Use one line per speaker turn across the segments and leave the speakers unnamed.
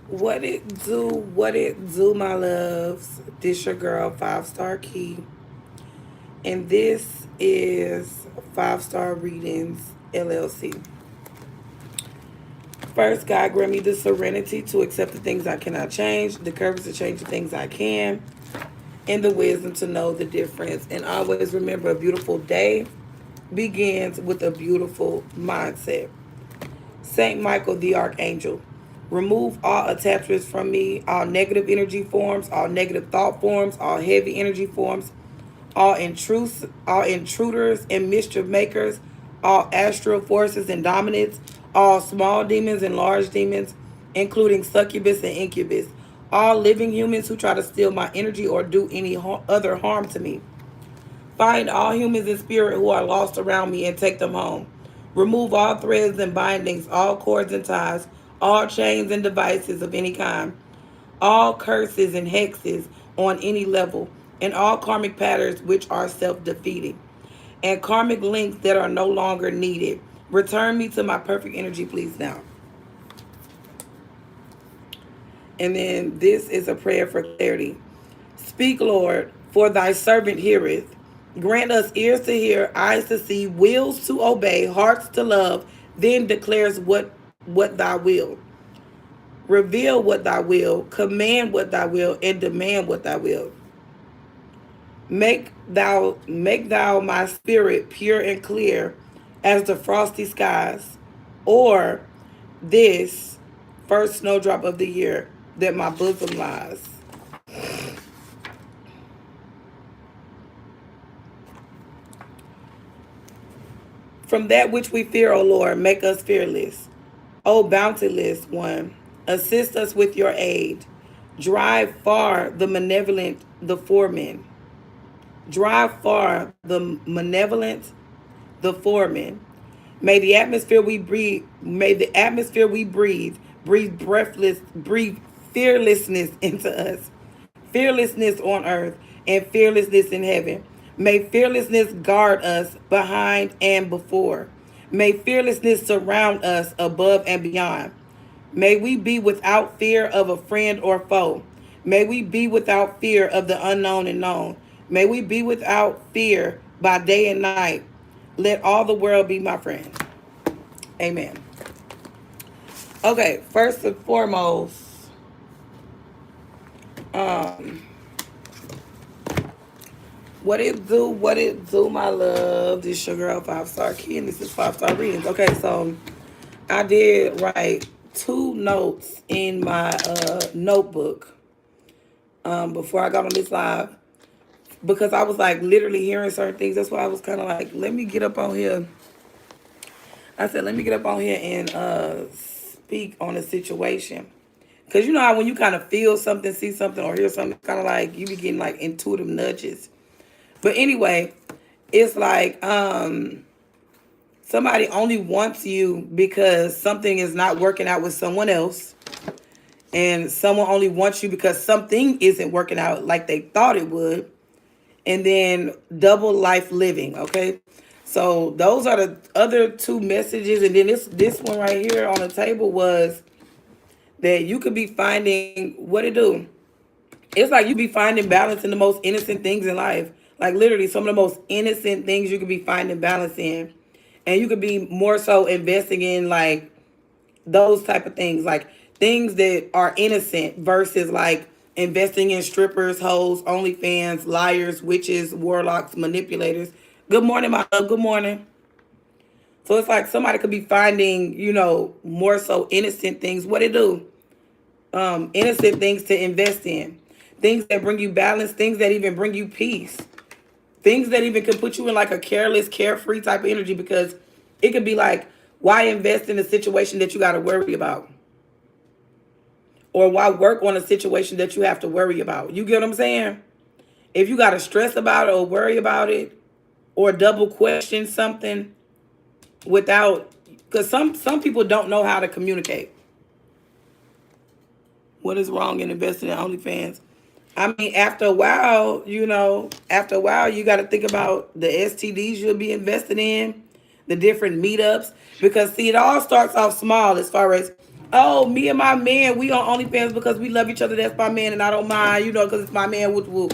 What it do, my loves? This your girl, 5 Star Key. And this is 5 Star Readings, LLC. First, God grant me the serenity to accept the things I cannot change, the courage to change the things I can, and the wisdom to know the difference. And always remember, a beautiful day begins with a beautiful mindset. Saint Michael the Archangel, remove all attachments from me, all negative energy forms, all negative thought forms, all heavy energy forms, all intruders and mischief makers, all astral forces and dominants, all small demons and large demons, including succubus and incubus, all living humans who try to steal my energy or do any other harm to me. Find all humans in spirit who are lost around me and take them home. Remove all threads and bindings, all cords and ties, all chains and devices of any kind, all curses and hexes on any level, and all karmic patterns which are self defeating, and karmic links that are no longer needed. Return me to my perfect energy, please, now. And then this is a prayer for clarity. Speak, Lord, for thy servant heareth. Grant us ears to hear, eyes to see, wills to obey, hearts to love, then declares what thy will. Reveal what thy will, command what thy will, and demand what thy will. Make thou my spirit pure and clear as the frosty skies, or this first snowdrop of the year that my bosom lies. From that which we fear, O Lord, make us fearless. O bounteous one, assist us with your aid. Drive far the malevolent, the foreman. Drive far the malevolent, the foreman. May the atmosphere we breathe fearlessness into us. Fearlessness on earth and fearlessness in heaven. May fearlessness guard us behind and before. May fearlessness surround us above and beyond. May we be without fear of a friend or foe. May we be without fear of the unknown and known. May we be without fear by day and night. Let all the world be my friend. Amen. Okay, first and foremost, um, what it do, my love? This your girl, 5 Star Key, and this is 5 Star Readings. Okay, so I did write 2 notes in my notebook before I got on this live because I was like literally hearing certain things. That's why I was kind of like, let me get up on here. I said, let me get up on here and speak on a situation. Because you know how when you kind of feel something, see something, or hear something, kind of like you be getting like intuitive nudges. But anyway, it's like somebody only wants you because something is not working out with someone else. And someone only wants you because something isn't working out like they thought it would. And then double life living, okay? So those are the other 2 messages. And then this one right here on the table was that you could be finding what it do. It's like you be finding balance in the most innocent things in life. Like literally some of the most innocent things you could be finding balance in. And you could be more so investing in like those type of things. Like things that are innocent versus like investing in strippers, hoes, OnlyFans, liars, witches, warlocks, manipulators. Good morning, my love. Good morning. So it's like somebody could be finding, more so innocent things. What it do? Innocent things to invest in. Things that bring you balance, things that even bring you peace. Things that even could put you in like a careless, carefree type of energy because it could be like, why invest in a situation that you got to worry about? Or why work on a situation that you have to worry about? You get what I'm saying? If you got to stress about it or worry about it or double question something without, because some people don't know how to communicate. What is wrong in investing in OnlyFans? I mean, after a while, you got to think about the STDs you'll be invested in, the different meetups, because see, it all starts off small as far as Oh, me and my man, we on OnlyFans because we love each other. That's my man, and I don't mind, because it's my man. Whoop whoop.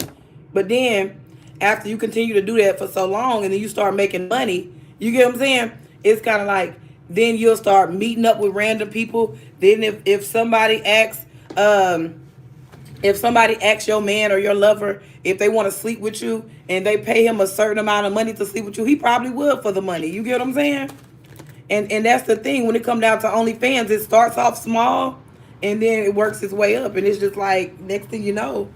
But then, after you continue to do that for so long, and then you start making money, you get what I'm saying? It's kind of like then you'll start meeting up with random people. Then um, if somebody asks your man or your lover if they want to sleep with you, and they pay him a certain amount of money to sleep with you, he probably would for the money. You get what I'm saying? And that's the thing when it comes down to OnlyFans, it starts off small and then it works its way up, and it's just like next thing you know,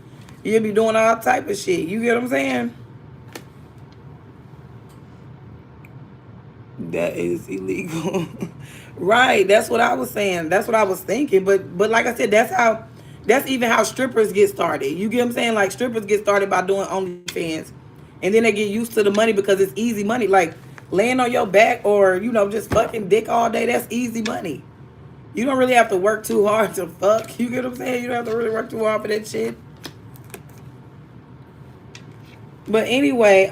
you'll be doing all type of shit. You get what I'm saying? That is illegal. Right. That's what I was saying. That's what I was thinking. But like I said, that's even how strippers get started. You get what I'm saying? Like strippers get started by doing OnlyFans. And then they get used to the money because it's easy money. Like laying on your back or, just fucking dick all day, that's easy money. You don't really have to work too hard to fuck. You get what I'm saying? You don't have to really work too hard for that shit. But anyway,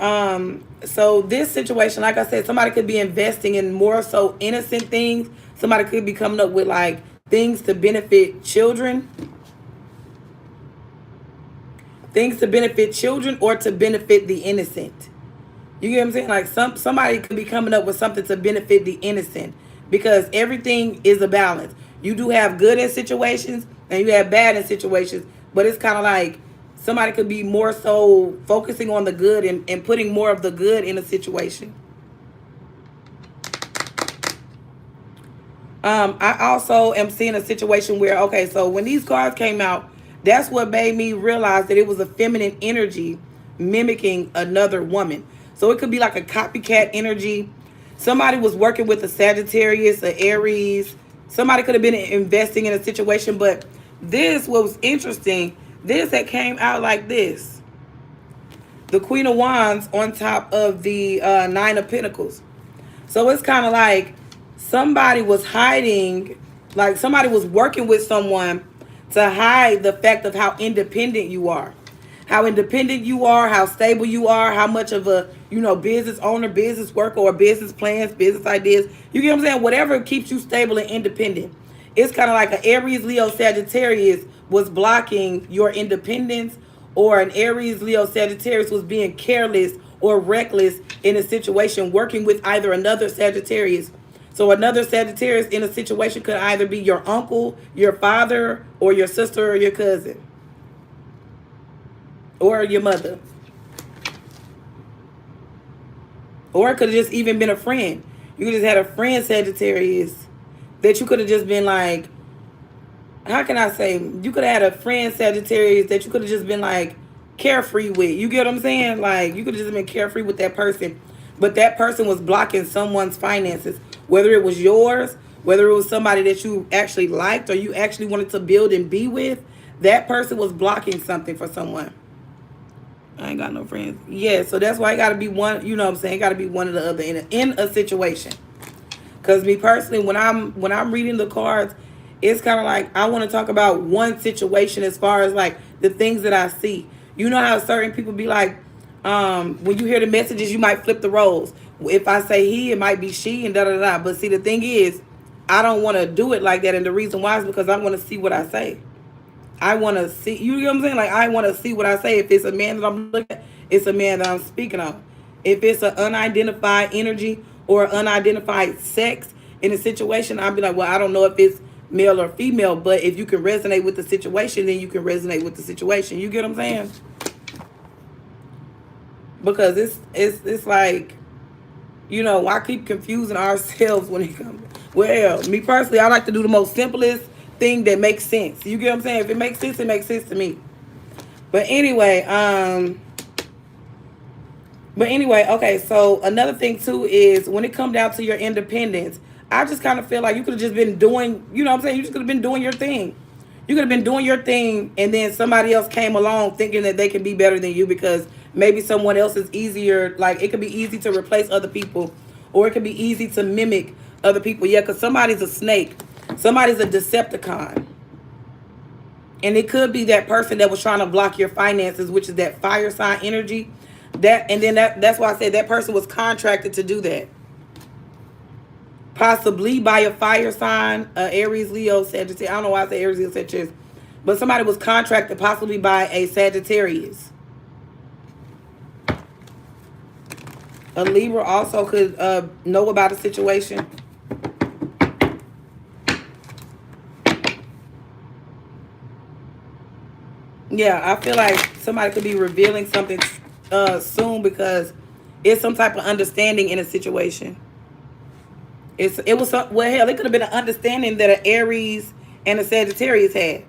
so this situation, like I said, somebody could be investing in more so innocent things. Somebody could be coming up with like things to benefit children. Things to benefit children or to benefit the innocent. You get what I'm saying? Like somebody could be coming up with something to benefit the innocent, because everything is a balance. You do have good in situations and you have bad in situations, but it's kind of like somebody could be more so focusing on the good and putting more of the good in a situation. I also am seeing a situation where, okay, so when these cards came out, that's what made me realize that it was a feminine energy mimicking another woman. So it could be like a copycat energy. Somebody was working with a Sagittarius, an Aries. Somebody could have been investing in a situation, but this what was interesting. This that came out like this. The Queen of Wands on top of the Nine of Pentacles. So it's kind of like somebody was hiding, like somebody was working with someone to hide the fact of how independent you are. How independent you are, how stable you are, how much of a, business owner, business worker, or business plans, business ideas. You get what I'm saying? Whatever keeps you stable and independent. It's kind of like an Aries, Leo, Sagittarius was blocking your independence, or an Aries, Leo, Sagittarius was being careless or reckless in a situation working with either another Sagittarius. So another Sagittarius in a situation could either be your uncle, your father, or your sister or your cousin. Or your mother. Or it could have just even been a friend. You could just had a friend Sagittarius that you could have just been like, how can I say? You could have had a friend Sagittarius that you could have just been like carefree with. You get what I'm saying? Like you could have just been carefree with that person. But that person was blocking someone's finances. Whether it was yours, whether it was somebody that you actually liked or you actually wanted to build and be with, that person was blocking something for someone. I ain't got no friends. Yeah, so that's why I got to be one, you know what I'm saying? Got to be one or the other in a situation. Because me personally, when I'm reading the cards, it's kind of like I want to talk about one situation as far as like the things that I see. You know how certain people be like, when you hear the messages, you might flip the roles. If I say he, it might be she and da-da-da. But see, the thing is, I don't want to do it like that. And the reason why is because I want to see what I say. I want to see, you know what I'm saying? Like, I want to see what I say. If it's a man that I'm looking at, it's a man that I'm speaking of. If it's an unidentified energy or unidentified sex in a situation, I'll be like, well, I don't know if it's male or female, but if you can resonate with the situation, then you can resonate with the situation. You get what I'm saying? Because it's like, I keep confusing ourselves when it comes. Well, me personally, I like to do the most simplest thing that makes sense. You get what I'm saying? If it makes sense, it makes sense to me. But anyway, okay, so another thing too is when it comes down to your independence, I just kind of feel like you could have just been doing, you know what I'm saying? You just could have been doing your thing. You could have been doing your thing, and then somebody else came along thinking that they can be better than you because maybe someone else is easier. Like, it could be easy to replace other people, or it could be easy to mimic other people. Yeah, because somebody's a snake. Somebody's a Decepticon. And it could be that person that was trying to block your finances, which is that fire sign energy. That's why I said that person was contracted to do that. possibly by a fire sign, Aries, Leo, Sagittarius. I don't know why I say Aries, Leo, Sagittarius, but somebody was contracted possibly by a Sagittarius. A Libra also could know about a situation. Yeah, I feel like somebody could be revealing something soon because it's some type of understanding in a situation. It was well, hell, it could have been an understanding that an Aries and a Sagittarius had.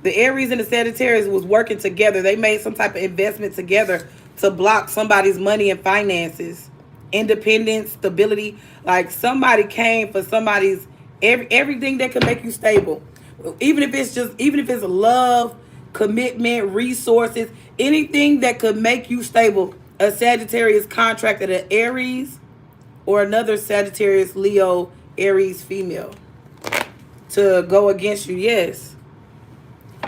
The Aries and the Sagittarius was working together. They made some type of investment together to block somebody's money and finances, independence, stability. Like somebody came for somebody's everything that could make you stable. Even if it's love, commitment, resources, anything that could make you stable. A Sagittarius contracted an Aries or another Sagittarius, Leo, Aries female to go against you. Yes.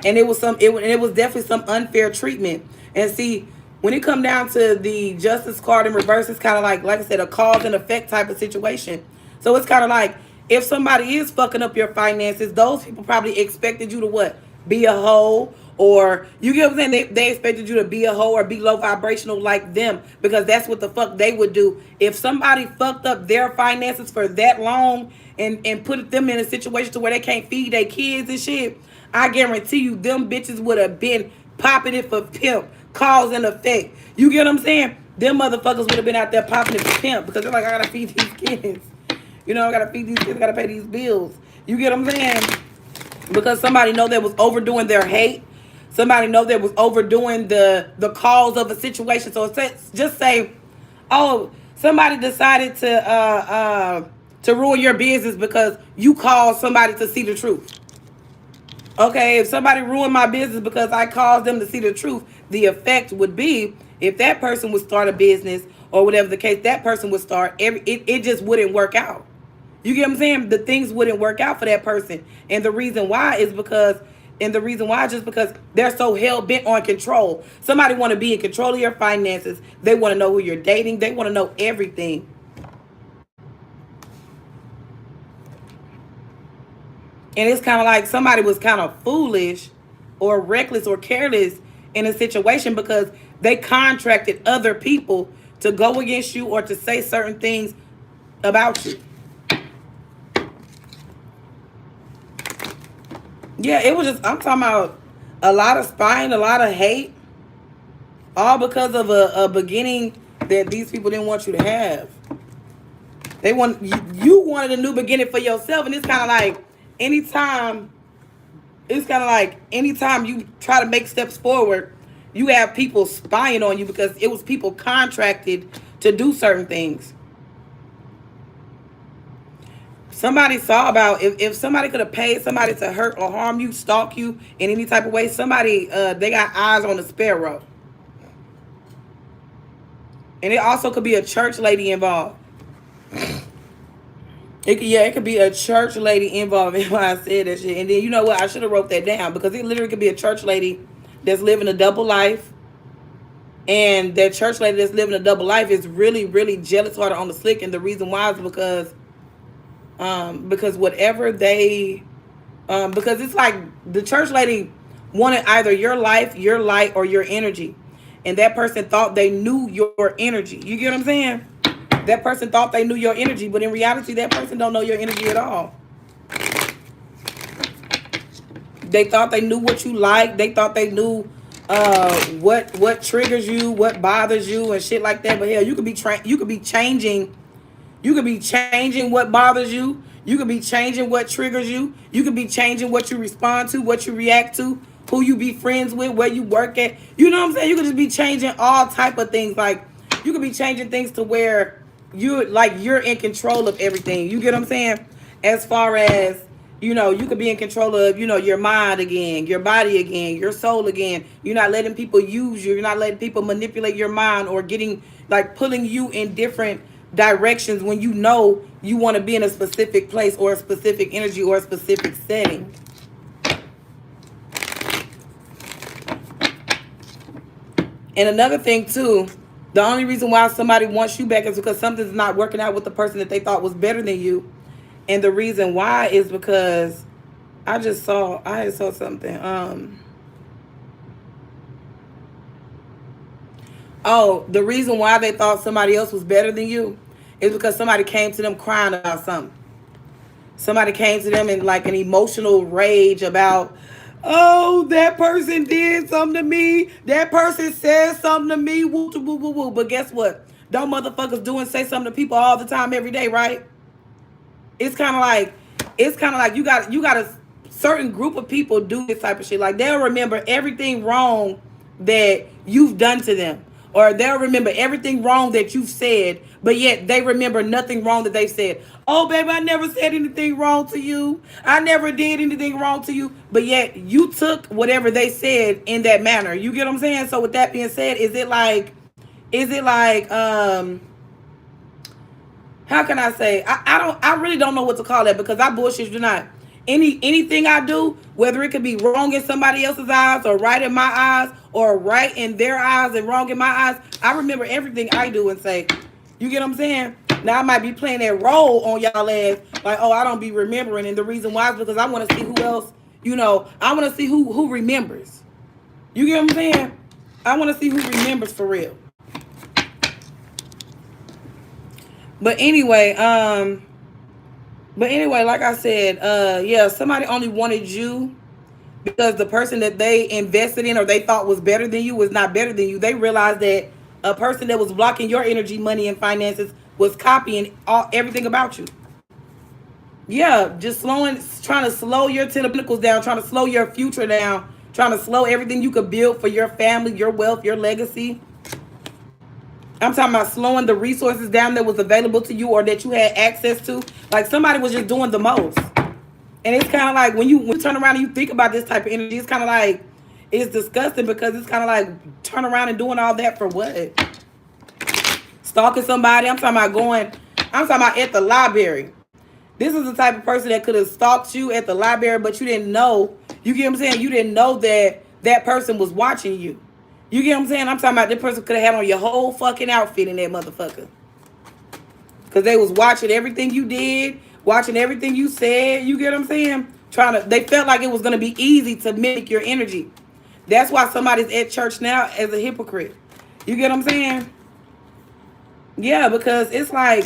And it was definitely some unfair treatment. And see, when it come down to the Justice card in reverse, it's kind of like I said, a cause and effect type of situation. So it's kind of like if somebody is fucking up your finances, those people probably expected you to what? Be a hoe, or you get what I'm saying? They expected you to be a hoe or be low vibrational like them, because that's what the fuck they would do. If somebody fucked up their finances for that long and put them in a situation to where they can't feed their kids and shit, I guarantee you them bitches would have been popping it for pimp, cause and effect. You get what I'm saying? Them motherfuckers would have been out there popping it for pimp because they're like, I gotta feed these kids. You know, I gotta feed these kids, I gotta pay these bills. You get what I'm saying? Because somebody know they was overdoing their hate. Somebody know they was overdoing the cause of a situation. So just say, oh, somebody decided to ruin your business because you called somebody to see the truth. Okay, if somebody ruined my business because I caused them to see the truth, the effect would be if that person would start a business or whatever the case, that person would start, it just wouldn't work out. You get what I'm saying? The things wouldn't work out for that person. And the reason why is just because they're so hell-bent on control. Somebody want to be in control of your finances. They want to know who you're dating. They want to know everything. And it's kind of like somebody was kind of foolish or reckless or careless in a situation because they contracted other people to go against you or to say certain things about you. Yeah, it was just, I'm talking about a lot of spying, a lot of hate, all because of a beginning that these people didn't want you to have. You wanted a new beginning for yourself, and it's kind of like anytime you try to make steps forward, you have people spying on you because it was people contracted to do certain things. Somebody saw about if somebody could have paid somebody to hurt or harm you, stalk you in any type of way, somebody they got eyes on the sparrow. And it also could be a church lady involved. It could be a church lady involved in why I said that shit. And then you know what? I should have wrote that down because it literally could be a church lady that's living a double life. And that church lady that's living a double life is really, really jealous hearted on the slick. And the reason why is because whatever they because it's like the church lady wanted either your life, your light, or your energy. And that person thought they knew your energy. You get what I'm saying? That person thought they knew your energy, but in reality, that person don't know your energy at all. They thought they knew what you like. They thought they knew what triggers you, what bothers you, and shit like that. But hell, you could be changing. You could be changing what bothers you. You could be changing what triggers you. You could be changing what you respond to, what you react to, who you be friends with, where you work at. You know what I'm saying? You could just be changing all type of things. Like you could be changing things to where you're in control of everything. You get what I'm saying? As far as, you could be in control of, your mind again, your body again, your soul again. You're not letting people use you. You're not letting people manipulate your mind or pulling you in different directions when you know you want to be in a specific place or a specific energy or a specific setting. And another thing too, the only reason why somebody wants you back is because something's not working out with the person that they thought was better than you. And the reason why is because I had saw something. Oh, the reason why they thought somebody else was better than you is because somebody came to them crying about something. Somebody came to them in like an emotional rage about, oh, that person did something to me. That person said something to me. Woo, woo, woo, woo. But guess what? Don't motherfuckers do and say something to people all the time, every day, right? It's kind of like, you got a certain group of people do this type of shit. Like they'll remember everything wrong that you've done to them, or they'll remember everything wrong that you've said, but yet they remember nothing wrong that they said. Oh, baby, I never said anything wrong to you. I never did anything wrong to you. But yet you took whatever they said in that manner. You get what I'm saying? So with that being said, is it like, how can I say? I really don't know what to call that, because I bullshit you not. Anything I do, whether it could be wrong in somebody else's eyes or right in my eyes, or right in their eyes and wrong in my eyes, I remember everything I do and say. You get what I'm saying? Now I might be playing that role on y'all ass, like, oh, I don't be remembering, and the reason why is because I want to see who else, I want to see who remembers. You get what I'm saying? I want to see who remembers for real. But anyway, like I said, yeah, somebody only wanted you because the person that they invested in or they thought was better than you was not better than you. They realized that a person that was blocking your energy, money, and finances was copying everything about you. Yeah, just trying to slow your tentacles down, trying to slow your future down, trying to slow everything you could build for your family, your wealth, your legacy. I'm talking about slowing the resources down that was available to you or that you had access to. Like somebody was just doing the most. And it's kind of like when you turn around and you think about this type of energy, it's kind of like, it's disgusting, because it's kind of like turn around and doing all that for what? Stalking somebody. I'm talking about at the library. This is the type of person that could have stalked you at the library, but you didn't know. You get what I'm saying? You didn't know that that person was watching you. You get what I'm saying? I'm talking about this person could have had on your whole fucking outfit in that motherfucker. Because they was watching everything you did, watching everything you said. You get what I'm saying? They felt like it was going to be easy to mimic your energy. That's why somebody's at church now as a hypocrite. You get what I'm saying? Yeah, because it's like,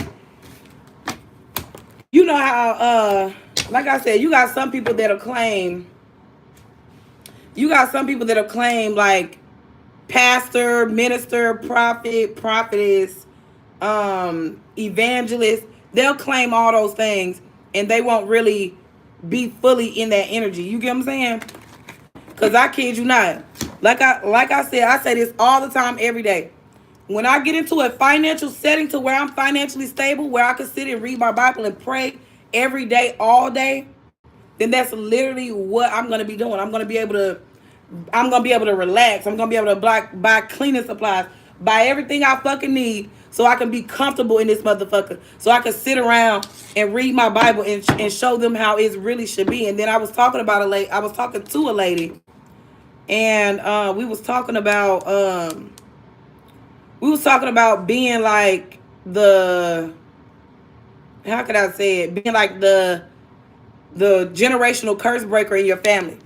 you know how, like I said, you got some people that'll claim like, pastor, minister, prophet, prophetess, evangelist. They'll claim all those things and they won't really be fully in that energy. You get what I'm saying? Because I kid you not. Like I said, I say this all the time, every day. When I get into a financial setting to where I'm financially stable, where I can sit and read my Bible and pray every day, all day, then that's literally what I'm going to be doing. I'm going to be able to relax. I'm going to be able to buy cleaning supplies, buy everything I fucking need so I can be comfortable in this motherfucker. So I can sit around and read my Bible and show them how it really should be. And then I was talking to a lady, and we was talking about being like how could I say it? Being like the generational curse breaker in your family.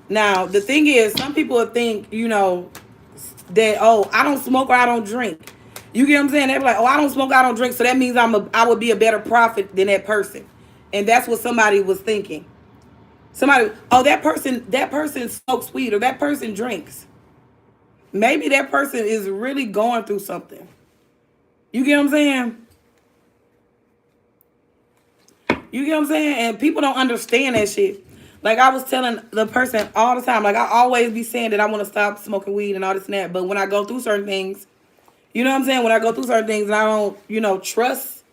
Now, the thing is, some people think, that, oh, I don't smoke or I don't drink. You get what I'm saying? They be like, oh, I don't smoke, I don't drink, so that means I would be a better prophet than that person. And that's what somebody was thinking. That person smokes weed, or that person drinks. Maybe that person is really going through something. You get what I'm saying? You get what I'm saying? And people don't understand that shit. Like I was telling the person all the time, like I always be saying that I want to stop smoking weed and all this and that. But when I go through certain things, you know what I'm saying? When I go through certain things and I don't, trust,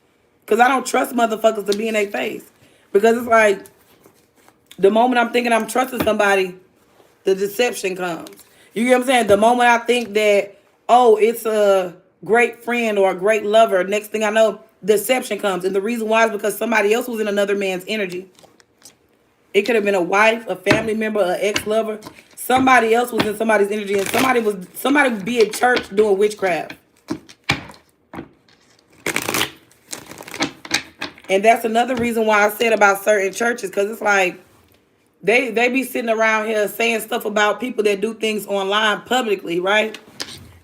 because I don't trust motherfuckers to be in their face. Because it's like, the moment I'm thinking I'm trusting somebody, the deception comes. You get what I'm saying? The moment I think that, oh, it's a great friend or a great lover, next thing I know, deception comes. And the reason why is because somebody else was in another man's energy. It could have been a wife, a family member, an ex-lover. Somebody else was in somebody's energy, and somebody would be at church doing witchcraft. And that's another reason why I said about certain churches, because it's like they be sitting around here saying stuff about people that do things online publicly, right?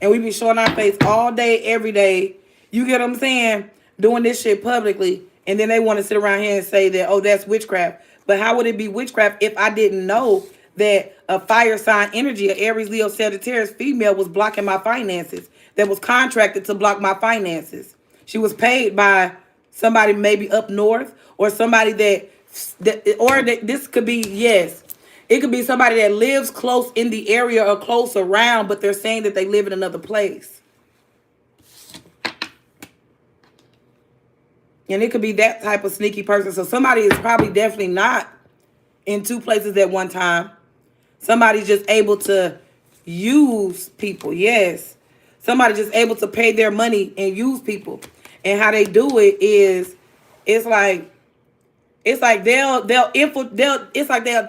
And we be showing our face all day, every day. You get what I'm saying? Doing this shit publicly. And then they want to sit around here and say that, oh, that's witchcraft. But how would it be witchcraft if I didn't know that a fire sign energy, a Aries, Leo, Sagittarius female was blocking my finances, that was contracted to block my finances? She was paid by somebody maybe up north, or somebody this could be, yes, it could be somebody that lives close in the area or close around, but they're saying that they live in another place. And it could be that type of sneaky person. So somebody is probably definitely not in two places at one time. Somebody's just able to use people. Yes. Somebody just able to pay their money and use people. And how they do it is, it's like they'll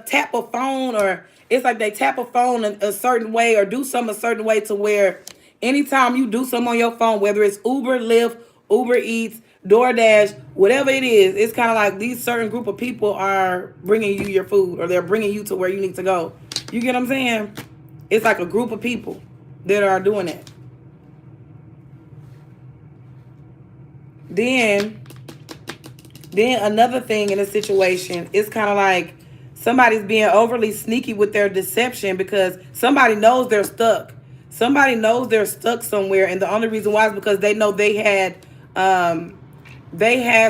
tap a phone, or it's like they tap a phone a certain way, or do something a certain way, to where anytime you do something on your phone, whether it's Uber, Lyft, Uber Eats, DoorDash, whatever it is, it's kind of like these certain group of people are bringing you your food, or they're bringing you to where you need to go. You get what I'm saying? It's like a group of people that are doing it. Then another thing in a situation, it's kind of like somebody's being overly sneaky with their deception, because somebody knows they're stuck. Somebody knows they're stuck somewhere, and the only reason why is because they know they had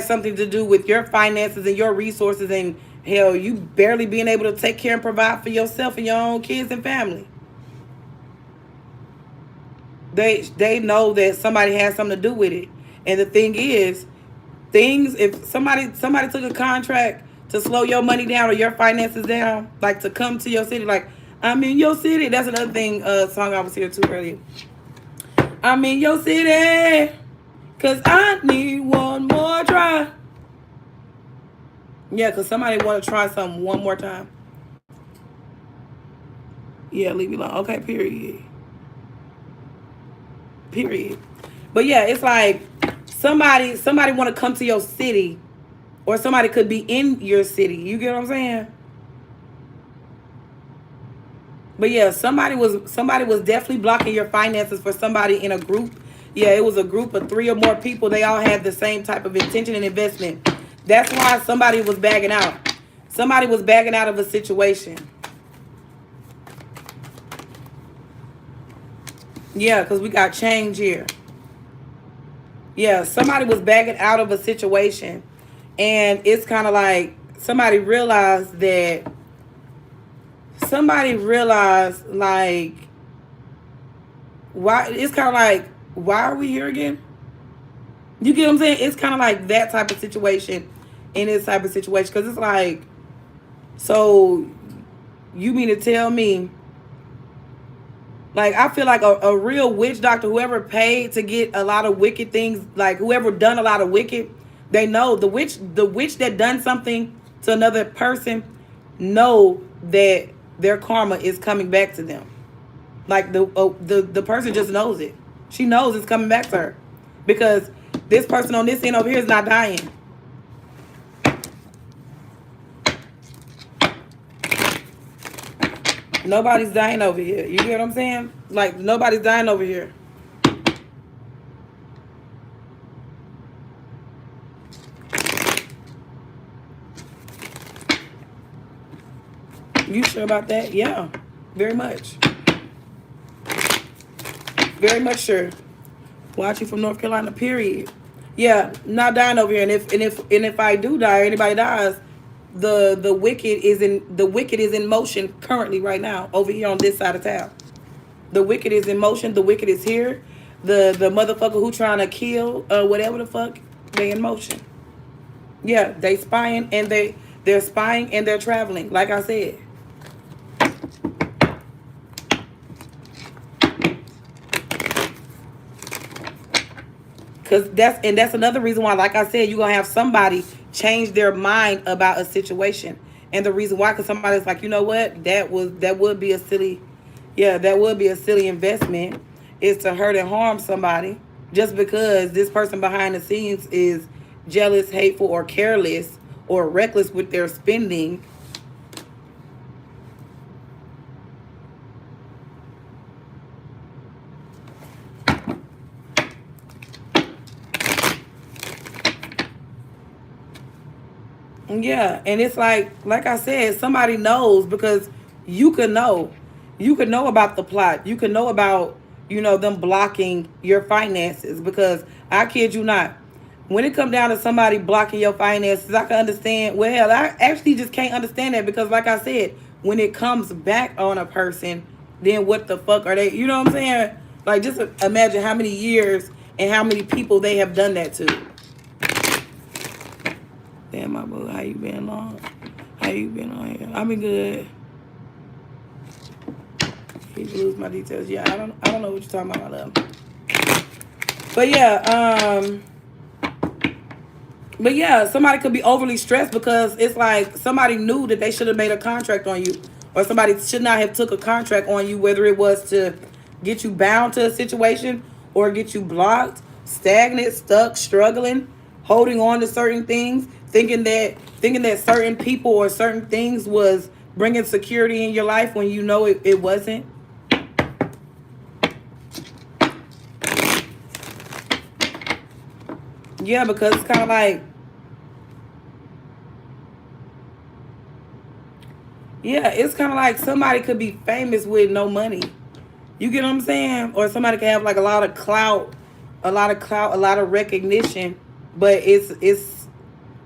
something to do with your finances and your resources, and hell, you barely being able to take care and provide for yourself and your own kids and family. They know that somebody has something to do with it. And the thing is, if somebody took a contract to slow your money down or your finances down, like to come to your city, like, I'm in your city. That's another thing, song I was here too earlier. I'm in your city, 'cause I need one more try. Yeah, 'cause somebody want to try something one more time. Yeah, leave me alone. Okay, period. But yeah, it's like somebody want to come to your city, or somebody could be in your city. You get what I'm saying? But yeah, somebody was definitely blocking your finances for somebody in a group. Yeah, it was a group of 3 or more people. They all had the same type of intention and investment. That's why somebody was bagging out. Somebody was bagging out of a situation. Yeah, because we got change here. Yeah, somebody was bagging out of a situation. And it's kind of like somebody realized, like, why? It's kind of like, why are we here again? You get what I'm saying? It's kind of like that type of situation, in this type of situation. Because it's like, so you mean to tell me, like, I feel like a real witch doctor, whoever paid to get a lot of wicked things, like whoever done a lot of wicked, they know the witch that done something to another person know that their karma is coming back to them. Like the person just knows it. She knows it's coming back to her, because this person on this end over here is not dying. Nobody's dying over here. You get what I'm saying? Like, nobody's dying over here. You sure about that? Yeah, very much. Very much sure. Watching from North Carolina, period. Yeah, not dying over here. And if I do die, or anybody dies, the wicked is in motion currently right now over here on this side of town. The wicked is in motion. The wicked is here. The motherfucker who trying to kill whatever the fuck, they in motion. Yeah, they spying, and they're spying, and they're traveling, like I said. Cause that's another reason why, like I said, you're gonna have somebody change their mind about a situation. And the reason why, because somebody's like, you know what, that would be a silly investment, is to hurt and harm somebody, just because this person behind the scenes is jealous, hateful, or careless or reckless with their spending. Yeah, and it's like I said, somebody knows because you could know. You could know about the plot. You could know about, them blocking your finances because I kid you not. When it comes down to somebody blocking your finances, I can understand. Well, hell, I actually just can't understand that because like I said, when it comes back on a person, then what the fuck are they, you know what I'm saying? Like just imagine how many years and how many people they have done that to. Damn, my boo, how you been long? How you been on here? I've been good. You lose my details. Yeah, I don't know what you're talking about, my love. But yeah, somebody could be overly stressed because it's like somebody knew that they should have made a contract on you, or somebody should not have took a contract on you, whether it was to get you bound to a situation or get you blocked, stagnant, stuck, struggling, holding on to certain things, thinking that certain people or certain things was bringing security in your life when you know it wasn't. Yeah, because it's kind of like, yeah, it's kind of like somebody could be famous with no money. You get what I'm saying? Or somebody could have like a lot of clout, a lot of recognition, but it's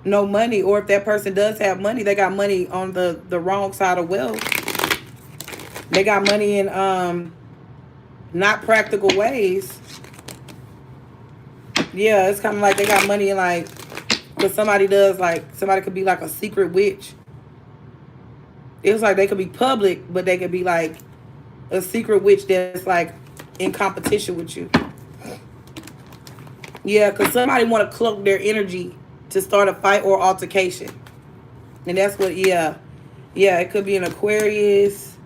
no money. Or if that person does have money, they got money on the wrong side of wealth. They got money in not practical ways. Yeah, it's kind of like they got money in like, because somebody could be like a secret witch. It's like they could be public, but they could be like a secret witch that's like in competition with you. Yeah, because somebody want to cloak their energy to start a fight or altercation. And that's what, yeah, it could be an Aquarius.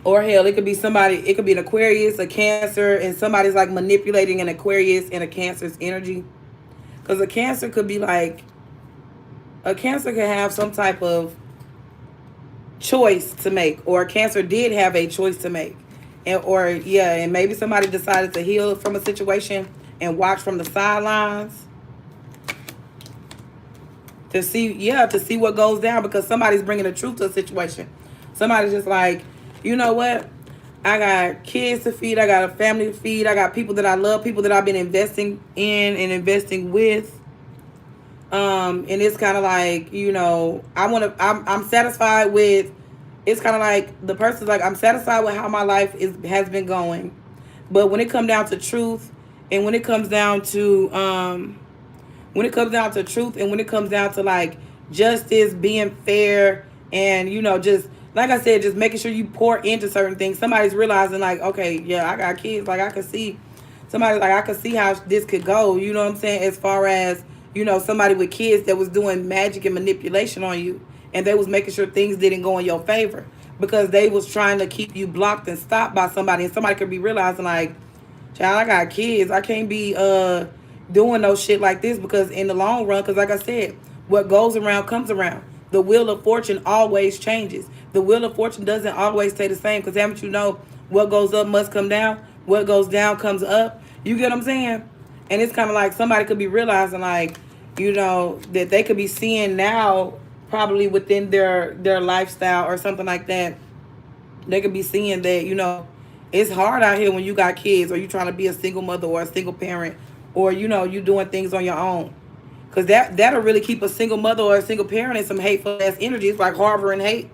Or hell, it could be an Aquarius, a Cancer, and somebody's like manipulating an Aquarius and a Cancer's energy. Because a Cancer could have some type of choice to make, or a Cancer did have a choice to make. And maybe somebody decided to heal from a situation and watch from the sidelines to see what goes down, because somebody's bringing the truth to a situation. Somebody's just like, you know what? I got kids to feed. I got a family to feed. I got people that I love, people that I've been investing in and investing with. And it's kind of like, I'm satisfied with, it's kind of like the person's like, I'm satisfied with how my life has been going. But when it comes down to truth, and when it comes down to, truth, and when it comes down to like justice, being fair, and, just, like I said, just making sure you pour into certain things. Somebody's realizing like, okay, yeah, I got kids. Like I can see how this could go. You know what I'm saying? As far as, somebody with kids that was doing magic and manipulation on you, and they was making sure things didn't go in your favor because they was trying to keep you blocked and stopped by somebody. And somebody could be realizing like, child, I got kids. I can't be doing no shit like this, because in the long run, because like I said, what goes around comes around. The wheel of fortune always changes. The wheel of fortune doesn't always stay the same, because haven't you know what goes up must come down? What goes down comes up. You get what I'm saying? And it's kind of like somebody could be realizing like, that they could be seeing now, probably within their lifestyle or something like that. They could be seeing that, it's hard out here when you got kids, or you trying to be a single mother or a single parent, or, you doing things on your own. Because that'll really keep a single mother or a single parent in some hateful ass energy. It's like harboring hate,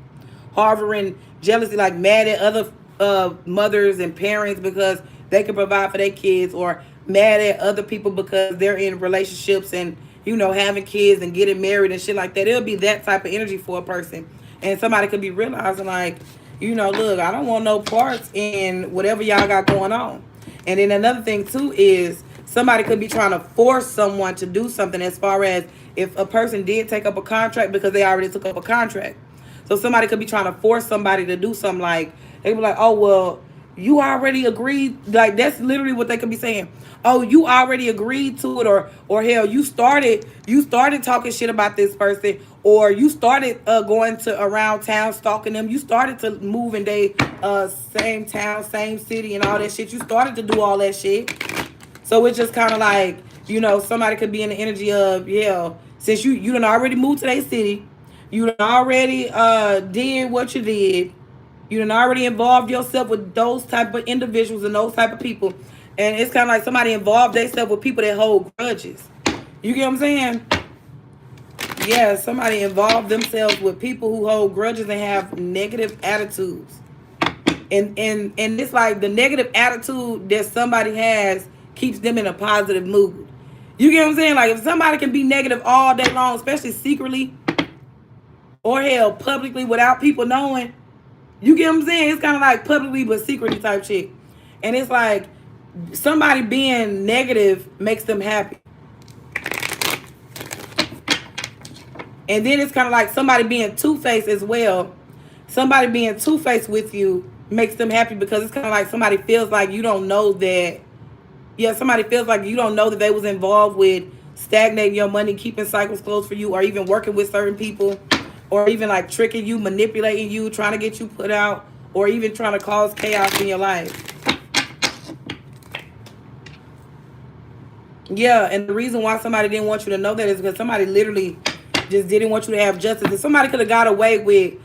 harboring jealousy, like mad at other mothers and parents because they can provide for their kids, or mad at other people because they're in relationships and, having kids and getting married and shit like that. It'll be that type of energy for a person. And somebody could be realizing like, look, I don't want no parts in whatever y'all got going on. And then another thing too is, somebody could be trying to force someone to do something, as far as if a person did take up a contract because they already took up a contract. So somebody could be trying to force somebody to do something, like, they be like, oh, well, You already agreed. Like, that's literally what they could be saying. Oh, you already agreed to it, or hell, you started talking shit about this person, or you started going to around town stalking them. You started to move in they same town, same city, and all that shit. You started to do all that shit. So it's just kind of like, somebody could be in the energy of, yeah, since you done already moved to their city, you done already did what you did, you done already involved yourself with those type of individuals and those type of people, and it's kind of like somebody involved themselves with people that hold grudges. You get what I'm saying? Yeah, somebody involved themselves with people who hold grudges and have negative attitudes. And it's like the negative attitude that somebody has keeps them in a positive mood. You get what I'm saying? Like, if somebody can be negative all day long, especially secretly or hell publicly without people knowing, you get what I'm saying? It's kind of like publicly but secretly type shit. And it's like somebody being negative makes them happy. And then it's kind of like somebody being two-faced as well. Somebody being two-faced with you makes them happy, because it's kind of like somebody feels like you don't know that. Yeah, somebody feels like you don't know that they was involved with stagnating your money, keeping cycles closed for you, or even working with certain people, or even like tricking you, manipulating you, trying to get you put out, or even trying to cause chaos in your life. Yeah, and the reason why somebody didn't want you to know that is because somebody literally just didn't want you to have justice. If somebody could have got away with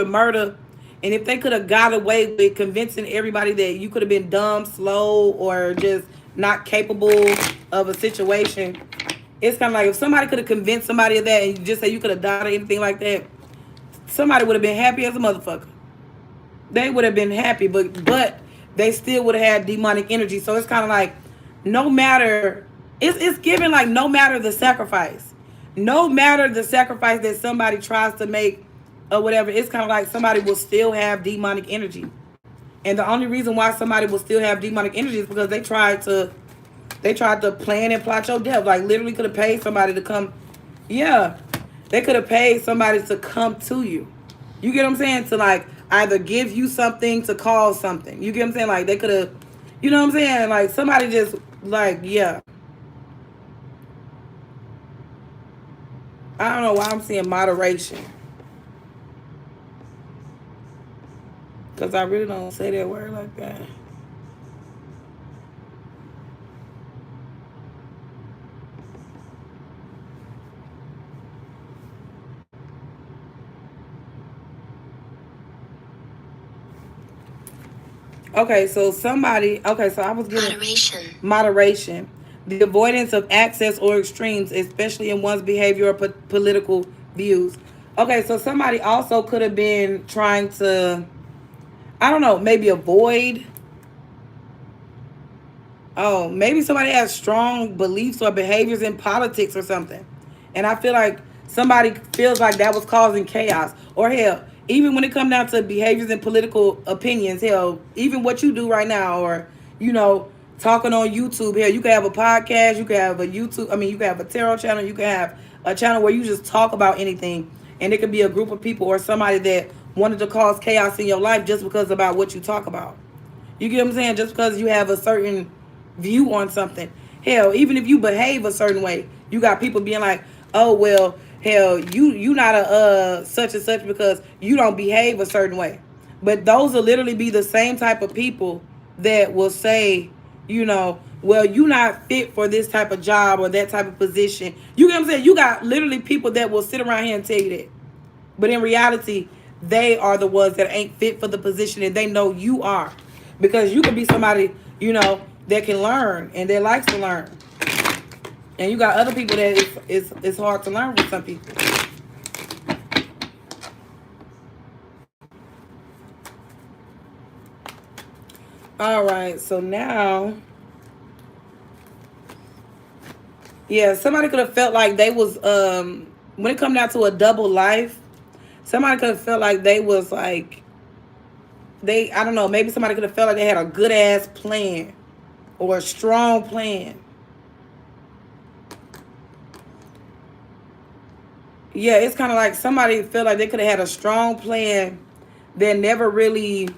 murder, and if they could have got away with convincing everybody that you could have been dumb, slow, or just not capable of a situation, it's kind of like if somebody could have convinced somebody of that and you just say you could have died or anything like that, somebody would have been happy as a motherfucker. They would have been happy, but they still would have had demonic energy. So it's kind of like, no matter, it's given like no matter the sacrifice, that somebody tries to make or whatever, it's kind of like somebody will still have demonic energy. And the only reason why somebody will still have demonic energy is because they tried to plan and plot your death. Like, literally could have paid somebody to come. Yeah, they could have paid somebody to come to you. You get what I'm saying? To like either give you something, to cause something. You get what I'm saying? Like, they could have, you know what I'm saying? Like, somebody just like, yeah. I don't know why I'm seeing moderation, because I really don't say that word like that. Okay, so I was getting moderation. The avoidance of access or extremes, especially in one's behavior or political views. Okay, so somebody also could have been trying to, I don't know, maybe avoid. Oh, maybe somebody has strong beliefs or behaviors in politics or something. And I feel like somebody feels like that was causing chaos. Or hell, even when it comes down to behaviors and political opinions, hell, even what you do right now, or, talking on YouTube. Hell, you can have a podcast, you can have a you can have a tarot channel, you can have a channel where you just talk about anything. And it could be a group of people or somebody that wanted to cause chaos in your life just because about what you talk about. You get what I'm saying? Just because you have a certain view on something. Hell, even if you behave a certain way, you got people being like, oh, well, hell, you not a such and such because you don't behave a certain way. But those will literally be the same type of people that will say, well, you not fit for this type of job or that type of position. You get what I'm saying? You got literally people that will sit around here and tell you that. But in reality, they are the ones that ain't fit for the position, and they know you are. Because you can be somebody, that can learn and that likes to learn. And you got other people that it's hard to learn with some people. All right, so now, yeah, somebody could have felt like they was, when it come down to a double life, somebody could have felt like they was like, I don't know, maybe somebody could have felt like they had a good ass plan or a strong plan. Yeah, it's kind of like somebody felt like they could have had a strong plan that never really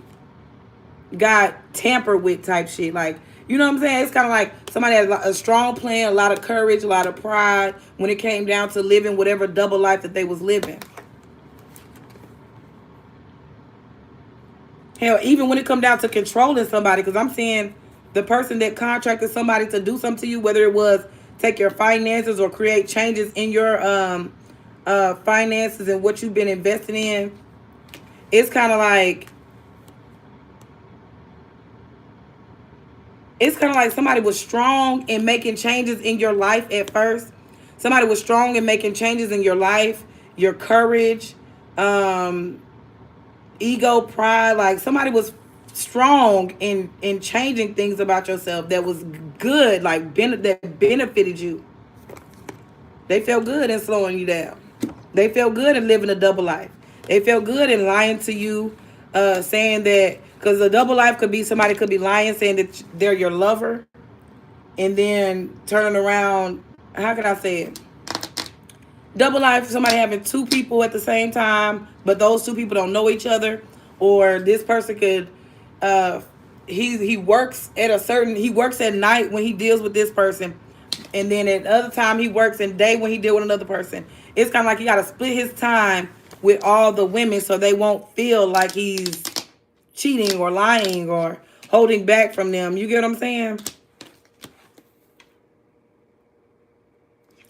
got tampered with type shit. Like, you know what I'm saying? It's kind of like somebody has a strong plan, a lot of courage, a lot of pride when it came down to living whatever double life that they was living. Hell, even when it come down to controlling somebody, because I'm seeing the person that contracted somebody to do something to you, whether it was take your finances or create changes in your finances and what you've been investing in, it's kind of like somebody was strong in making changes in your life at first. Somebody was strong in making changes in your life, your courage, um, ego, pride. Like somebody was strong in changing things about yourself that was good, like that benefited you. They felt good in slowing you down. They felt good in living a double life. They felt good in lying to you, saying that, because a double life could be somebody could be lying, saying that they're your lover, and then turning around. How can I say it? Double life, somebody having two people at the same time, but those two people don't know each other, or this person could, uh, he works at he works at night when he deals with this person, and then at other time he works in day when he deal with another person. It's kind of like he got to split his time with all the women so they won't feel like he's cheating or lying or holding back from them. You get what I'm saying?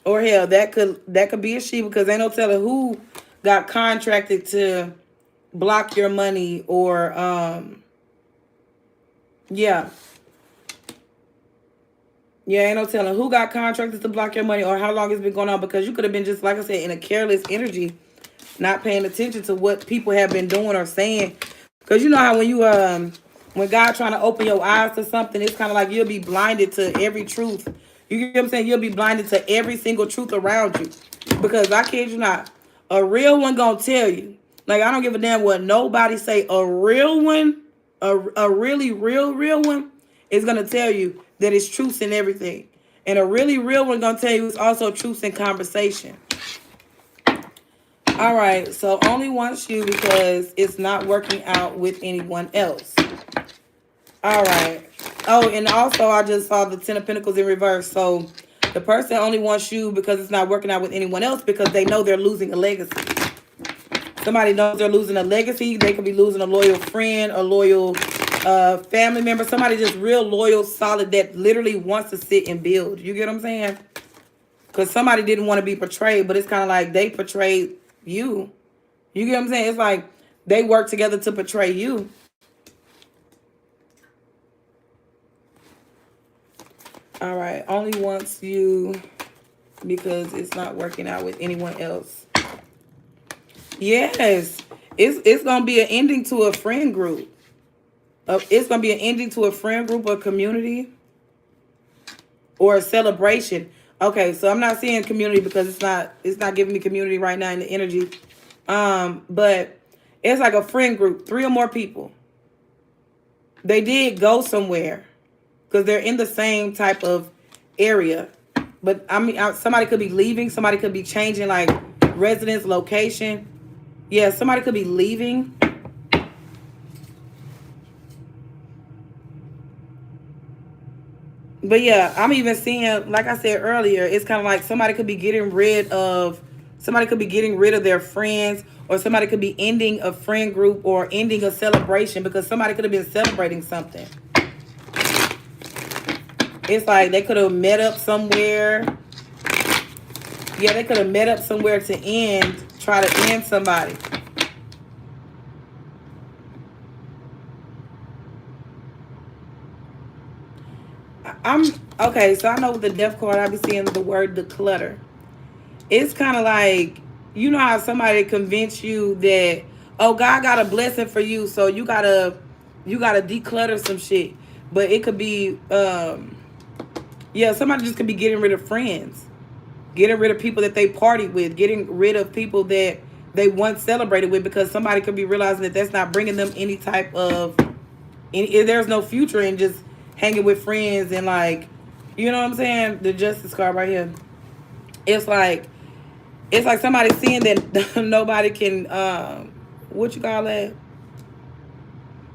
Or hell, that could be a she, because ain't no telling who got contracted to block your money, or yeah. Yeah, ain't no telling who got contracted to block your money or how long it's been going on, because you could have been, just like I said, in a careless energy, not paying attention to what people have been doing or saying. Because you know how when God trying to open your eyes to something, it's kind of like you'll be blinded to every truth. You get what I'm saying? You'll be blinded to every single truth around you. Because I kid you not, a real one gonna tell you. Like, I don't give a damn what nobody say. A real one, a really real one is gonna tell you that it's truth in everything. And a really real one gonna tell you it's also truth in conversation. All right, so only wants you because it's not working out with anyone else. All right. Oh, and also I just saw the Ten of Pentacles in reverse. So the person only wants you because it's not working out with anyone else, because they know they're losing a legacy. Somebody knows they're losing a legacy. They could be losing a loyal friend, a loyal family member, somebody just real loyal, solid, that literally wants to sit and build. You get what I'm saying? Because somebody didn't want to be portrayed, but it's kind of like they portrayed you. You get what I'm saying? It's like they work together to portray you. All right. Only wants you because it's not working out with anyone else. Yes. It's going to be an ending to a friend group. It's going to be an ending to a friend group or community or a celebration. Okay, so I'm not seeing community because it's not giving me community right now in the energy. But it's like a friend group, 3 or more people. They did go somewhere because they're in the same type of area. But I mean, somebody could be leaving. Somebody could be changing like residence, location. Yeah, somebody could be leaving. But yeah, I'm even seeing, like I said earlier, it's kind of like somebody could be getting rid of their friends, or somebody could be ending a friend group or ending a celebration because somebody could have been celebrating something. It's like they could have met up somewhere. Yeah, they could have met up somewhere to try to end somebody. Okay, so I know with the death card, I be seeing the word declutter. It's kind of like, you know how somebody convince you that, oh, God got a blessing for you, so you gotta declutter some shit. But it could be, yeah, somebody just could be getting rid of friends, getting rid of people that they partied with, getting rid of people that they once celebrated with, because somebody could be realizing that that's not bringing them any type of, there's no future in just hanging with friends and like, you know what I'm saying? The Justice card right here. It's like somebody seeing that nobody can, what you call that?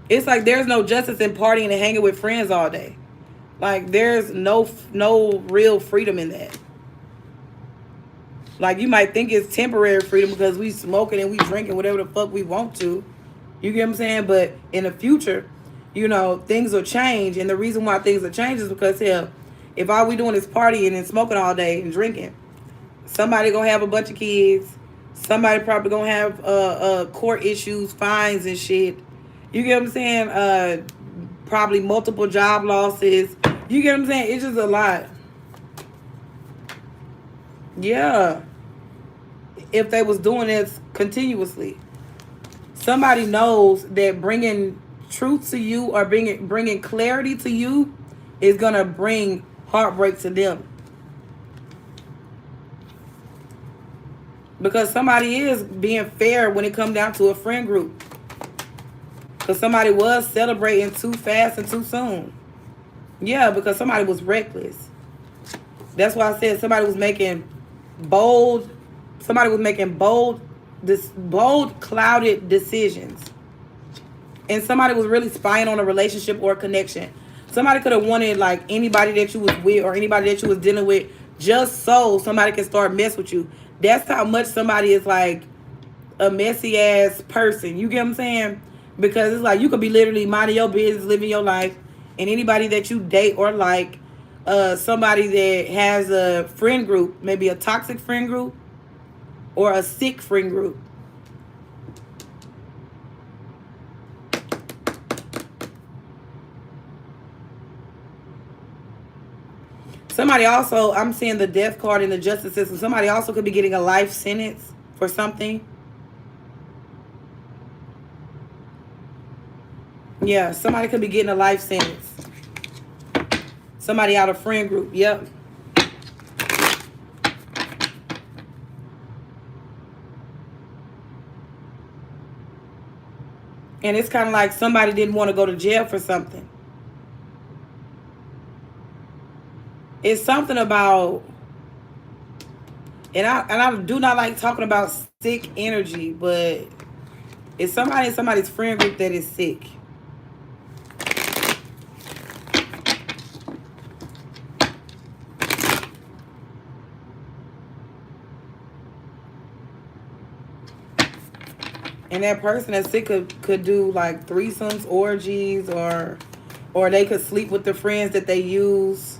It's like there's no justice in partying and hanging with friends all day. Like there's no real freedom in that. Like you might think it's temporary freedom because we smoking and we drinking whatever the fuck we want to. You get what I'm saying? But in the future, you know, things will change. And the reason why things will change is because hell, if all we doing is partying and smoking all day and drinking, somebody gonna have a bunch of kids. Somebody probably gonna have court issues, fines and shit. You get what I'm saying? Probably multiple job losses. You get what I'm saying? It's just a lot. Yeah. If they was doing this continuously, somebody knows that bringing truth to you or bringing clarity to you is gonna bring heartbreak to them, because somebody is being fair when it come down to a friend group, because somebody was celebrating too fast and too soon. Yeah, because somebody was reckless. That's why I said somebody was making bold somebody was making bold clouded decisions, and somebody was really spying on a relationship or a connection. Somebody could have wanted like anybody that you was with or anybody that you was dealing with just so somebody can start mess with you. That's how much somebody is like a messy ass person. You get what I'm saying? Because it's like you could be literally minding your business, living your life, and anybody that you date or like, somebody that has a friend group, maybe a toxic friend group or a sick friend group. Somebody also, I'm seeing the death card in the justice system. Somebody also could be getting a life sentence for something. Yeah, somebody could be getting a life sentence. Somebody out of friend group. Yep. And it's kind of like somebody didn't want to go to jail for something. It's something about, and I do not like talking about sick energy, but it's somebody in somebody's friend group that is sick. And that person that's sick could do like threesomes, orgies, or they could sleep with the friends that they use.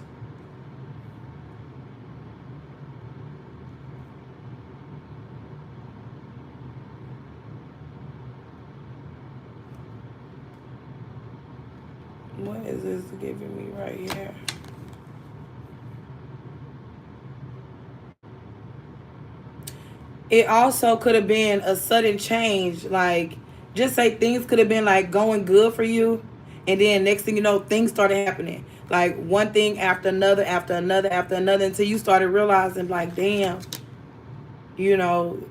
What is this giving me right here? It also could have been a sudden change. Like, just say things could have been like going good for you, and then next thing you know, things started happening. Like one thing after another, after another, after another, until you started realizing, like, damn, you know,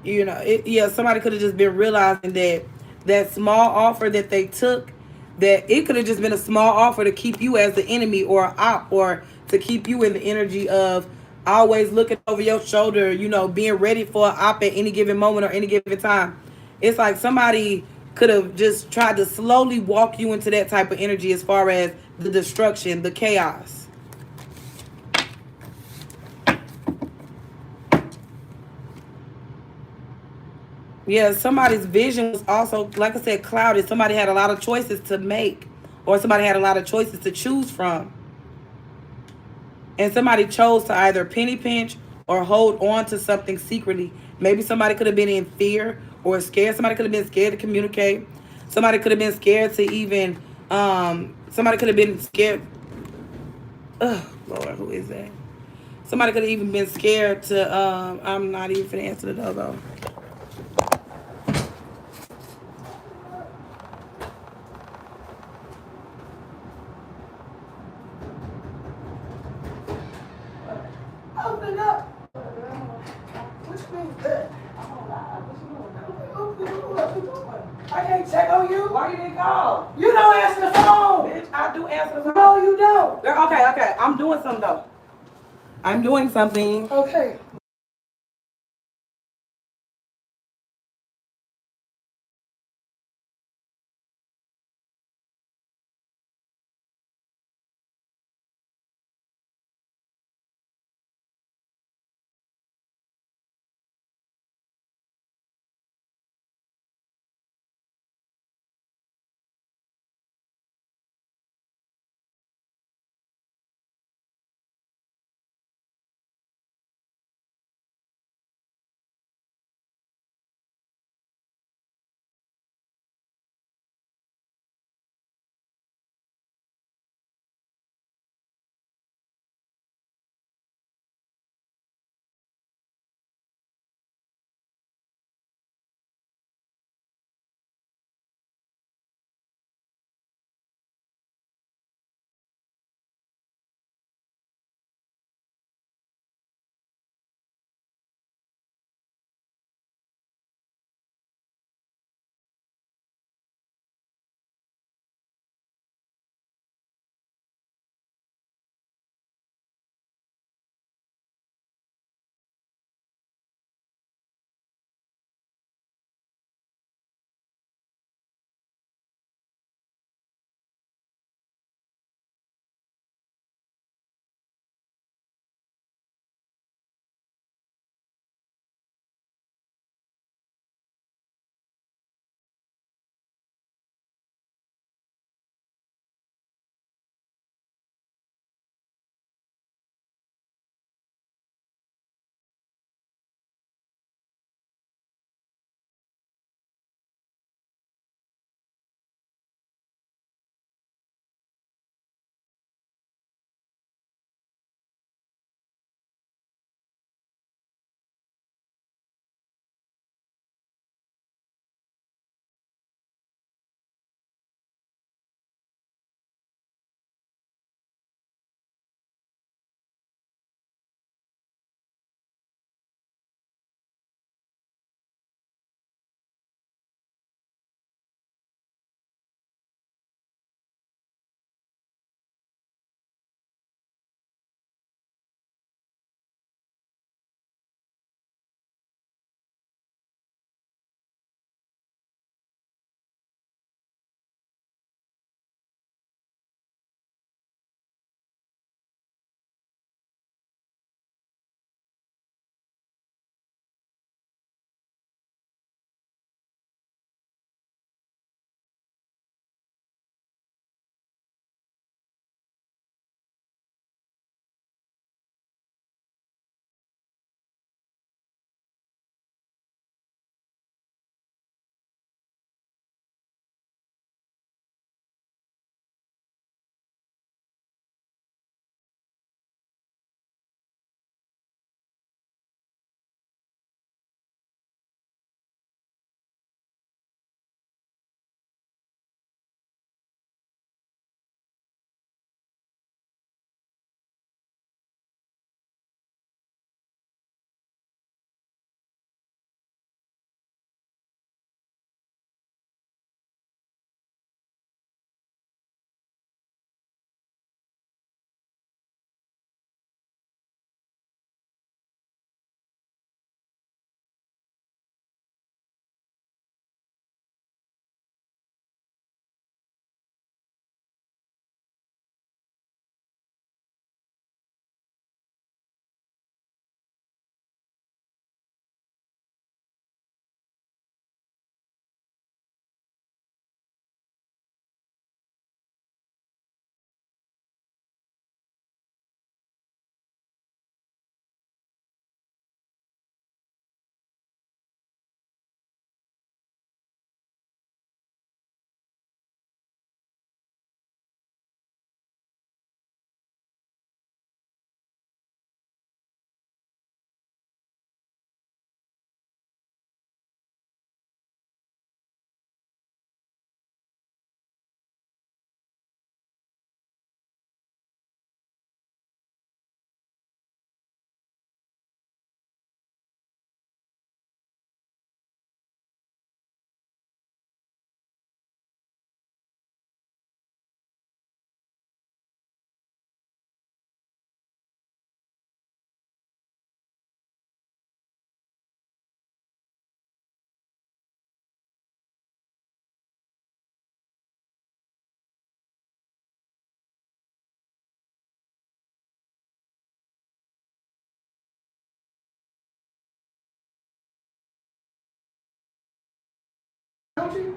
yeah, somebody could have just been realizing that that small offer that they took, that it could have just been a small offer to keep you as the enemy or op, or to keep you in the energy of always looking over your shoulder, being ready for an op at any given moment or any given time. It's like somebody could have just tried to slowly walk you into that type of energy as far as the destruction, the chaos. Yeah, somebody's vision was also, like I said, clouded. Somebody had a lot of choices to make, or somebody had a lot of choices to choose from. And somebody chose to either penny pinch or hold on to something secretly. Maybe somebody could have been in fear or scared. Somebody could have been scared to communicate. Somebody could have been scared to even, somebody could have been scared. Oh, Lord, who is that? Somebody could have even been scared to, I'm not even finna answer the door though. Open up. What you mean that? I can't check on you. Why you didn't call? You don't answer the phone. Bitch, I do answer the phone. No, you don't. Girl, okay. I'm doing something though. I'm doing something. Okay.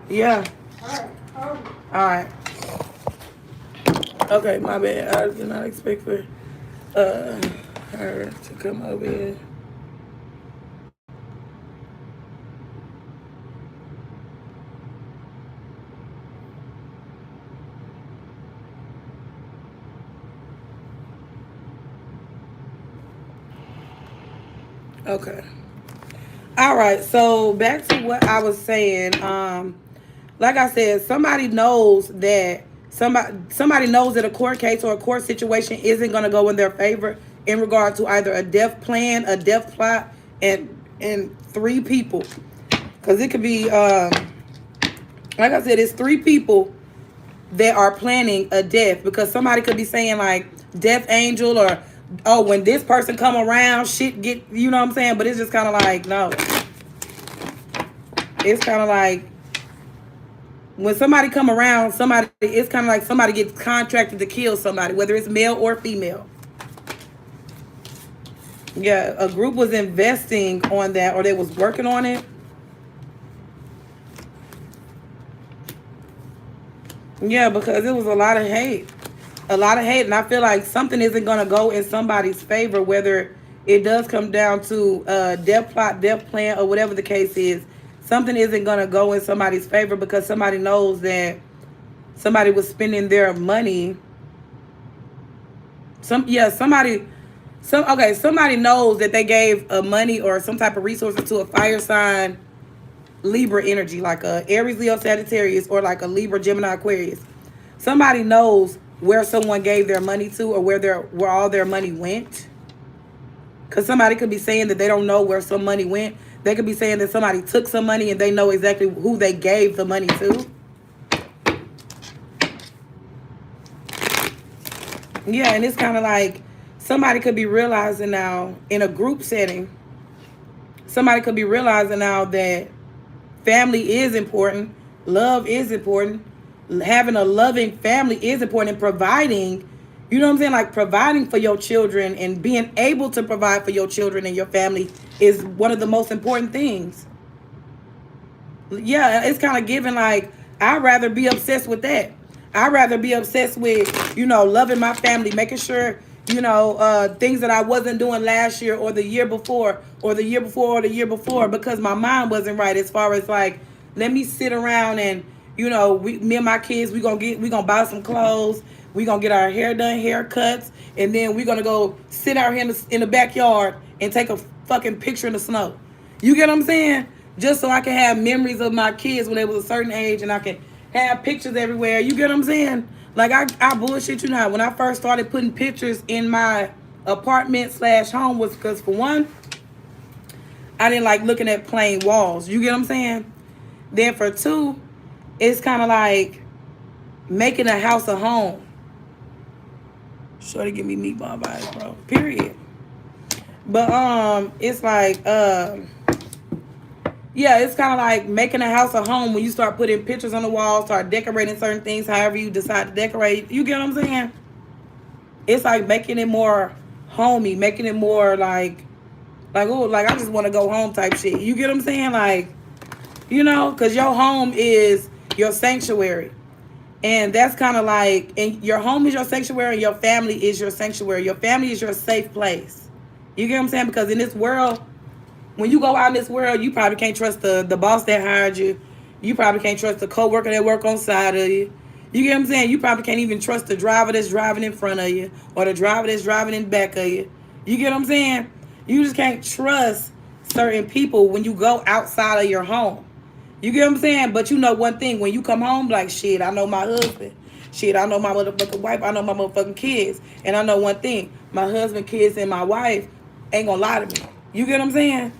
Yeah. All right. Okay, my bad. I did not expect for uh her to come over here. Okay. All right. So back to what I was saying. Like I said, somebody knows that a court case or a court situation isn't going to go in their favor in regard to either a death plan, a death plot, and three people. Because it could be, like I said, it's three people that are planning a death, because somebody could be saying like death angel, or oh, when this person come around shit get, you know what I'm saying. But it's just kind of like, no, it's kind of like when somebody come around somebody, it's kind of like somebody gets contracted to kill somebody, whether it's male or female. Yeah, a group was investing on that, or they was working on it. Yeah, because it was a lot of hate. A lot of hate. And I feel like something isn't going to go in somebody's favor, whether it does come down to death plot, death plan, or whatever the case is. Something isn't going to go in somebody's favor because somebody knows that somebody was spending their money. Somebody knows that they gave money or some type of resources to a fire sign Libra energy, like a Aries, Leo, Sagittarius, or like a Libra, Gemini, Aquarius. Somebody knows where someone gave their money to, or where all their money went. Because somebody could be saying that they don't know where some money went. They could be saying that somebody took some money and they know exactly who they gave the money to. Yeah, and it's kind of like somebody could be realizing now in a group setting, somebody could be realizing now that family is important, love is important, having a loving family is important, and providing, you know what I'm saying, like providing for your children and being able to provide for your children and your family is one of the most important things. Yeah, it's kind of giving like, I'd rather be obsessed with that. I'd rather be obsessed with, loving my family, making sure, things that I wasn't doing last year or the year before or the year before or the year before, because my mind wasn't right as far as like, let me sit around and, me and my kids, we gonna buy some clothes, we gonna get our hair done, haircuts, and then we gonna go sit out here in the backyard and take a fucking picture in the snow. You get what I'm saying? Just so I can have memories of my kids when they was a certain age, and I can have pictures everywhere. You get what I'm saying? Like I bullshit you not. When I first started putting pictures in my apartment/home was because, for one, I didn't like looking at plain walls. You get what I'm saying? Then for two, it's kind of like making a house a home. Shorty give me meatball vibes, bro. Period. But it's like yeah, it's kind of like making a house a home when you start putting pictures on the wall, start decorating certain things however you decide to decorate. You get what I'm saying? It's like making it more homey, making it more like oh, like I just want to go home type shit. You get what I'm saying? Like, because your home is your sanctuary. And that's kind of like, and your home is your sanctuary and your family is your sanctuary. Your family is your safe place. You get what I'm saying? Because in this world, when you go out in this world, you probably can't trust the boss that hired you. You probably can't trust the coworker that work on side of you. You get what I'm saying? You probably can't even trust the driver that's driving in front of you or the driver that's driving in back of you. You get what I'm saying? You just can't trust certain people when you go outside of your home. You get what I'm saying? But you know one thing, when you come home, like, shit, I know my husband. Shit, I know my motherfucking wife. I know my motherfucking kids. And I know one thing, my husband, kids, and my wife ain't gonna lie to me. You get what I'm saying?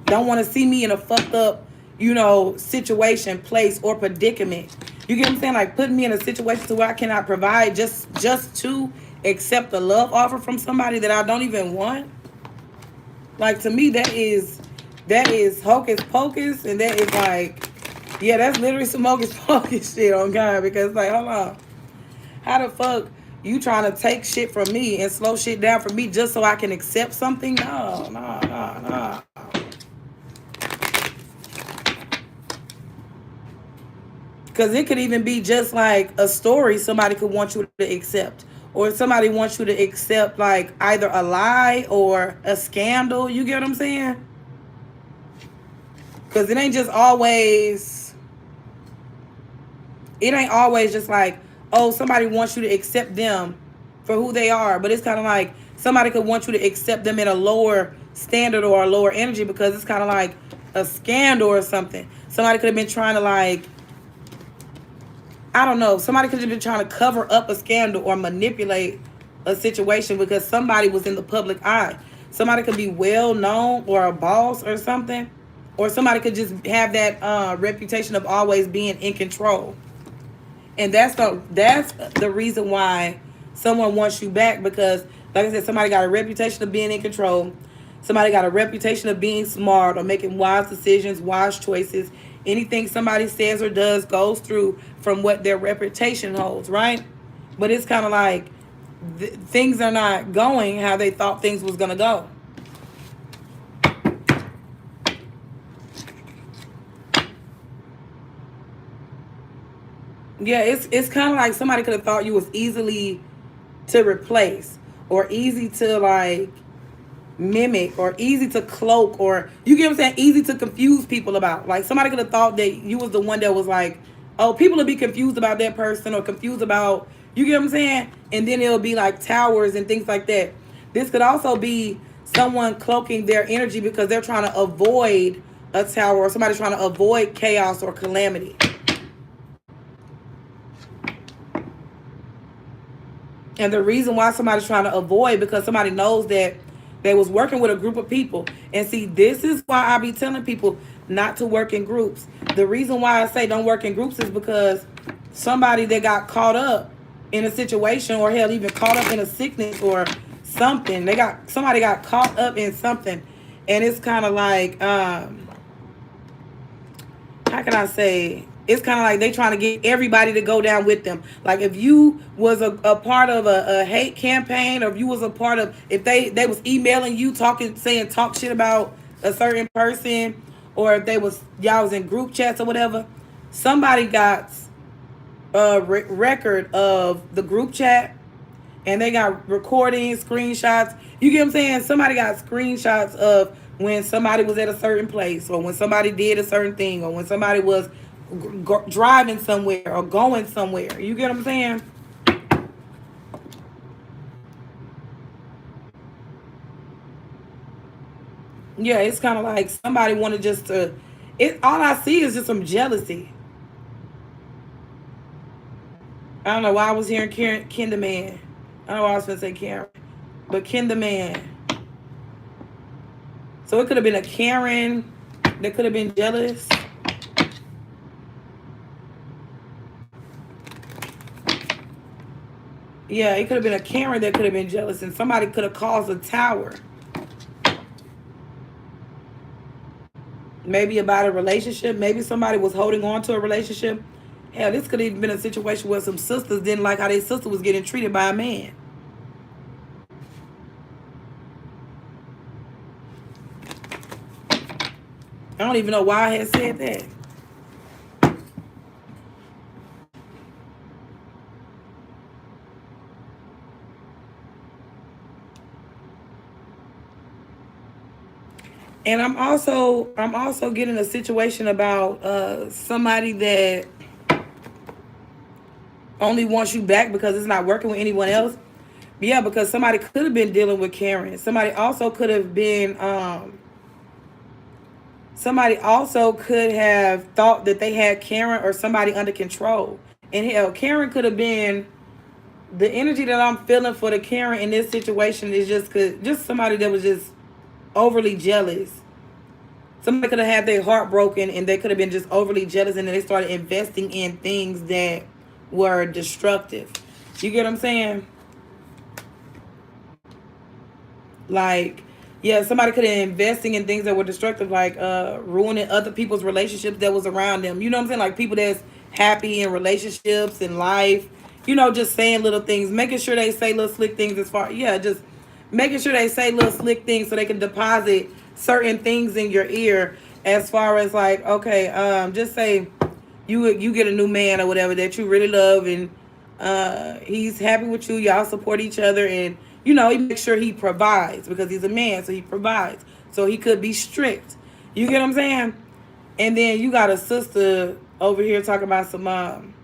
Don't want to see me in a fucked up, situation, place, or predicament. You get what I'm saying? Like putting me in a situation to where I cannot provide just to accept a love offer from somebody that I don't even want. Like, to me, that is hocus pocus, and that is like, yeah, that's literally some hocus pocus shit on God. Because like, hold on, how the fuck you trying to take shit from me and slow shit down for me just so I can accept something? No. Because it could even be just like a story somebody could want you to accept. Or somebody wants you to accept like either a lie or a scandal. You get what I'm saying? Because it ain't always just like, oh, somebody wants you to accept them for who they are. But it's kind of like somebody could want you to accept them in a lower standard or a lower energy, because it's kind of like a scandal or something. Somebody could have been trying to like, I don't know, somebody could have been trying to cover up a scandal or manipulate a situation because somebody was in the public eye. Somebody could be well known or a boss or something. Or somebody could just have that reputation of always being in control. And that's the reason why someone wants you back, because, like I said, somebody got a reputation of being in control. Somebody got a reputation of being smart or making wise decisions, wise choices. Anything somebody says or does goes through from what their reputation holds, right? But it's kind of like things are not going how they thought things was going to go. Yeah, it's kind of like somebody could have thought you was easily to replace or easy to like mimic or easy to cloak, or you get what I'm saying, easy to confuse people about. Like somebody could have thought that you was the one that was like, oh, people will be confused about that person or confused about, you get what I'm saying? And then it'll be like towers and things like that. This could also be someone cloaking their energy because they're trying to avoid a tower, or somebody trying to avoid chaos or calamity. And the reason why somebody's trying to avoid, because somebody knows that they was working with a group of people. And see, this is why I be telling people not to work in groups. The reason why I say don't work in groups is because somebody that got caught up in a situation, or hell, even caught up in a sickness or something. Somebody got caught up in something. And it's kind of like, how can I say? It's kind of like they trying to get everybody to go down with them. Like if you was a part of a hate campaign, or if you was a part of, if they was emailing you talk shit about a certain person, or if y'all was in group chats or whatever, somebody got a record of the group chat, and they got recordings, screenshots. You get what I'm saying? Somebody got screenshots of when somebody was at a certain place, or when somebody did a certain thing, or when somebody was driving somewhere or going somewhere. You get what I'm saying? Yeah, it's kind of like somebody wanted just to. All I see is just some jealousy. I don't know why I was hearing Ken the Man. I don't know why I was going to say Karen, but Ken the Man. So it could have been a Karen that could have been jealous. Yeah, it could have been a Karen that could have been jealous, and somebody could have caused a tower. Maybe about a relationship. Maybe somebody was holding on to a relationship. Hell, this could have even been a situation where some sisters didn't like how their sister was getting treated by a man. I don't even know why I had said that. And I'm also getting a situation about somebody that only wants you back because it's not working with anyone else. But yeah, because somebody could have been dealing with Karen. Somebody also could have thought that they had Karen or somebody under control. And hell, Karen could have been, the energy that I'm feeling for the Karen in this situation is just somebody that was just overly jealous. Somebody could have had their heart broken, and they could have been just overly jealous, and then they started investing in things that were destructive. You get what I'm saying? Like, yeah, somebody could have investing in things that were destructive, like ruining other people's relationships that was around them. You know what I'm saying? Like people that's happy in relationships and life. You know, just saying little things, making sure they say little slick things just making sure they say little slick things so they can deposit certain things in your ear, as far as like, okay, just say, you get a new man or whatever that you really love, and he's happy with you. Y'all support each other, and he makes sure he provides because he's a man, so he provides. So he could be strict. You get what I'm saying? And then you got a sister over here talking about some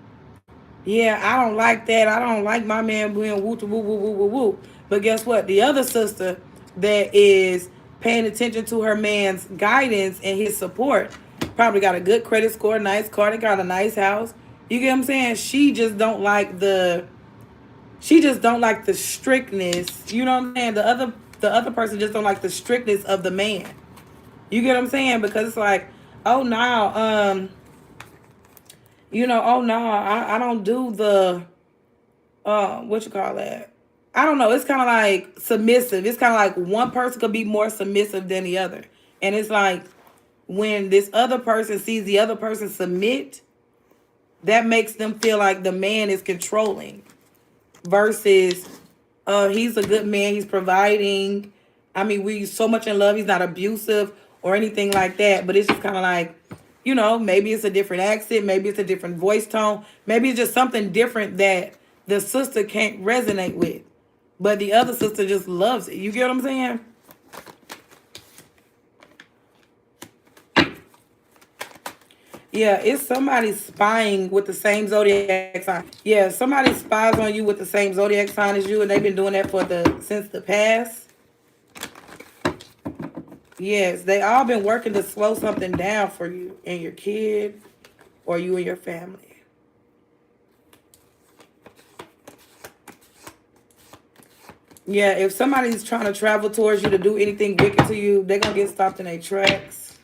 yeah, I don't like that. I don't like my man being woo woo woo woo woo woo. But guess what? The other sister that is paying attention to her man's guidance and his support probably got a good credit score, nice car, they got a nice house. You get what I'm saying? She just don't like the strictness. You know what I'm saying? The other person just don't like the strictness of the man. You get what I'm saying? Because it's like, oh no, oh no, I don't do the what you call that? I don't know. It's kind of like submissive. It's kind of like one person could be more submissive than the other. And it's like when this other person sees the other person submit, that makes them feel like the man is controlling versus he's a good man. He's providing. I mean, we so much in love. He's not abusive or anything like that. But it's just kind of like, maybe it's a different accent. Maybe it's a different voice tone. Maybe it's just something different that the sister can't resonate with. But the other sister just loves it. You get what I'm saying? Yeah, it's somebody spying with the same zodiac sign. Yeah, somebody spies on you with the same zodiac sign as you, and they've been doing that since the past. Yes, they all been working to slow something down for you and your kid, or you and your family. Yeah, if somebody's trying to travel towards you to do anything wicked to you, they're going to get stopped in their tracks.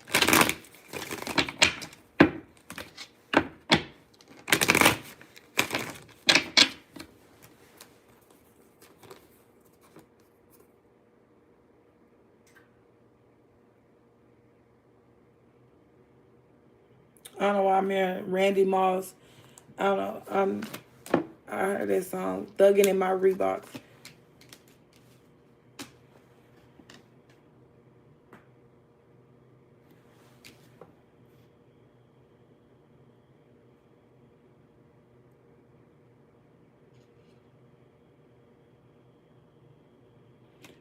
I don't know why I'm hearing Randy Moss. I don't know. I heard that song, Thuggin' in My Reeboks.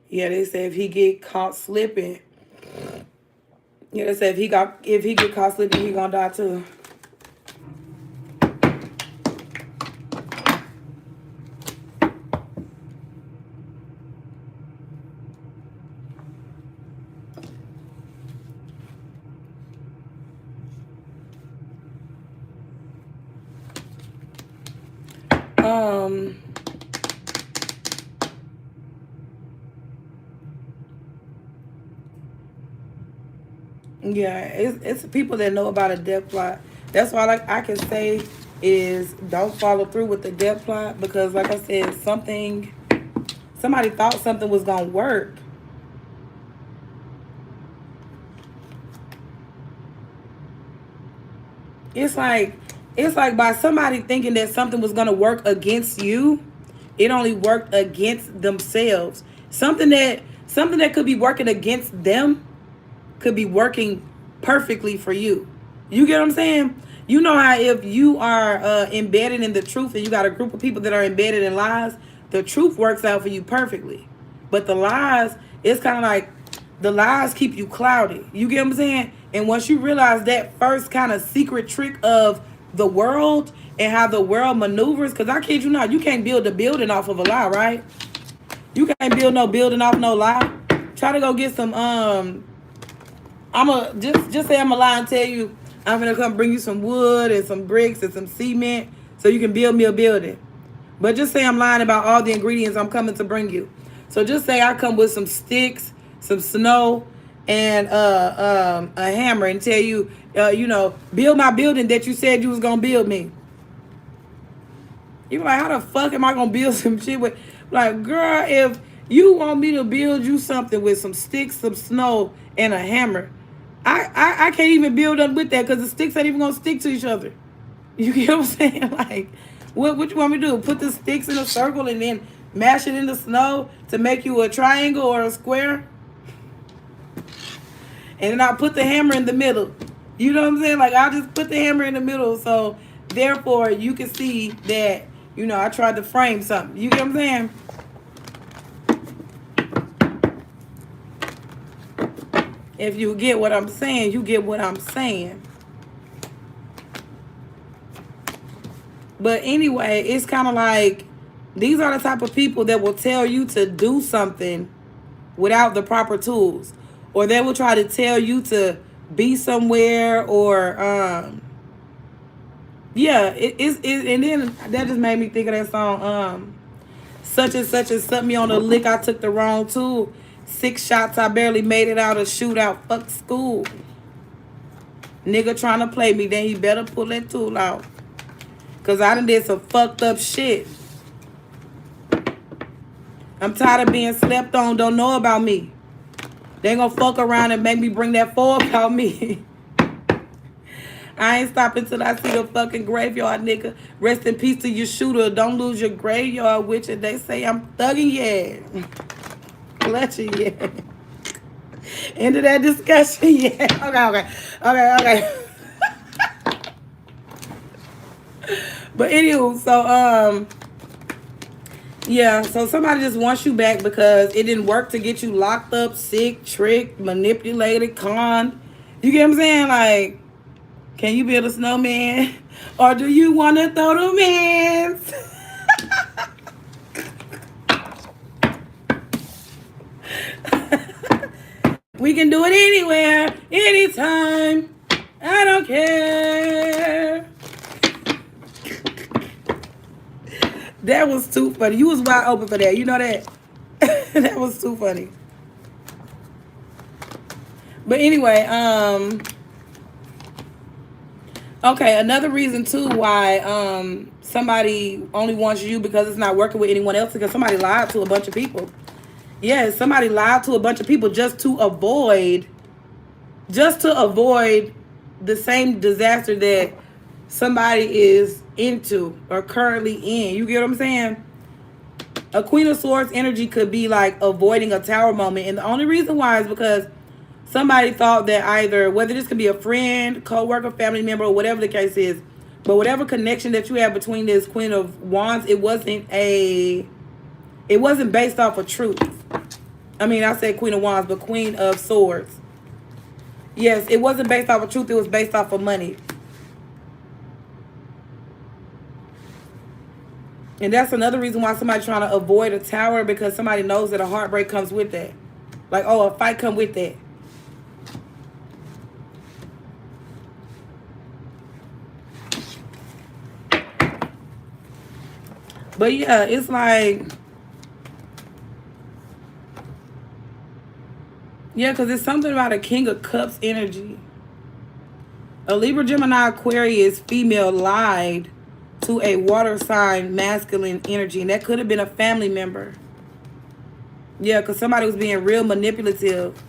Yeah, they say if he get caught slipping. Yeah, they say if he get caught slipping, he gonna die too. Yeah, it's people that know about a death plot. That's why, like I can say, is don't follow through with the death plot because, like I said, somebody thought something was gonna work. It's like by somebody thinking that something was gonna work against you, it only worked against themselves. Something that could be working against them could be working perfectly for you. You get what I'm saying? You know how if you are embedded in the truth and you got a group of people that are embedded in lies, the truth works out for you perfectly. But the lies, it's kind of like the lies keep you cloudy. You get what I'm saying? And once you realize that first kind of secret trick of the world and how the world maneuvers, because I kid you not, you can't build a building off of a lie, right? You can't build no building off no lie. Try to go get some I'ma just say I'ma lie and tell you I'm gonna come bring you some wood and some bricks and some cement so you can build me a building. But just say I'm lying about all the ingredients I'm coming to bring you. So just say I come with some sticks, some snow, and a hammer and tell you, build my building that you said you was gonna build me. You like, how the fuck am I gonna build some shit with? Like, girl, if you want me to build you something with some sticks, some snow, and a hammer, I can't even build up with that because the sticks ain't even gonna stick to each other. You get what I'm saying? Like, what you want me to do? Put the sticks in a circle and then mash it in the snow to make you a triangle or a square? And then I'll put the hammer in the middle. You know what I'm saying? Like, I'll just put the hammer in the middle. So, therefore, you can see that, you know, I tried to frame something. You get what I'm saying? If you get what I'm saying, you get what I'm saying. But anyway, it's kind of like these are the type of people that will tell you to do something without the proper tools. Or they will try to tell you to be somewhere or, yeah, and then that just made me think of that song, such and such and set me on a lick, I took the wrong tool. 6 shots, I barely made it out of shootout. Fuck school. Nigga trying to play me, then he better pull that tool out. Because I done did some fucked up shit. I'm tired of being slept on, don't know about me. They ain't gonna fuck around and make me bring that fork about me. I ain't stopping till I see the fucking graveyard, nigga. Rest in peace to your shooter. Don't lose your graveyard with you. They say I'm thugging, yeah. Clutching, yeah. End of that discussion, yeah. Okay. But anywho, so yeah, so somebody just wants you back because it didn't work to get you locked up, sick, tricked, manipulated, conned. You get what I'm saying? Like, can you build a snowman? Or do you want to throw them hands? We can do it anywhere, anytime. I don't care. That was too funny. You was wide open for that. You know that? That was too funny. But anyway, okay, another reason too why somebody only wants you because it's not working with anyone else because somebody lied to a bunch of people. Yes, somebody lied to a bunch of people just to avoid the same disaster that somebody is into or currently in. You get what I'm saying? A Queen of Swords energy could be like avoiding a tower moment. And the only reason why is because somebody thought that either, whether this could be a friend, co-worker, family member, or whatever the case is, but whatever connection that you have between this Queen of Wands, it wasn't based off of truth. I mean, I said Queen of Wands, but Queen of Swords. Yes, it wasn't based off of truth. It was based off of money. And that's another reason why somebody's trying to avoid a tower, because somebody knows that a heartbreak comes with that. Like, oh, a fight come with that. But yeah, it's like, yeah, because it's something about a King of Cups energy. A Libra, Gemini, Aquarius female lied to a water sign masculine energy. And that could have been a family member. Yeah, because somebody was being real manipulative.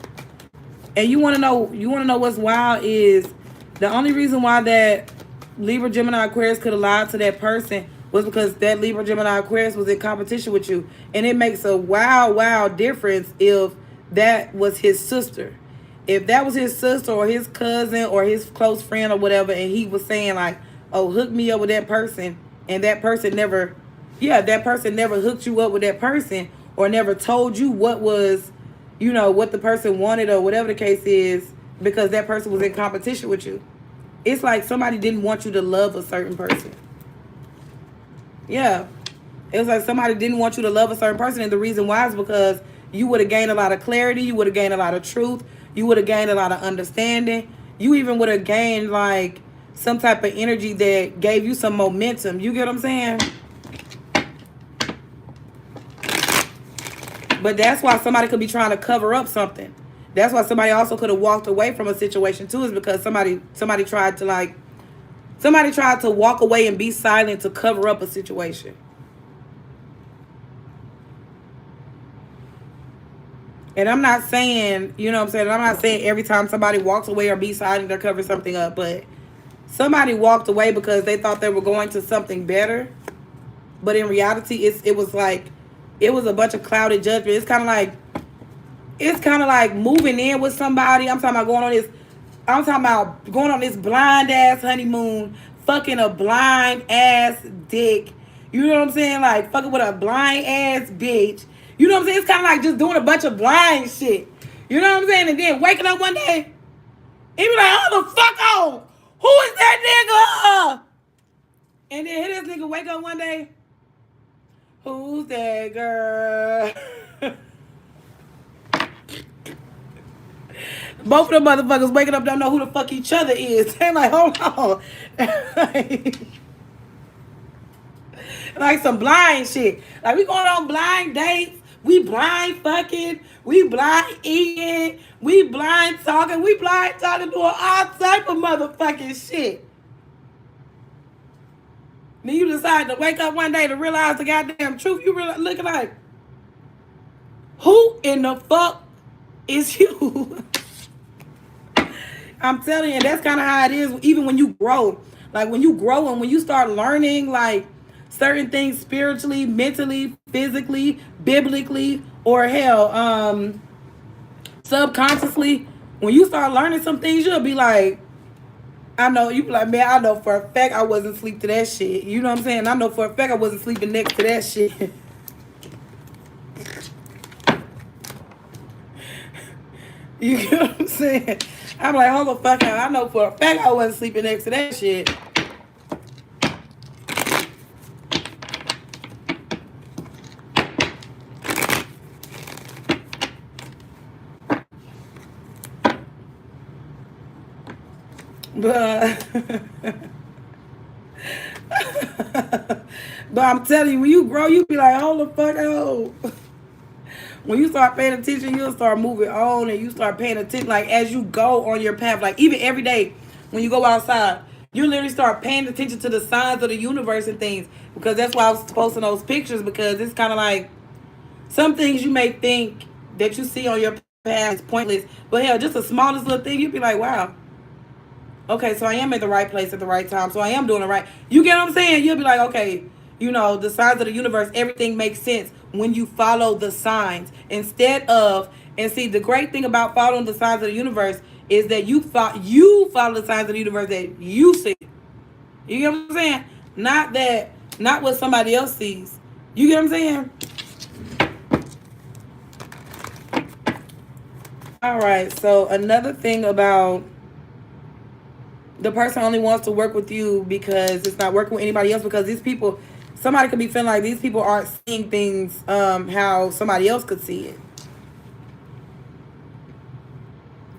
And you want to know what's wild is the only reason why that Libra, Gemini, Aquarius could have lied to that person was because that Libra, Gemini, Aquarius was in competition with you. And it makes a wild difference if that was his sister. If that was his sister or his cousin or his close friend or whatever, and he was saying like, oh, hook me up with that person, and that person never hooked you up with that person or never told you what was, you know, what the person wanted or whatever the case is, because that person was in competition with you. It's like somebody didn't want you to love a certain person. Yeah. It was like somebody didn't want you to love a certain person, and the reason why is because you would have gained a lot of clarity, you would have gained a lot of truth, you would have gained a lot of understanding. You even would have gained like some type of energy that gave you some momentum. You get what I'm saying? But that's why somebody could be trying to cover up something. That's why somebody also could have walked away from a situation too, is because somebody tried to walk away and be silent to cover up a situation. And I'm not saying, you know what I'm saying, I'm not saying every time somebody walks away or be silent, they're covering something up, but somebody walked away because they thought they were going to something better. But in reality, it was a bunch of clouded judgment. It's kind of like moving in with somebody. I'm talking about going on this I'm talking about going on this blind ass honeymoon, fucking a blind ass dick. You know what I'm saying? Like fucking with a blind ass bitch. You know what I'm saying? It's kind of like just doing a bunch of blind shit. You know what I'm saying? And then waking up one day, he be like, "Oh the fuck on? Who is that nigga?" And then hit this nigga wake up one day. Who's that girl? Both of them motherfuckers waking up don't know who the fuck each other is. They're like, hold on. Like some blind shit. Like we going on blind dates. We blind fucking. We blind eating. We blind talking. We blind talking doing all type of motherfucking shit. Then you decide to wake up one day to realize the goddamn truth. You really looking like, who in the fuck is you? I'm telling you, that's kind of how it is even when you grow. Like when you grow and when you start learning like certain things spiritually, mentally, physically, biblically, or hell, subconsciously, when you start learning some things, you'll be like, I know, you be like, man, I know for a fact I wasn't asleep to that shit. You know what I'm saying? I know for a fact I wasn't sleeping next to that shit. You get what I'm saying? I'm like, hold the fuck out. I know for a fact I wasn't sleeping next to that shit. But I'm telling you, when you grow, you be like, hold the fuck out. When you start paying attention, you'll start moving on and you start paying attention. Like as you go on your path, like even every day when you go outside, you literally start paying attention to the signs of the universe and things. Because that's why I was posting those pictures, because it's kind of like some things you may think that you see on your path is pointless. But hell, just the smallest little thing, you'd be like, wow. Okay, so I am at the right place at the right time. So I am doing it right. You get what I'm saying? You'll be like, okay, you know, the signs of the universe, everything makes sense when you follow the signs. Instead of, and see, the great thing about following the signs of the universe is that you follow the signs of the universe that you see. You get what I'm saying? Not what somebody else sees. You get what I'm saying? All right, so another thing about the person only wants to work with you because it's not working with anybody else, because these people, somebody could be feeling like these people aren't seeing things how somebody else could see it.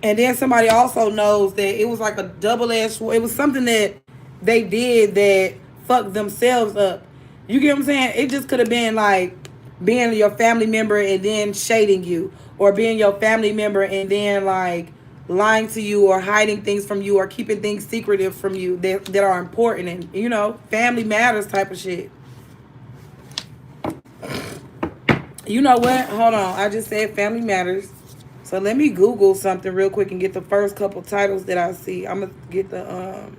And then somebody also knows that it was like a double-edged sword. It was something that they did that fucked themselves up. You get what I'm saying? It just could have been like being your family member and then shading you, or being your family member and then like lying to you or hiding things from you or keeping things secretive from you that are important, and you know, family matters type of shit. You know what? Hold on. I just said family matters. So let me Google something real quick and get the first couple titles that I see. I'm gonna get the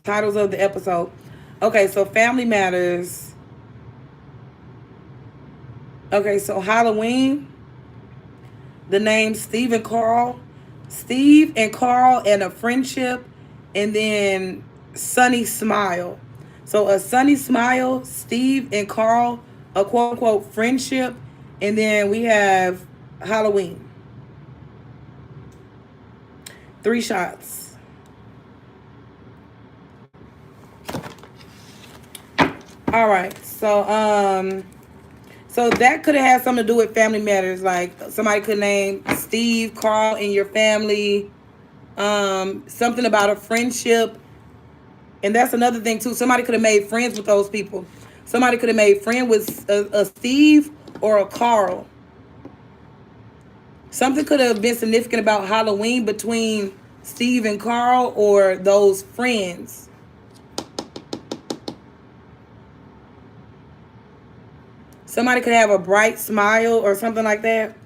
titles of the episode. Okay, so family matters. Okay, so Halloween. The name Steve and Carl and a friendship, and then Sunny Smile. So a Sunny Smile, Steve and Carl, a quote unquote friendship, and then we have Halloween. 3 shots. All right, so that could have had something to do with family matters. Like somebody could name Steve, Carl in your family. Something about a friendship. And that's another thing too. Somebody could have made friends with those people. Somebody could have made friends with a Steve or a Carl. Something could have been significant about Halloween between Steve and Carl or those friends. Somebody could have a bright smile or something like that.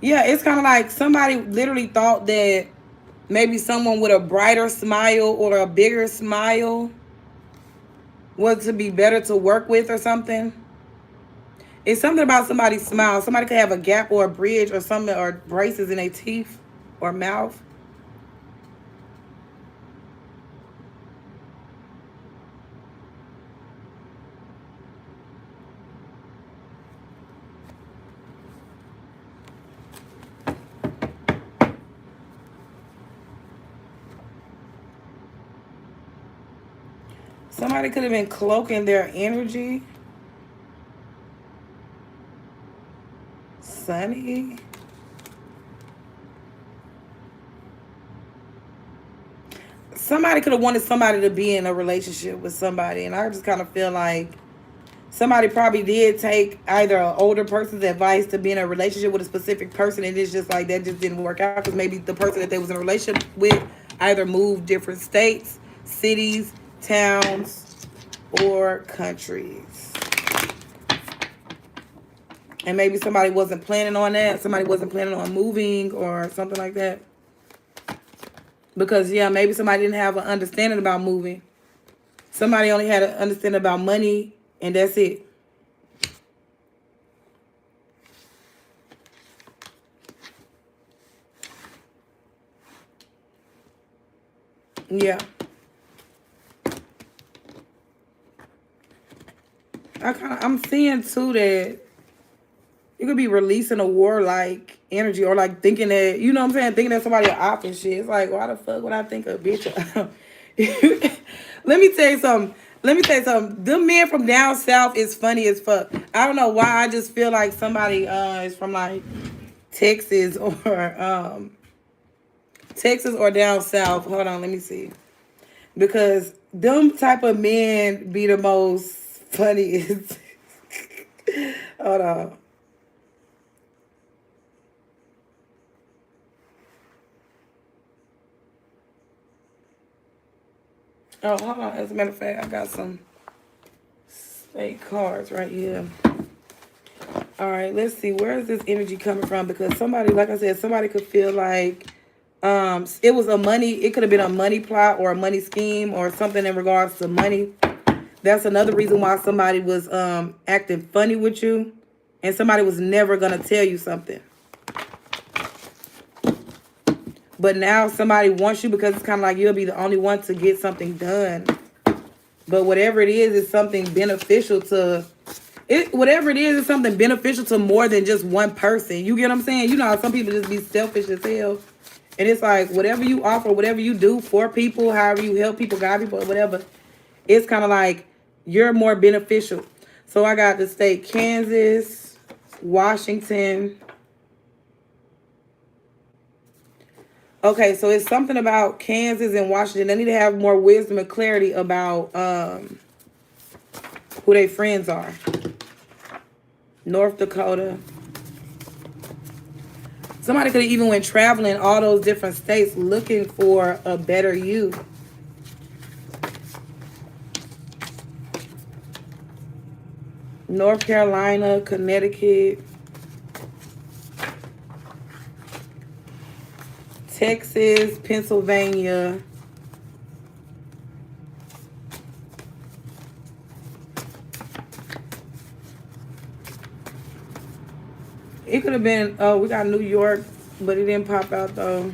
Yeah, it's kind of like somebody literally thought that Maybe someone with a brighter smile or a bigger smile was to be better to work with or something. It's something about somebody's smile. Somebody could have a gap or a bridge or something, or braces in their teeth or mouth. Somebody could have been cloaking their energy. Sunny. Somebody could have wanted somebody to be in a relationship with somebody, and I just kind of feel like somebody probably did take either an older person's advice to be in a relationship with a specific person, and it's just like that just didn't work out because maybe the person that they was in a relationship with either moved different states, cities, towns, or countries. And maybe somebody wasn't planning on that. Somebody wasn't planning on moving or something like that. Because, yeah, maybe somebody didn't have an understanding about moving. Somebody only had an understanding about money, and that's it. Yeah. I'm seeing, too, that you could be releasing a warlike energy or like thinking that, you know what I'm saying? Thinking that somebody off and shit. It's like, why the fuck would I think a bitch? Let me tell you something. Them men from down south is funny as fuck. I don't know why. I just feel like somebody is from like Texas or down south. Hold on, let me see. Because them type of men be the most funniest. Hold on. Oh, hold on. As a matter of fact, I got some fake cards right here. All right, let's see. Where is this energy coming from? Because somebody, like I said, somebody could feel like it was a money. It could have been a money plot or a money scheme or something in regards to money. That's another reason why somebody was acting funny with you, and somebody was never gonna tell you something. But now somebody wants you because it's kind of like you'll be the only one to get something done. But whatever it is something beneficial to it. Whatever it is something beneficial to more than just one person. You get what I'm saying? You know how some people just be selfish as hell. And it's like whatever you offer, whatever you do for people, however you help people, guide people, whatever, it's kind of like you're more beneficial. So I got the state Kansas, Washington. Okay, so it's something about Kansas and Washington. They need to have more wisdom and clarity about who their friends are. North Dakota. Somebody could have even went traveling all those different states looking for a better you. North Carolina, Connecticut, Texas, Pennsylvania. It could have been, oh, we got New York, but it didn't pop out though.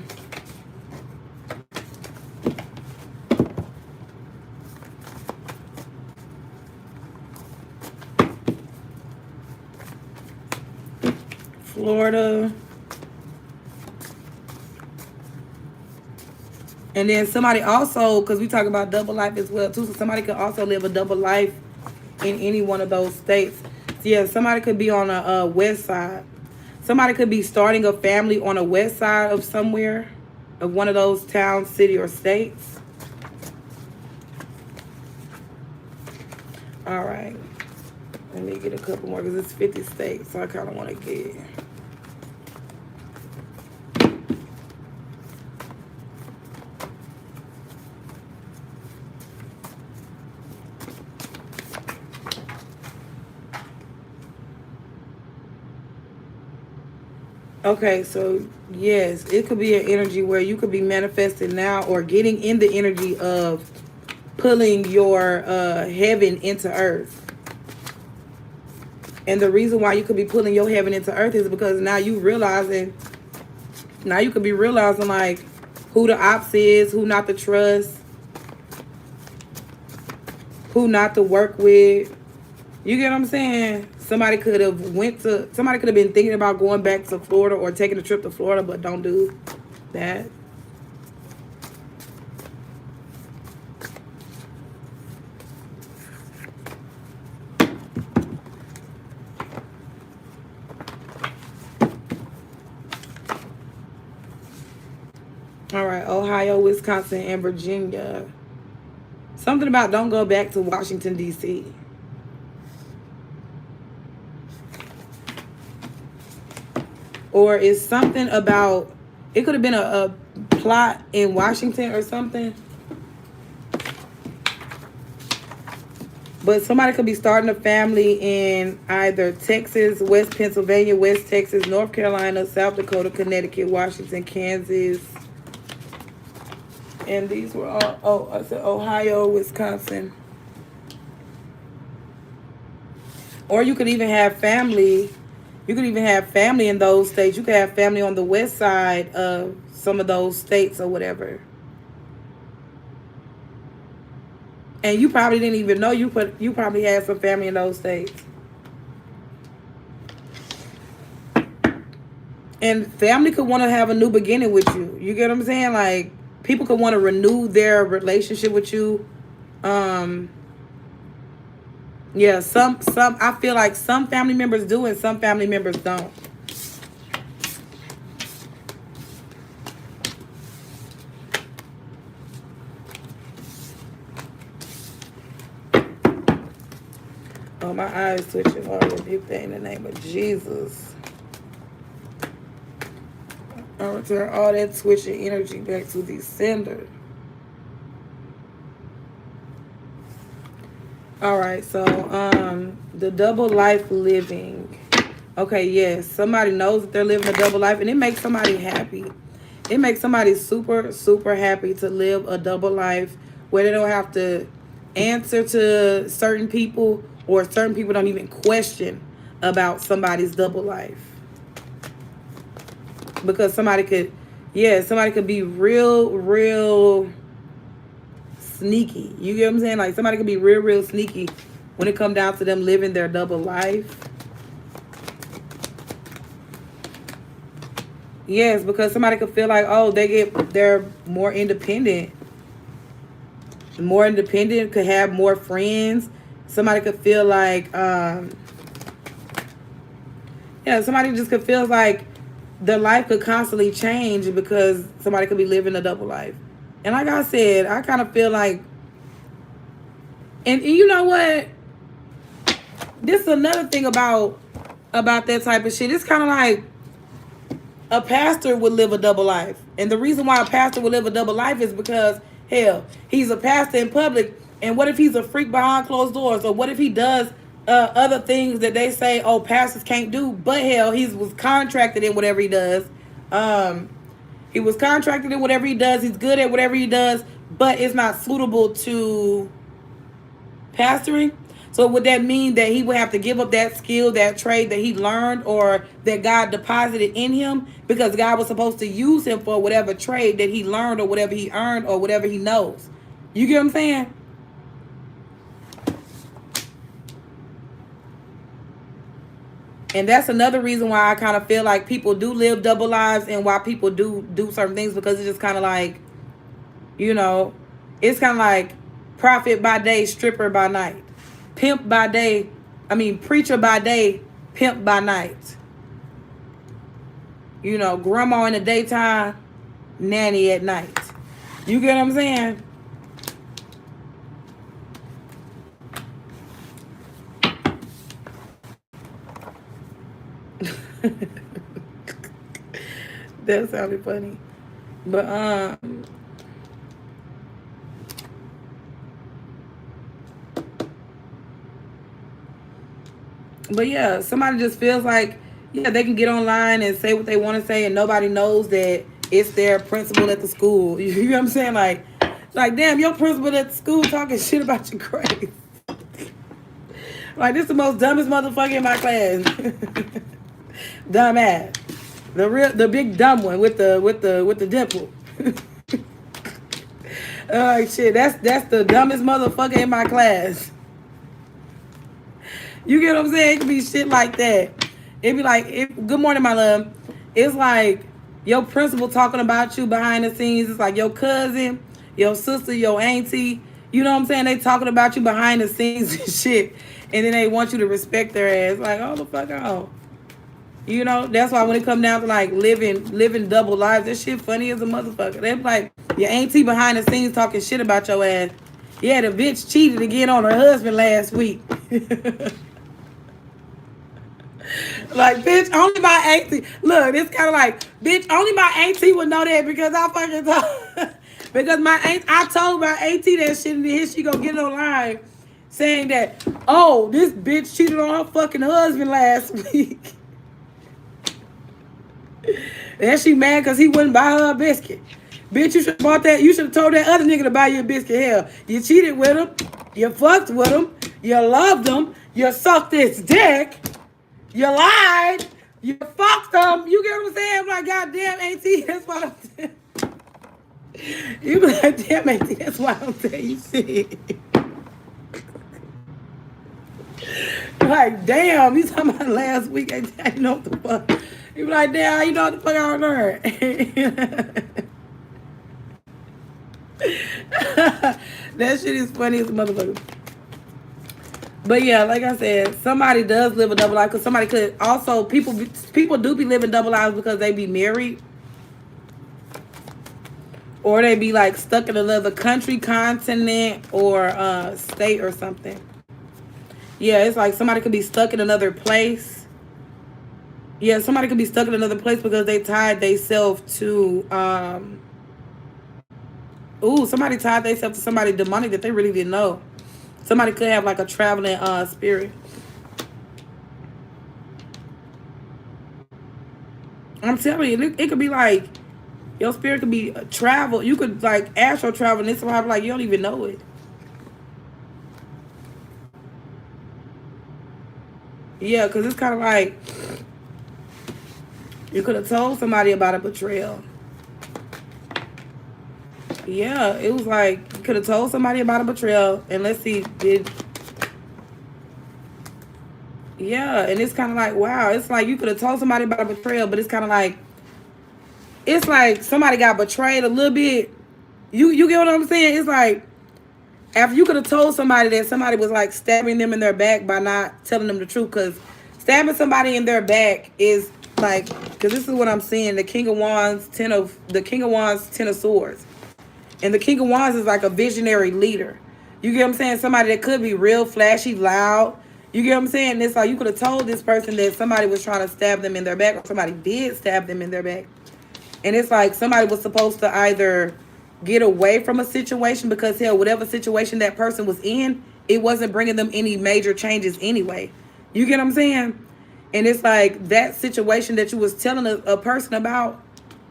Florida. And then somebody also, because we talk about double life as well too, so somebody could also live a double life in any one of those states. So yeah, somebody could be on a west side. Somebody could be starting a family on a west side of somewhere, of one of those towns, city, or states. All right. Let me get a couple more because it's 50 states, so I kind of want to get... Okay, so yes, it could be an energy where you could be manifesting now or getting in the energy of pulling your heaven into earth. And the reason why you could be pulling your heaven into earth is because now you could be realizing like who the ops is, who not to trust, who not to work with. You get what I'm saying? Somebody could have been thinking about going back to Florida or taking a trip to Florida, but don't do that. All right, Ohio, Wisconsin, and Virginia. Something about don't go back to Washington, D.C. Or it's something about, it could have been a plot in Washington or something. But somebody could be starting a family in either Texas, West Pennsylvania, West Texas, North Carolina, South Dakota, Connecticut, Washington, Kansas. And these were all, I said Ohio, Wisconsin. Or you could even have family. You could even have family in those states. You could have family on the west side of some of those states or whatever. And you probably didn't even know you probably had some family in those states. And family could want to have a new beginning with you. You get what I'm saying? Like, people could want to renew their relationship with you. Yeah, some I feel like some family members do and some family members don't. Oh, my eyes twitching. Lord, rebuke that in the name of Jesus. I return all that twitching energy back to the sender. All right, so the double life living. Okay, yes, somebody knows that they're living a double life, and it makes somebody happy. It makes somebody super, super happy to live a double life where they don't have to answer to certain people, or certain people don't even question about somebody's double life. Because somebody could be real sneaky. You get what I'm saying? Like, somebody could be real sneaky when it comes down to them living their double life. Yes, because somebody could feel like, oh, they're more independent. More independent, could have more friends. Somebody could feel like, somebody just could feel like their life could constantly change because somebody could be living a double life. And like I said, I kind of feel like, and you know what? This is another thing about that type of shit. It's kind of like a pastor would live a double life. And the reason why a pastor would live a double life is because, hell, he's a pastor in public. And what if he's a freak behind closed doors? Or what if he does other things that they say, oh, pastors can't do? But hell, he was contracted in whatever he does. He was contracted in whatever he does. He's good at whatever he does. But it's not suitable to pastoring. So would that mean that he would have to give up that skill, that trade that he learned or that God deposited in him, because God was supposed to use him for whatever trade that he learned or whatever he earned or whatever he knows? You get what I'm saying? And that's another reason why I kind of feel like people do live double lives and why people do certain things, because it's just kind of like, it's kind of like prophet by day, stripper by night. Preacher by day, pimp by night. Grandma in the daytime, nanny at night. You get what I'm saying? That sounded funny. But yeah, somebody just feels like Yeah, they can get online and say what they want to say, and nobody knows that it's their principal at the school. You know what I'm saying? Like, damn, your principal at the school talking shit about your grades. Like, this is the most dumbest motherfucker in my class. Dumb ass. The big dumb one with the dimple. Like, shit, that's the dumbest motherfucker in my class. You get what I'm saying? It could be shit like that. It'd be like, good morning, my love. It's like your principal talking about you behind the scenes. It's like your cousin, your sister, your auntie. You know what I'm saying? They talking about you behind the scenes and shit. And then they want you to respect their ass. Like, oh, the fuck on. You know, that's why when it come down to like living double lives, that shit funny as a motherfucker. They be like, your auntie behind the scenes talking shit about your ass. Yeah, the bitch cheated again on her husband last week. Like, bitch, only my auntie. Look, it's kind of like, bitch, only my auntie would know that because I fucking told. Because I told my auntie that shit, and then here she go get online saying that, oh, this bitch cheated on her fucking husband last week. And she mad because he wouldn't buy her a biscuit. Bitch, you should have bought that. You should have told that other nigga to buy you a biscuit. Hell, you cheated with him. You fucked with him. You loved him. You sucked his dick. You lied. You fucked them. You get what I'm saying? I'm like, goddamn, auntie, that's why I'm saying. You be like, damn, auntie, that's why I'm telling you shit. Like, damn, you talking about last week, auntie, I know what the fuck. You be like, damn, you know what the fuck I learned. That shit is funny as a motherfucker. But yeah, like I said, somebody does live a double life because somebody could also people do be living double lives because they be married or they be like stuck in another country, continent, or state or something. Yeah, it's like somebody could be stuck in another place. Yeah, somebody could be stuck in another place because they tied themselves to somebody tied themselves to somebody demonic that they really didn't know. Somebody could have like a traveling spirit. I'm telling you, it could be like your spirit could be travel. You could like astral travel, and this will happen like you don't even know it. Yeah, because it's kind of like you could have told somebody about a betrayal. Yeah, it was like you could have told somebody about a betrayal, and let's see, yeah, and it's kind of like, wow, it's like you could have told somebody about a betrayal, but it's kind of like, it's like somebody got betrayed a little bit. You get what I'm saying? It's like after you could have told somebody that somebody was like stabbing them in their back by not telling them the truth, because stabbing somebody in their back is like, because this is what I'm seeing: the King of Wands, Ten of Swords. And the King of Wands is like a visionary leader. You get what I'm saying? Somebody that could be real flashy, loud. You get what I'm saying? And it's like you could have told this person that somebody was trying to stab them in their back, or somebody did stab them in their back. And it's like somebody was supposed to either get away from a situation because, hell, whatever situation that person was in, it wasn't bringing them any major changes anyway. You get what I'm saying? And it's like that situation that you was telling a person about,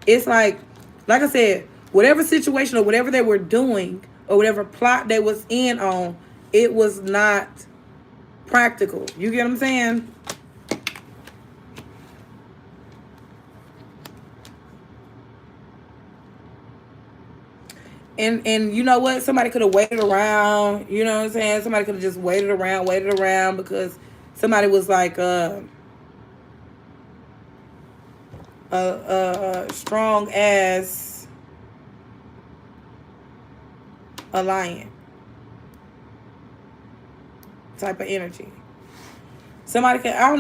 it's like I said, whatever situation or whatever they were doing or whatever plot they was in on, it was not practical. You get what I'm saying? And you know what? Somebody could have waited around. You know what I'm saying? Somebody could have just waited around because somebody was like strong as a lion type of energy. Somebody can I don't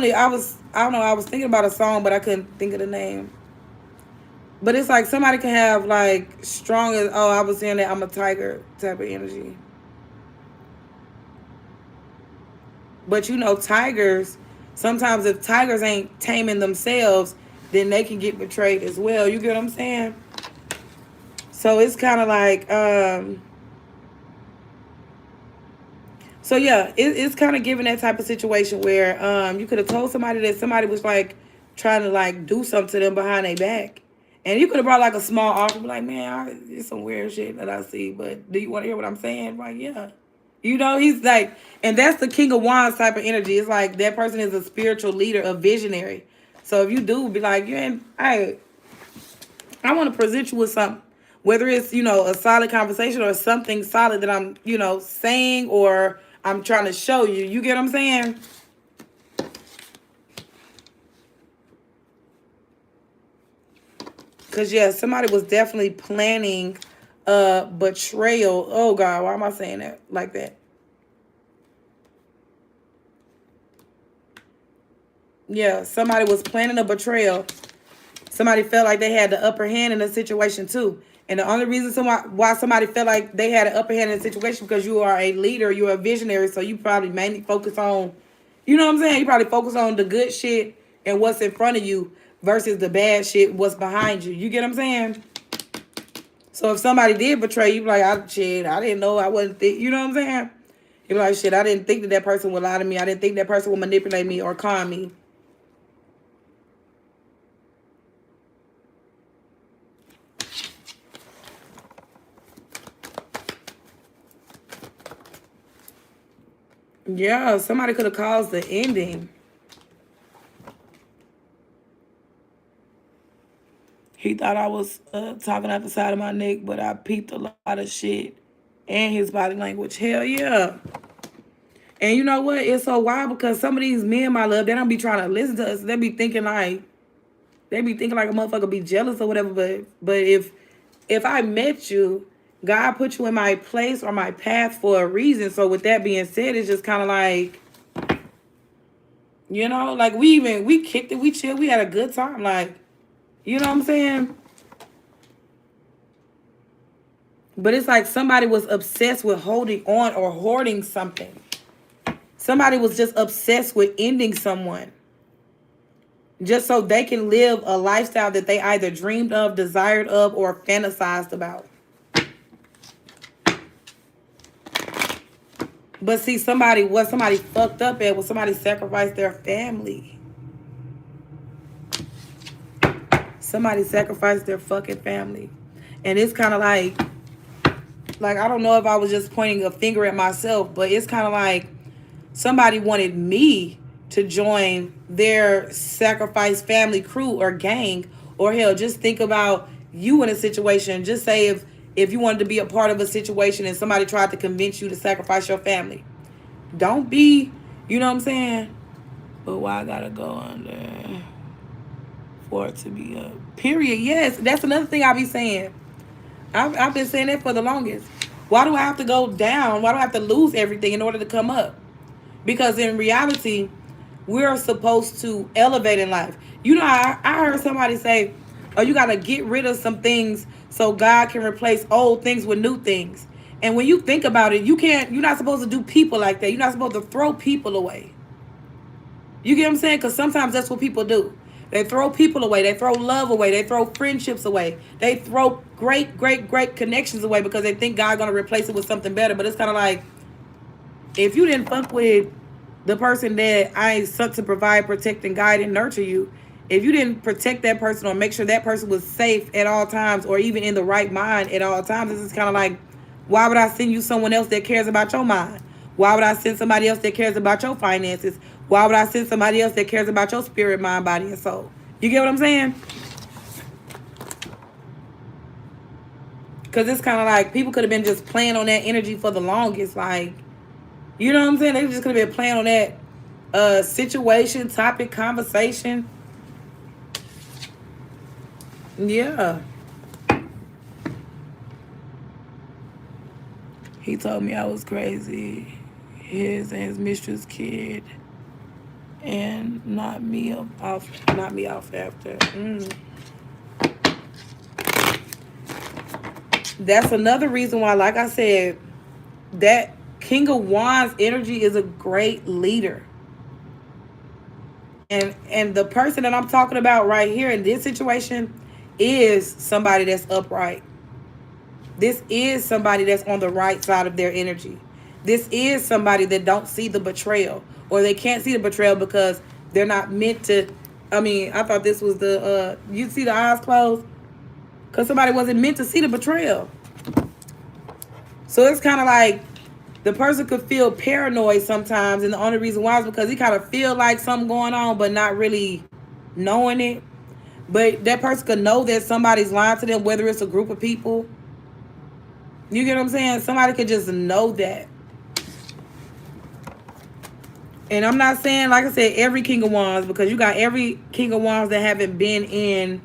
know, I was thinking about a song but I couldn't think of the name. But it's like somebody can have like strong as, oh, I was saying that I'm a tiger type of energy. But you know, tigers, sometimes if tigers ain't taming themselves, then they can get betrayed as well. You get what I'm saying? So it's kind of like, so yeah, it's kind of giving that type of situation where you could have told somebody that somebody was like trying to like do something to them behind their back. And you could have brought like a small offer, be like, man, it's some weird shit that I see, but do you want to hear what I'm saying? Like, yeah. You know, he's like, and that's the King of Wands type of energy. It's like that person is a spiritual leader, a visionary. So if you do be like, yeah, I want to present you with something, whether it's, you know, a solid conversation or something solid that I'm, you know, saying or I'm trying to show you. You get what I'm saying? Because, yeah, somebody was definitely planning betrayal. Oh, God, why am I saying that like that? Yeah, somebody was planning a betrayal. Somebody felt like they had the upper hand in the situation, too. And the only reason why somebody felt like they had an upper hand in the situation because you are a leader, you're a visionary, so you probably mainly focus on, you know what I'm saying? You probably focus on the good shit and what's in front of you versus the bad shit, what's behind you. You get what I'm saying? So if somebody did betray you, like, I didn't know, I wasn't you know what I'm saying? You're like, shit, I didn't think that person would lie to me. I didn't think that person would manipulate me or con me. Yeah, somebody could have caused the ending. He thought I was talking out the side of my neck, but I peeped a lot of shit and his body language. Hell yeah. And you know what? It's so wild because some of these men, my love, they don't be trying to listen to us. They be thinking like a motherfucker be jealous or whatever. But if I met you, God put you in my place or my path for a reason. So with that being said, it's just kind of like, you know, like we kicked it, we chilled, we had a good time. Like, you know what I'm saying? But it's like somebody was obsessed with holding on or hoarding something. Somebody was just obsessed with ending someone. Just so they can live a lifestyle that they either dreamed of, desired of, or fantasized about. But see, somebody fucked up at was somebody sacrificed their family. Somebody sacrificed their fucking family. And it's kind of like I don't know if I was just pointing a finger at myself, but it's kind of like somebody wanted me to join their sacrificed family crew or gang. Or hell, just think about you in a situation. Just say if you wanted to be a part of a situation and somebody tried to convince you to sacrifice your family. Don't be, you know what I'm saying? But why I gotta go under for it to be up? Period. Yes, that's another thing I be saying. I've been saying that for the longest. Why do I have to go down? Why do I have to lose everything in order to come up? Because in reality, we're supposed to elevate in life. You know, I heard somebody say, oh, you got to get rid of some things so God can replace old things with new things. And when you think about it, you're not supposed to do people like that. You're not supposed to throw people away. You get what I'm saying? Because sometimes that's what people do. They throw people away. They throw love away. They throw friendships away. They throw great, great, great connections away because they think God's going to replace it with something better. But it's kind of like, if you didn't fuck with the person that I sought to provide, protect, and guide and nurture you, if you didn't protect that person or make sure that person was safe at all times or even in the right mind at all times, this is kind of like, why would I send you someone else that cares about your mind? Why would I send somebody else that cares about your finances? Why would I send somebody else that cares about your spirit, mind, body, and soul? You get what I'm saying? Because it's kind of like people could have been just playing on that energy for the longest. Like, you know what I'm saying? They just could have been playing on that situation, topic, conversation. Yeah. He told me I was crazy. His and his mistress kid. And not me off after. That's another reason why, like I said, that King of Wands energy is a great leader. And the person that I'm talking about right here in this situation is somebody that's upright. This is somebody that's on the right side of their energy. This is somebody that don't see the betrayal, or they can't see the betrayal because they're not meant to I thought this was the, you see the eyes closed? Because somebody wasn't meant to see the betrayal. So it's kind of like the person could feel paranoid sometimes, and the only reason why is because he kind of feel like something going on, but not really knowing it. But that person could know that somebody's lying to them, whether it's a group of people. You get what I'm saying? Somebody could just know that. And I'm not saying, like I said, every King of Wands, because you got every King of Wands that haven't been in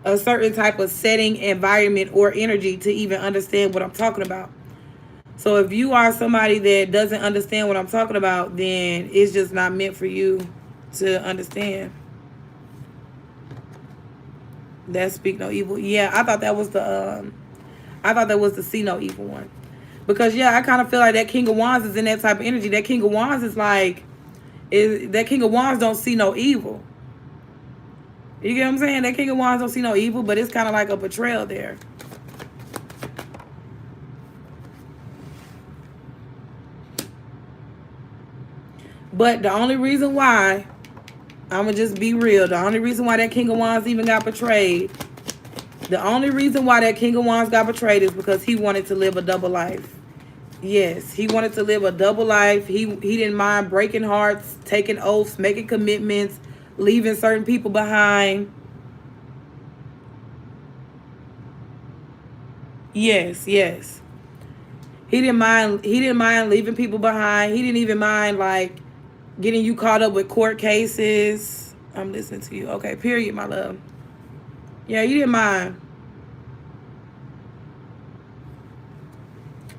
a certain type of setting, environment, or energy to even understand what I'm talking about. So if you are somebody that doesn't understand what I'm talking about, then it's just not meant for you to understand. That speak no evil. Yeah, I thought that was the see no evil one. Because yeah, I kind of feel like that King of Wands is in that type of energy. That King of Wands is like, that King of Wands don't see no evil. You get what I'm saying? That King of Wands don't see no evil, but it's kind of like a betrayal there. But the only reason why, I'm going to just be real, the only reason why that King of Wands even got betrayed, the only reason why that King of Wands got betrayed is because he wanted to live a double life. Yes, he wanted to live a double life. He didn't mind breaking hearts, taking oaths, making commitments, leaving certain people behind. Yes. He didn't mind leaving people behind. He didn't even mind like getting you caught up with court cases. I'm listening to you. Okay, period, my love. Yeah, you didn't mind.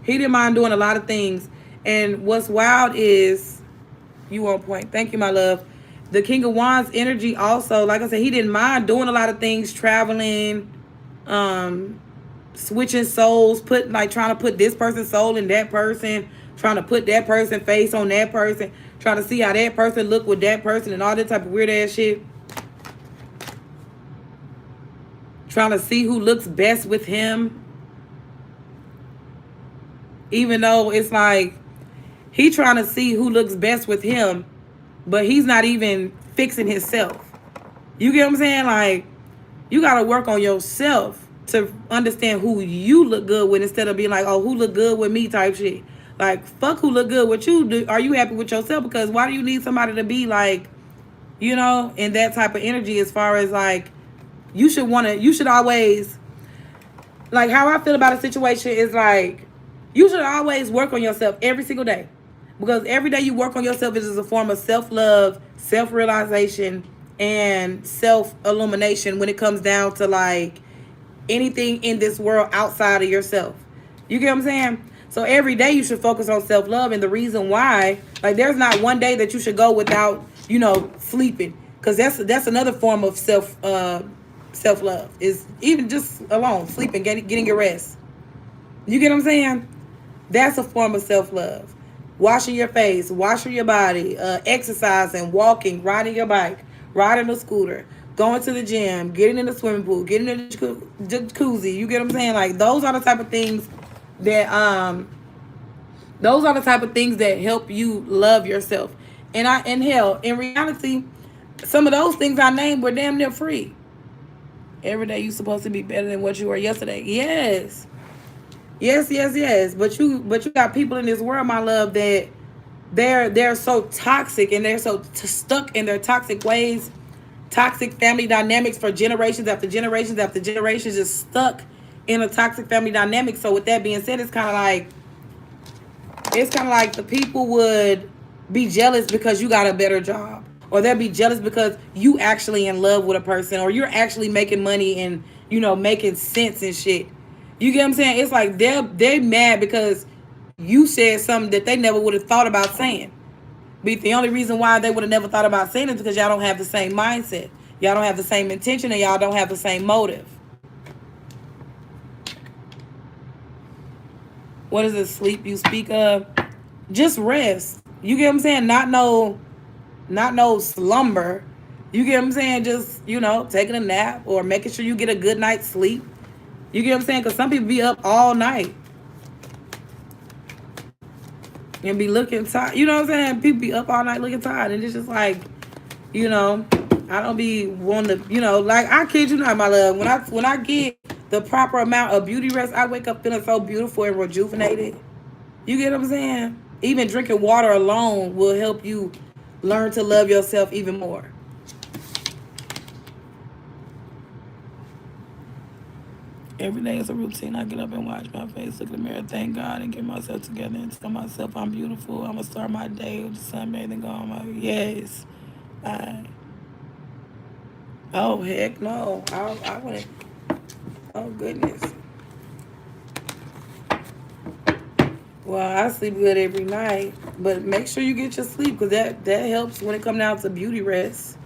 He didn't mind doing a lot of things. And what's wild is, you on point. Thank you, my love. The King of Wands energy also, like I said, he didn't mind doing a lot of things, traveling, switching souls, trying to put this person's soul in that person, trying to put that person's face on that person, trying to see how that person look with that person and all that type of weird ass shit. Trying to see who looks best with him. Even though it's like, he trying to see who looks best with him, but he's not even fixing himself. You get what I'm saying? Like, you got to work on yourself to understand who you look good with, instead of being like, oh, who look good with me type shit. Like, fuck who look good with you. Are you happy with yourself? Because why do you need somebody to be like, you know, in that type of energy, as far as like, you should always, like, how I feel about a situation is like, you should always work on yourself every single day. Because every day you work on yourself is a form of self-love, self-realization, and self-illumination when it comes down to like anything in this world outside of yourself. You get what I'm saying? So every day you should focus on self-love. And the reason why, like, there's not one day that you should go without, you know, sleeping. Because that's another form of self-love, is even just alone, sleeping, getting your rest. You get what I'm saying? That's a form of self-love. Washing your face, washing your body, exercising, walking, riding your bike, riding a scooter, going to the gym, getting in the swimming pool, getting in the jacuzzi. You get what I'm saying? Like, those are the type of things that help you love yourself. And hell, in reality, some of those things I named were damn near free. Every day you're supposed to be better than what you were yesterday. Yes. But you got people in this world, my love, that they're so toxic, and they're so stuck in their toxic ways, toxic family dynamics for generations after generations after generations, just stuck in a toxic family dynamic. So with that being said, it's kind of like the people would be jealous because you got a better job, or they'll be jealous because you actually in love with a person, or you're actually making money and, you know, making sense and shit. You get what I'm saying? It's like they're mad because you said something that they never would have thought about saying. But the only reason why they would have never thought about saying it is because y'all don't have the same mindset. Y'all don't have the same intention, and y'all don't have the same motive. What is the sleep you speak of? Just rest. You get what I'm saying? Not no slumber. You get what I'm saying? Just, you know, taking a nap or making sure you get a good night's sleep. You get what I'm saying? Because some people be up all night and be looking tired. You know what I'm saying? People be up all night looking tired. And it's just like, you know, I don't be wanting to, like I kid you not, my love. When I get the proper amount of beauty rest, I wake up feeling so beautiful and rejuvenated. You get what I'm saying? Even drinking water alone will help you learn to love yourself even more. Every day is a routine. I get up and wash my face, look in the mirror, thank God, and get myself together and tell myself I'm beautiful. I'm gonna start my day with the sun bathing on my yes. I, oh heck no. I wouldn't. Oh goodness. Well, I sleep good every night, but make sure you get your sleep because that helps when it comes down to beauty rest.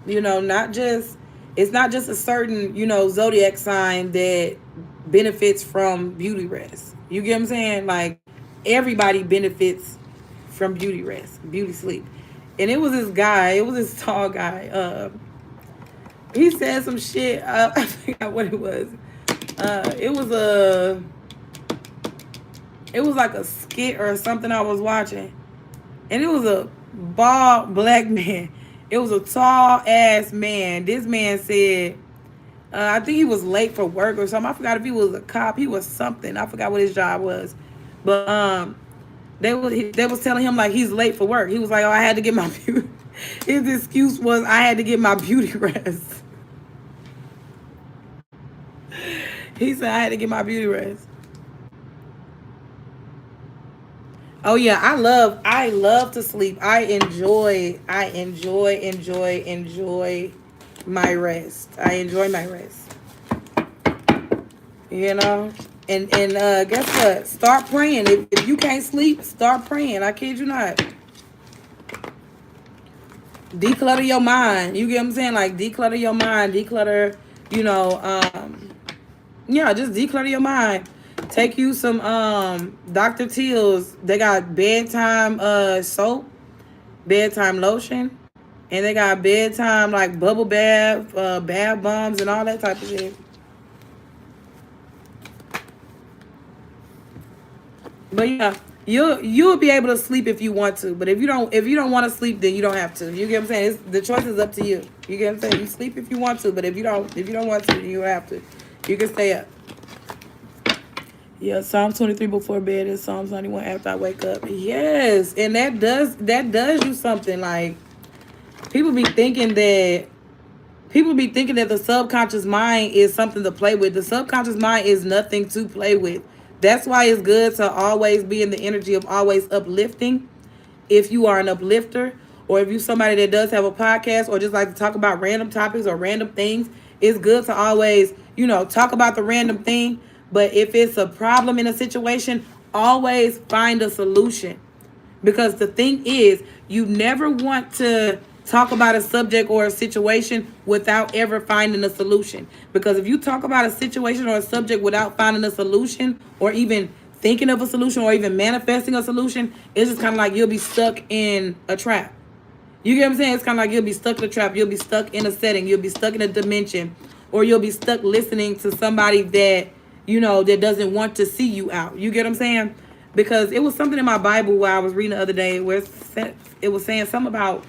Not just it's not just a certain zodiac sign that benefits from beauty rest. You get what I'm saying? Like everybody benefits from beauty rest, beauty sleep. And it was this guy, it was this tall guy. He said some shit. I forgot what it was. It was like a skit or something I was watching, and it was a bald black man. It was a tall ass man. This man said, I think he was late for work or something. I forgot if he was a cop. He was something. I forgot what his job was, but they was telling him like he's late for work. He was like, oh, I had to get my beauty. His excuse was I had to get my beauty rest. He said I had to get my beauty rest. Oh yeah, I love to sleep. I enjoy my rest. I enjoy my rest. You know? And guess what? Start praying. If you can't sleep, start praying. I kid you not. Declutter your mind. You get what I'm saying? Like declutter your mind, declutter, yeah, just declutter your mind. Take you some Dr. Teal's. They got bedtime soap, bedtime lotion, and they got bedtime like bubble bath, bath bombs, and all that type of shit. But yeah, you'll be able to sleep if you want to. But if you don't want to sleep, then you don't have to. You get what I'm saying? The choice is up to you. You get what I'm saying? You sleep if you want to, but if you don't want to, then you don't have to. You can stay up. Yeah, Psalm 23 before bed and Psalms 91 after I wake up. Yes, and that does you something. Like people be thinking that the subconscious mind is something to play with. The subconscious mind is nothing to play with. That's why it's good to always be in the energy of always uplifting. If you are an uplifter, or if you're somebody that does have a podcast or just like to talk about random topics or random things, it's good to always, talk about the random thing. But if it's a problem in a situation, always find a solution. Because the thing is, you never want to talk about a subject or a situation without ever finding a solution. Because if you talk about a situation or a subject without finding a solution or even thinking of a solution or even manifesting a solution, it's just kind of like you'll be stuck in a trap. You get what I'm saying? It's kind of like you'll be stuck in a trap. You'll be stuck in a setting. You'll be stuck in a dimension. Or you'll be stuck listening to somebody that, that doesn't want to see you out. You get what I'm saying? Because it was something in my Bible where I was reading the other day where it was saying something about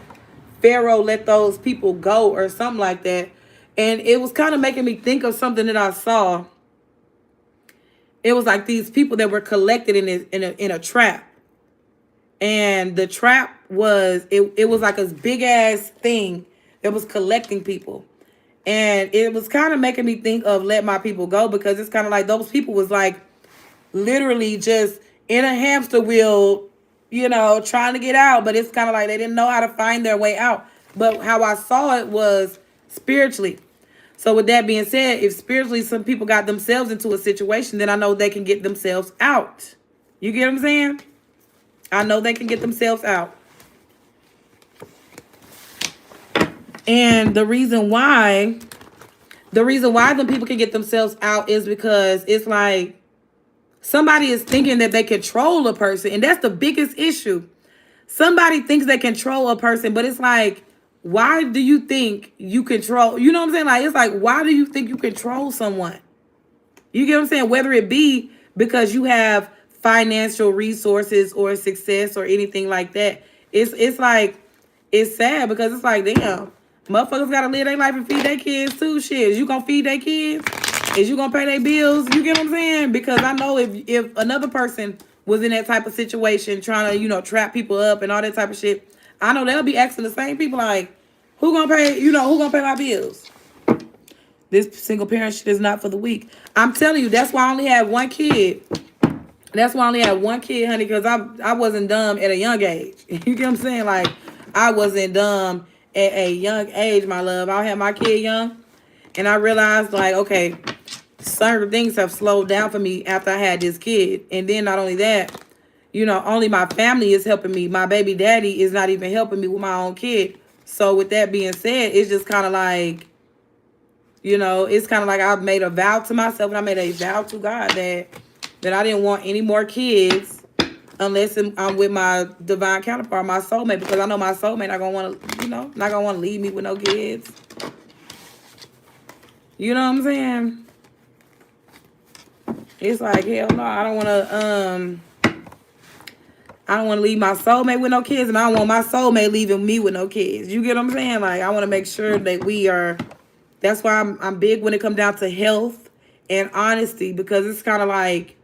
Pharaoh let those people go or something like that. And it was kind of making me think of something that I saw. It was like these people that were collected in a trap. And the trap was, it was like a big ass thing that was collecting people. And it was kind of making me think of Let My People Go, because it's kind of like those people was like literally just in a hamster wheel, trying to get out. But it's kind of like they didn't know how to find their way out. But how I saw it was spiritually. So with that being said, if spiritually some people got themselves into a situation, then I know they can get themselves out. You get what I'm saying? I know they can get themselves out. And the reason why the people can get themselves out is because it's like somebody is thinking that they control a person. And that's the biggest issue. Somebody thinks they control a person, but it's like, why do you think you control? You know what I'm saying? Like, it's like, why do you think you control someone? You get what I'm saying? Whether it be because you have financial resources or success or anything like that. It's like it's sad because it's like, damn, motherfuckers gotta live their life and feed their kids too. Shit, is you gonna feed their kids? Is you gonna pay their bills? You get what I'm saying? Because I know if another person was in that type of situation trying to, trap people up and all that type of shit, I know they'll be asking the same people like, who gonna pay, who gonna pay my bills? This single parent shit is not for the weak. I'm telling you, that's why I only had one kid. That's why I only had one kid, honey, because I wasn't dumb at a young age. You get what I'm saying? Like, I wasn't dumb at a young age, my love. I had my kid young, and I realized, like, okay, certain things have slowed down for me after I had this kid. And then not only that, only my family is helping me. My baby daddy is not even helping me with my own kid. So with that being said, it's just kind of like, it's kind of like I've made a vow to myself, and I made a vow to God that I didn't want any more kids unless I'm with my divine counterpart, my soulmate, because I know my soulmate not gonna want to, not gonna want to leave me with no kids. You know what I'm saying? It's like, hell no, I don't want to leave my soulmate with no kids, and I don't want my soulmate leaving me with no kids. You get what I'm saying? Like, I want to make sure that we are. That's why I'm big when it comes down to health and honesty, because it's kind of like,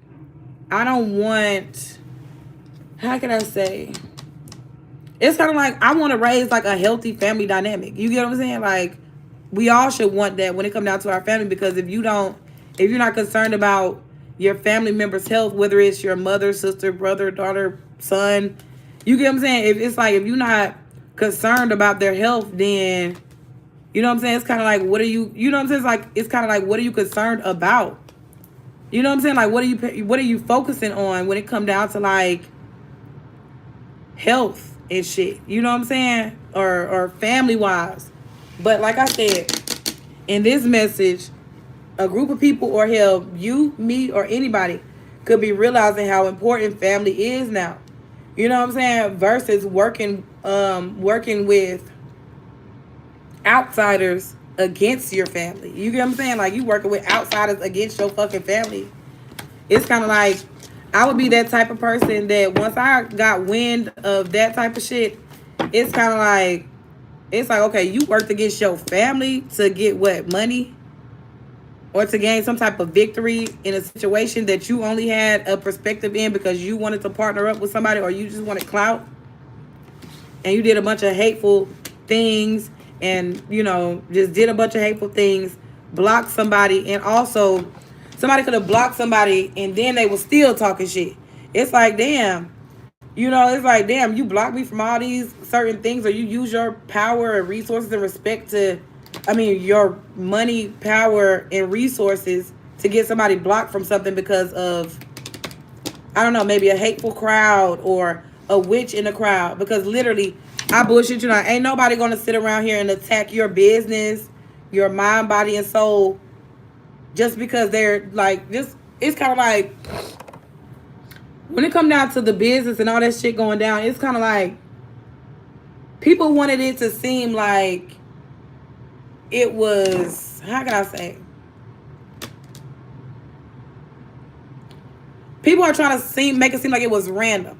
I don't want, how can I say? It's kind of like, I want to raise like a healthy family dynamic. You get what I'm saying? Like, we all should want that when it comes down to our family, because if you're not concerned about your family member's health, whether it's your mother, sister, brother, daughter, son, you get what I'm saying? If you're not concerned about their health, then, you know what I'm saying? It's kind of like, what are you, you know what I'm saying? It's kind of like, what are you concerned about? You know what I'm saying? Like, what are you focusing on when it come down to like health and shit? You know what I'm saying? Or family wise. But like I said, in this message, a group of people, or hell, you, me, or anybody could be realizing how important family is now. You know what I'm saying? Versus working with outsiders against your family. You get what I'm saying? Like, you working with outsiders against your fucking family. It's kind of like, I would be that type of person that once I got wind of that type of shit, it's kind of like, it's like, okay, you worked against your family to get what, money? Or to gain some type of victory in a situation that you only had a perspective in because you wanted to partner up with somebody, or you just wanted clout. And you did a bunch of hateful things, and, just did a bunch of hateful things, blocked somebody, and also somebody could have blocked somebody and then they were still talking shit. It's like, damn, it's like, damn, you blocked me from all these certain things, or you use your power and resources and respect your money, power, and resources to get somebody blocked from something because of, I don't know, maybe a hateful crowd or a witch in the crowd. Because literally, I bullshit you not. Ain't nobody gonna sit around here and attack your business, your mind, body, and soul just because they're like, it's kind of like, when it come down to the business and all that shit going down, it's kind of like, people wanted it to seem like it was, how can I say? People are trying to make it seem like it was random.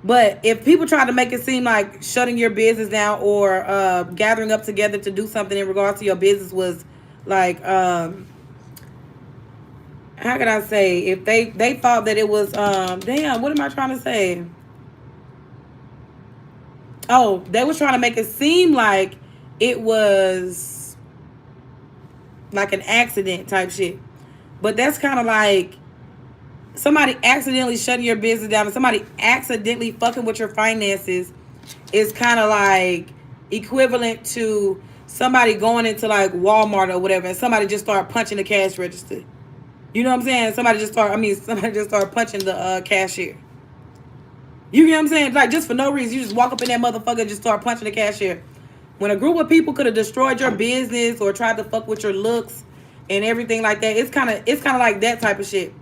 But if people try to make it seem like shutting your business down or gathering up together to do something in regards to your business was like, how can I say? If they thought that it was, damn, what am I trying to say? Oh, they was trying to make it seem like it was like an accident type shit. But that's kind of like somebody accidentally shutting your business down and somebody accidentally fucking with your finances is kind of like equivalent to somebody going into like Walmart or whatever and somebody just start punching the cash register. You know what I'm saying? Somebody just start punching the cashier. You get what I'm saying? Like, just for no reason. You just walk up in that motherfucker and just start punching the cashier. When a group of people could have destroyed your business or tried to fuck with your looks and everything like that, it's kind of like that type of shit.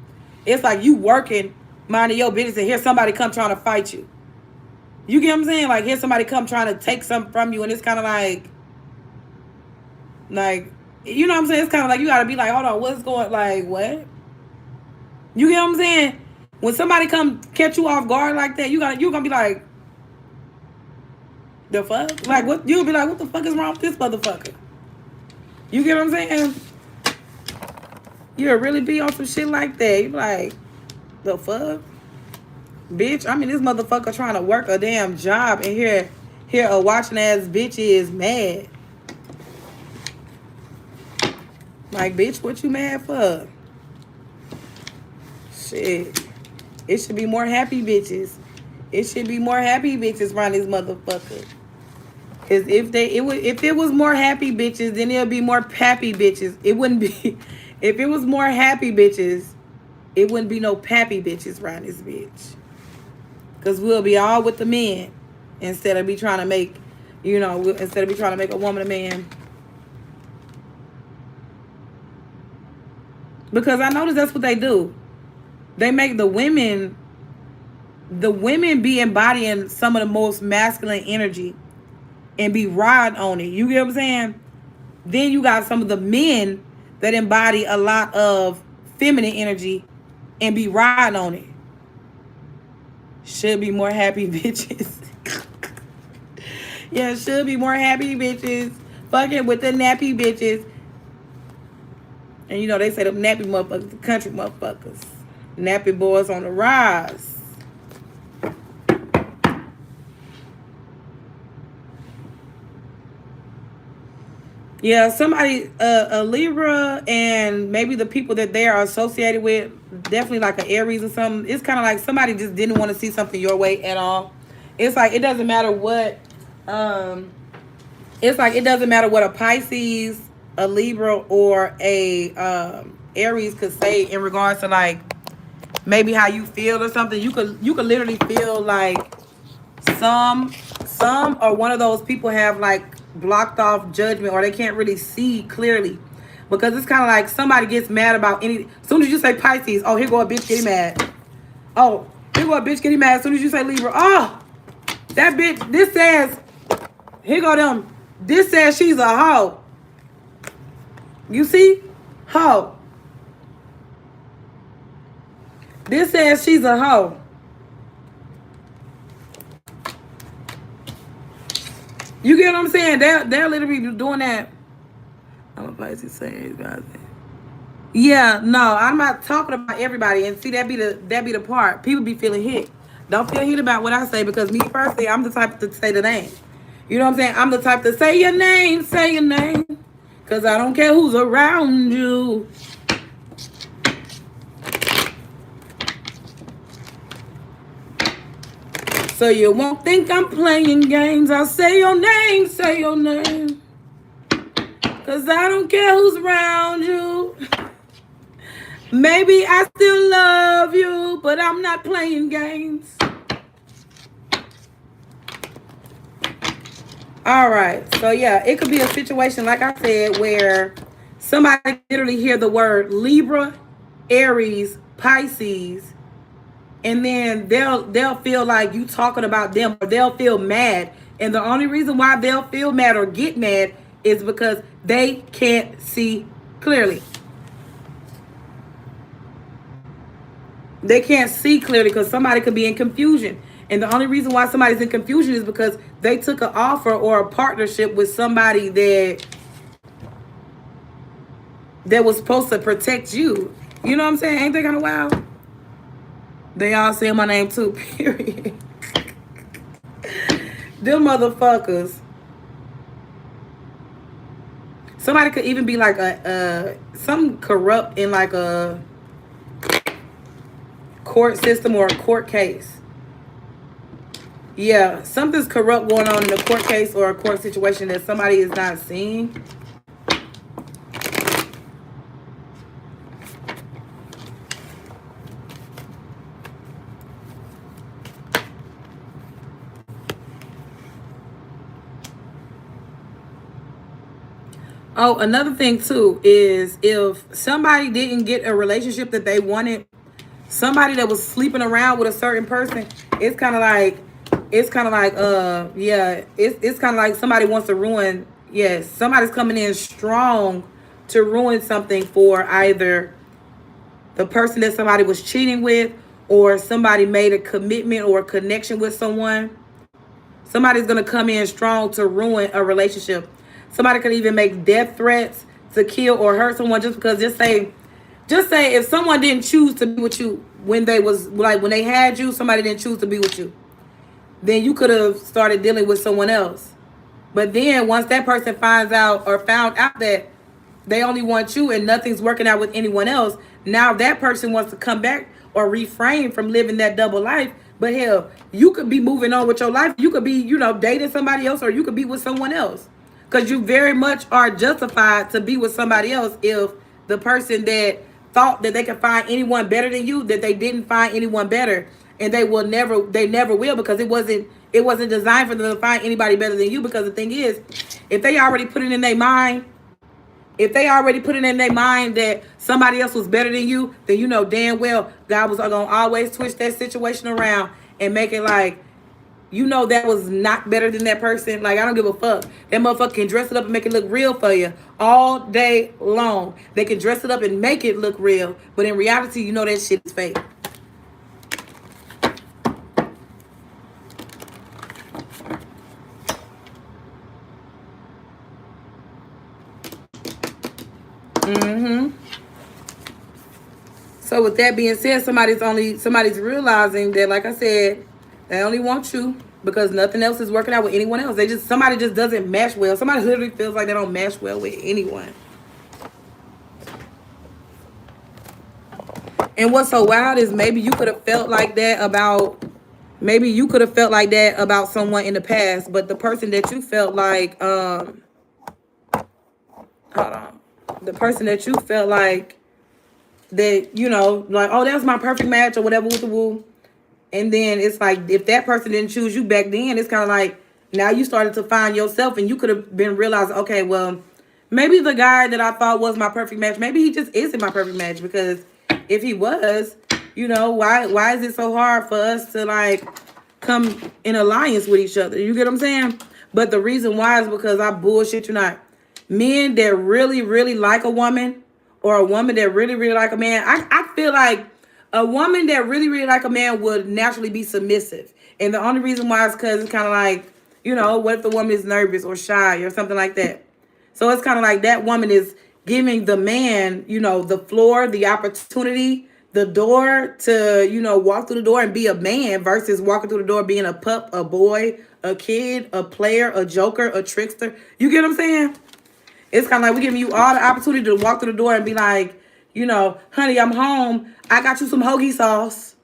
It's like you working, minding your business, and here's somebody come trying to fight you. You get what I'm saying? Like, here's somebody come trying to take something from you, and it's kind of like, you know what I'm saying? It's kind of like you got to be like, hold on, what's going, like, what? You get what I'm saying? When somebody come catch you off guard like that, you're going to be like, The fuck? Like, what? You'll be like, what the fuck is wrong with this motherfucker? You get what I'm saying? You'll really be on some shit like that. You be like, the fuck? Bitch, I mean, this motherfucker trying to work a damn job, and here a watching ass bitch is mad. Like, bitch, what you mad for? Shit. It should be more happy bitches. It should be more happy bitches around this motherfucker. Cause if it was more happy bitches, then it'll be more pappy bitches. It wouldn't be. If it was more happy bitches, it wouldn't be no pappy bitches around this bitch. Cause we'll be all with the men instead of be trying to make, instead of be trying to make a woman a man. Because I notice that's what they do. They make the women be embodying some of the most masculine energy and be riding on it. You get what I'm saying? Then you got some of the men that embody a lot of feminine energy and be riding on it. Should be more happy bitches. Yeah, should be more happy bitches. Fucking with the nappy bitches. And they say them nappy motherfuckers, the country motherfuckers. Nappy boys on the rise. Yeah, somebody, a Libra, and maybe the people that they are associated with, definitely like an Aries or something. It's kind of like somebody just didn't want to see something your way at all. It's like it doesn't matter what. It's like it doesn't matter what a Pisces, a Libra, or a Aries could say in regards to like maybe how you feel or something. You could literally feel like some or one of those people have like blocked off judgment, or they can't really see clearly, because it's kind of like somebody gets mad about any. As soon as you say Pisces, oh, here go a bitch getting mad. Oh, here go a bitch getting mad. As soon as you say Libra, oh, that bitch. This says, here go them. This says she's a hoe. You see, hoe. This says she's a hoe. You get what I'm saying? They're literally doing that. I'm a Pisces saying, guys. Yeah, no, I'm not talking about everybody. And see, that be the part. People be feeling hit. Don't feel hit about what I say, because me personally, I'm the type to say the name. You know what I'm saying? I'm the type to say your name, because I don't care who's around you. So you won't think I'm playing games. I'll say your name, because I don't care who's around you. Maybe I still love you, but I'm not playing games. All right. So, yeah, it could be a situation, like I said, where somebody literally hear the word Libra, Aries, Pisces, and then they'll feel like you talking about them, or they'll feel mad. And the only reason why they'll feel mad or get mad is because they can't see clearly. They can't see clearly because somebody could be in confusion. And the only reason why somebody's in confusion is because they took an offer or a partnership with somebody that was supposed to protect you. You know what I'm saying? Ain't that kind of wild? They all say my name too, period. Them motherfuckers. Somebody could even be like some corrupt in like a court system or a court case. Yeah, something's corrupt going on in a court case or a court situation that somebody is not seeing. Oh, another thing too is if somebody didn't get a relationship that they wanted, somebody that was sleeping around with a certain person, it's kind of like it's kind of like somebody wants to ruin. Yes, somebody's coming in strong to ruin something for either the person that somebody was cheating with, or somebody made a commitment or a connection with someone. Somebody's gonna come in strong to ruin a relationship. Somebody could even make death threats to kill or hurt someone just because. Just say if someone didn't choose to be with you when they was like when they had you, somebody didn't choose to be with you, then you could have started dealing with someone else. But then once that person finds out or found out that they only want you and nothing's working out with anyone else, now that person wants to come back or refrain from living that double life. But hell, you could be moving on with your life. You could be, dating somebody else, or you could be with someone else. Because you very much are justified to be with somebody else if the person that thought that they could find anyone better than you, that they didn't find anyone better. And they never will, because it wasn't designed for them to find anybody better than you. Because the thing is, if they already put it in their mind, that somebody else was better than you, then you know damn well God was gonna always twist that situation around and make it like, that was not better than that person. Like, I don't give a fuck. That motherfucker can dress it up and make it look real for you all day long. They can dress it up and make it look real, but in reality, that shit is fake. So with that being said, somebody's realizing that, like I said, they only want you because nothing else is working out with anyone else. Somebody just doesn't mesh well. Somebody literally feels like they don't mesh well with anyone. And what's so wild is maybe you could have felt like that about someone in the past, but the person that you felt like, hold on, the person that you felt like that, like, oh, that's my perfect match or whatever, with the woo. And then it's like, if that person didn't choose you back then, it's kind of like, now you started to find yourself, and you could have been realizing, okay, well, maybe the guy that I thought was my perfect match, maybe he just isn't my perfect match. Because if he was, why is it so hard for us to like come in alliance with each other? You get what I'm saying? But the reason why is because I bullshit you not. Men that really, really like a woman, or a woman that really, really like a man, I feel like a woman that really, really like a man would naturally be submissive. And the only reason why is because it's kind of like, what if the woman is nervous or shy or something like that? So it's kind of like that woman is giving the man, the floor, the opportunity, the door to, walk through the door and be a man, versus walking through the door being a pup, a boy, a kid, a player, a joker, a trickster. You get what I'm saying? It's kind of like we're giving you all the opportunity to walk through the door and be like, honey, I'm home. I got you some hoagie sauce.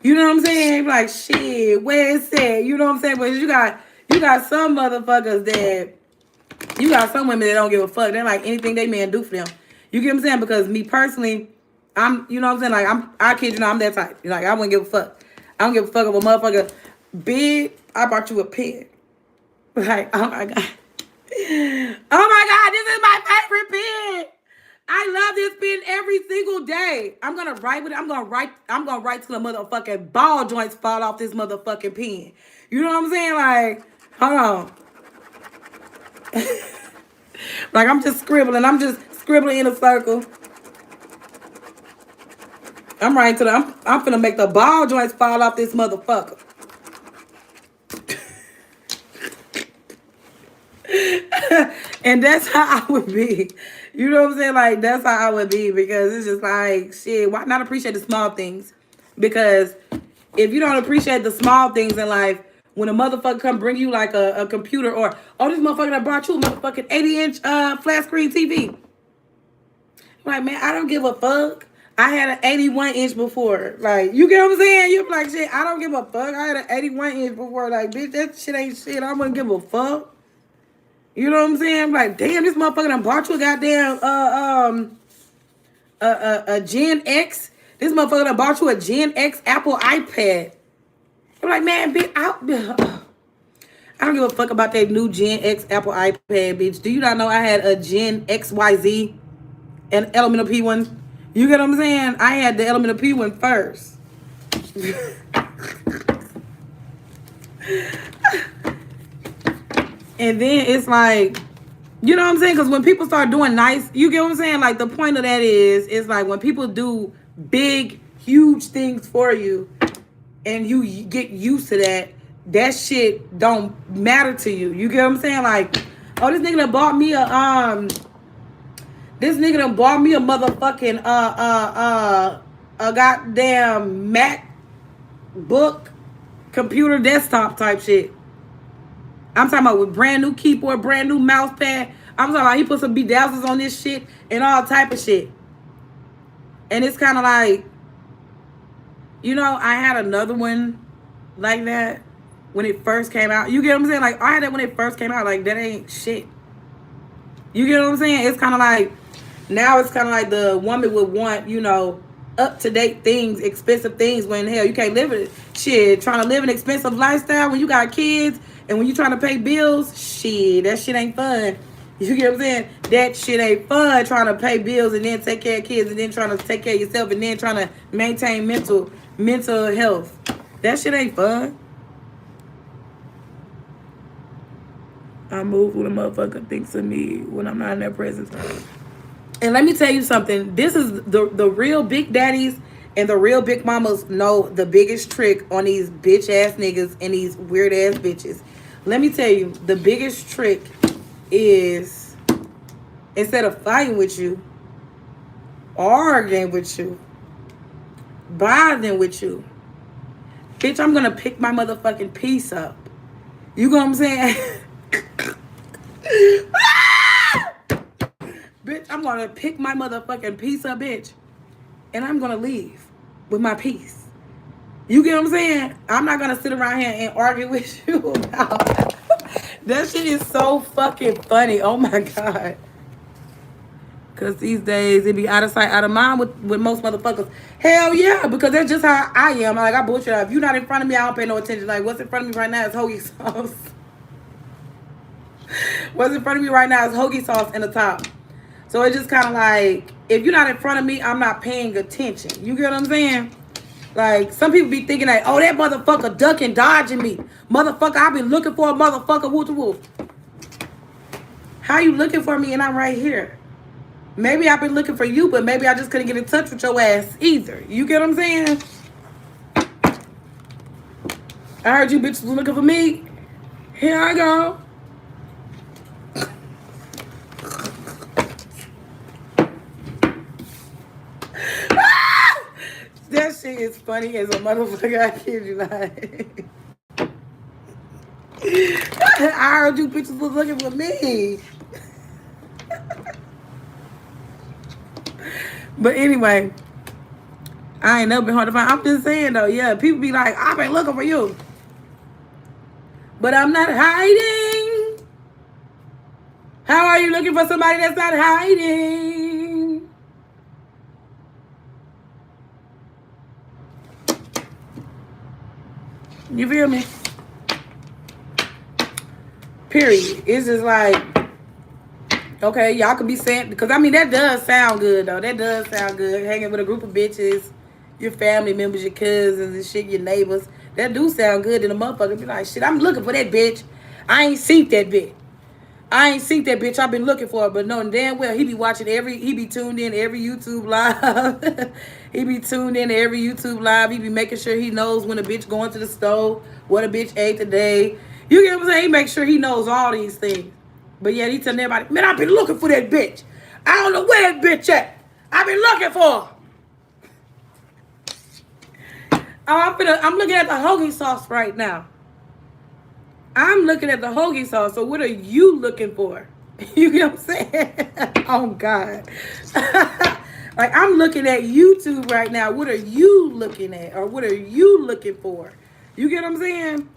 You know what I'm saying? Like, shit, where is that? You know what I'm saying? But you got some motherfuckers that, you got some women that don't give a fuck. They're like, anything they man do for them. You get what I'm saying? Because me personally, I'm, you know what I'm saying? Like, I kid you not, I'm that type. Like, I wouldn't give a fuck. I don't give a fuck if a motherfucker big, I bought you a pen. Like, oh my God. Oh my God, this is my favorite pen. I love this pen every single day. I'm gonna write with it. I'm gonna write till the motherfucking ball joints fall off this motherfucking pen. You know what I'm saying? Like, hold on. Like, I'm just scribbling in a circle. I'm writing to the, I'm finna make the ball joints fall off this motherfucker. And that's how I would be. You know what I'm saying? Like, that's how I would be, because it's just like, shit, why not appreciate the small things? Because if you don't appreciate the small things in life, when a motherfucker come bring you like a computer, or, oh, this motherfucker that brought you a motherfucking 80-inch flat screen TV. I'm like, man, I don't give a fuck. I had an 81-inch before. Like, you get what I'm saying? You're like, shit, I don't give a fuck. I had an 81-inch before. Like, bitch, that shit ain't shit. I wouldn't give a fuck. You know what I'm saying? I'm like, damn, this motherfucker done bought you a goddamn a Gen X. This motherfucker done bought you a Gen X Apple iPad. I'm like, man, bitch, I don't give a fuck about that new Gen X Apple iPad, bitch. Do you not know I had a Gen XYZ, an Elemental P one? You get what I'm saying? I had the Elemental P one first. And then it's like, you know what I'm saying? Because when people start doing nice, you get what I'm saying? Like, the point of that is like when people do big, huge things for you and you get used to that, that shit don't matter to you. You get what I'm saying? Like, oh, this nigga done bought me a motherfucking a goddamn MacBook computer desktop type shit. I'm talking about with brand new keyboard, brand new mouse pad. I'm talking about he put some bedazzles on this shit and all type of shit. And it's kind of like, you know, I had another one like that when it first came out. You get what I'm saying? Like, I had that when it first came out. Like, that ain't shit. You get what I'm saying? It's kind of like, now it's kind of like the woman would want, you know, up-to-date things, expensive things, when, hell, you can't live it. Shit, trying to live an expensive lifestyle when you got kids and when you trying to pay bills, shit, that shit ain't fun. You get what I'm saying? That shit ain't fun, trying to pay bills and then take care of kids and then trying to take care of yourself and then trying to maintain mental health. That shit ain't fun. I move when a motherfucker thinks of me when I'm not in their presence. And let me tell you something. This is the real big daddies and the real big mamas know the biggest trick on these bitch ass niggas and these weird ass bitches. Let me tell you, the biggest trick is, instead of fighting with you, arguing with you, bothering with you, bitch, I'm gonna pick my motherfucking piece up. You know what I'm saying? Bitch, I'm gonna pick my motherfucking piece up, bitch, and I'm gonna leave with my piece. You get what I'm saying? I'm not gonna sit around here and argue with you about that shit is so fucking funny. Oh my God. Cause these days it be out of sight, out of mind with most motherfuckers. Hell yeah, because that's just how I am. Like, I bullshit. If you're not in front of me, I don't pay no attention. Like, what's in front of me right now is hoagie sauce. What's in front of me right now is hoagie sauce in the top. So it's just kind of like, if you're not in front of me, I'm not paying attention. You get what I'm saying? Like, some people be thinking like, oh, that motherfucker ducking, dodging me. Motherfucker, I've been looking for a motherfucker, woo-to-woo. How you looking for me and I'm right here? Maybe I've been looking for you, but maybe I just couldn't get in touch with your ass either. You get what I'm saying? I heard you bitches was looking for me. Here I go. That shit is funny as a motherfucker. I kid you not. I heard you bitches was looking for me. But anyway, I ain't never been hard to find. I'm just saying though, yeah, people be like, I've been looking for you. But I'm not hiding. How are you looking for somebody that's not hiding? You feel me? Period. It's just like, okay, y'all could be saying, because I mean, that does sound good though. That does sound good. Hanging with a group of bitches, your family members, your cousins and shit, your neighbors. That do sound good. And the motherfucker be like, shit, I'm looking for that bitch. I ain't seen that bitch. I've been looking for her, but knowing damn well he be tuned in every YouTube live. He be tuned in to every YouTube live. He be making sure he knows when a bitch going to the stove, what a bitch ate today. You get what I'm saying? He makes sure he knows all these things. But yeah, he telling everybody, man, I've been looking for that bitch. I don't know where that bitch at. I've been looking for her. I'm looking at the hoagie sauce right now. I'm looking at the hoagie sauce. So what are you looking for? You get what I'm saying? Oh, God. Like, I'm looking at YouTube right now. What are you looking at? Or what are you looking for? You get what I'm saying?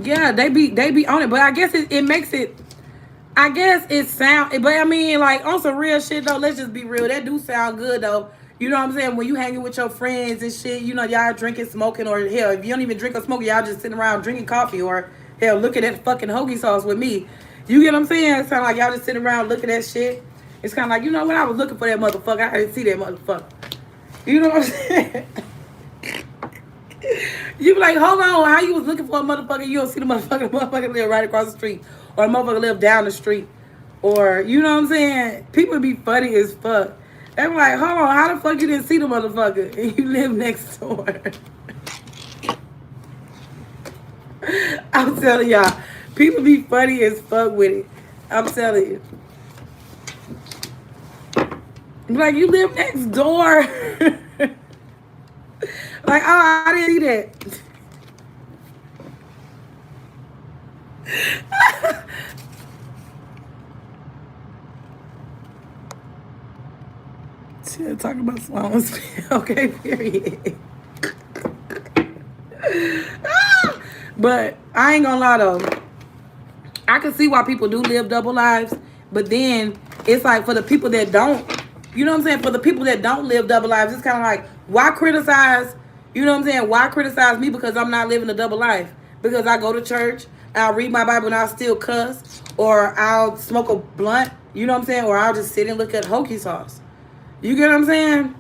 Yeah, they be on it. But I guess it makes it, I guess it sound, but I mean, like, on some real shit, though, let's just be real. That do sound good, though. You know what I'm saying? When you hanging with your friends and shit, you know, y'all drinking, smoking, or hell, if you don't even drink or smoke, y'all just sitting around drinking coffee, or hell, looking at fucking hoagie sauce with me. You get what I'm saying? It's kind of like y'all just sitting around looking at shit. It's kind of like, you know, when I was looking for that motherfucker, I didn't see that motherfucker. You know what I'm saying? You be like, hold on, how you was looking for a motherfucker, you don't see the motherfucker live right across the street, or the motherfucker live down the street, or, you know what I'm saying? People be funny as fuck. I'm like, hold on, how the fuck you didn't see the motherfucker and you live next door? I'm telling y'all, people be funny as fuck with it. I'm telling you. Like, you live next door. Like, oh, I didn't see that. She'll talk about Sloan's. Okay, period. But I ain't gonna lie though. I can see why people do live double lives, but then it's like for the people that don't, you know what I'm saying? For the people that don't live double lives, it's kind of like, why criticize, you know what I'm saying? Why criticize me because I'm not living a double life? Because I go to church, I'll read my Bible and I'll still cuss, or I'll smoke a blunt, you know what I'm saying? Or I'll just sit and look at hokey sauce. You get what I'm saying?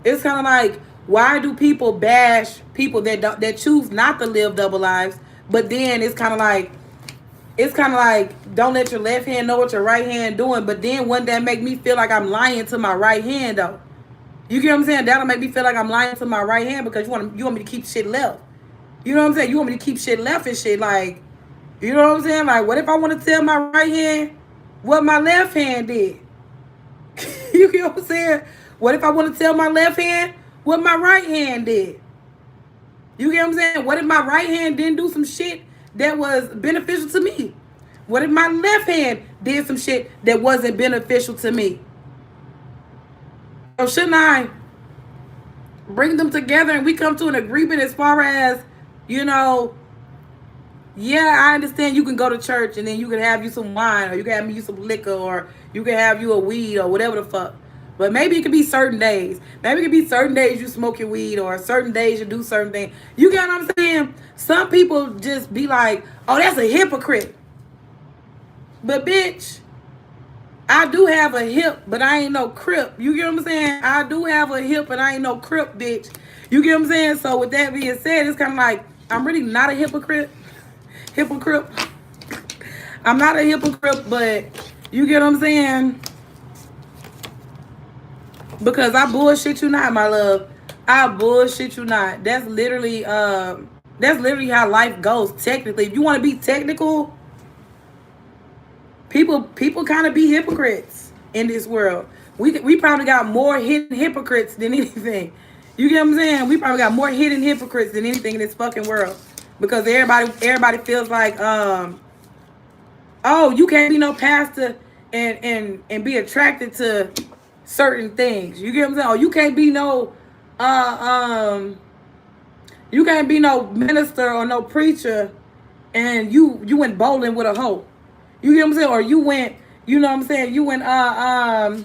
It's kind of like, why do people bash people that choose not to live double lives? But then it's kind of like, don't let your left hand know what your right hand doing. But then wouldn't that make me feel like I'm lying to my right hand though? You get what I'm saying? That'll make me feel like I'm lying to my right hand because you want me to keep shit left. You know what I'm saying? You want me to keep shit left and shit. Like, you know what I'm saying? Like, what if I want to tell my right hand what my left hand did? You get what I'm saying? What if I want to tell my left hand what my right hand did? You get what I'm saying? What if my right hand didn't do some shit that was beneficial to me? What if my left hand did some shit that wasn't beneficial to me? So shouldn't I bring them together and we come to an agreement as far as, you know, yeah, I understand you can go to church and then you can have you some wine or you can have you some liquor or you can have you a weed or whatever the fuck. But maybe it could be certain days. Maybe it could be certain days you smoke your weed or certain days you do certain things. You get what I'm saying? Some people just be like, oh, that's a hypocrite. But bitch, I do have a hip, but I ain't no crip. You get what I'm saying? I do have a hip, but I ain't no crip, bitch. You get what I'm saying? So with that being said, it's kind of like, I'm really not a hypocrite. I'm not a hypocrite, but you get what I'm saying? Because I bullshit you not, my love. I bullshit you not. That's literally how life goes. Technically, if you want to be technical, people kind of be hypocrites in this world. We probably got more hidden hypocrites than anything. You get what I'm saying? We probably got more hidden hypocrites than anything in this fucking world. Because everybody feels like, oh, you can't be no pastor and be attracted to certain things. You get what I'm saying? Oh, you can't be no minister or no preacher and you went bowling with a hoe. You get what I'm saying? Or you went, you know what I'm saying? You went how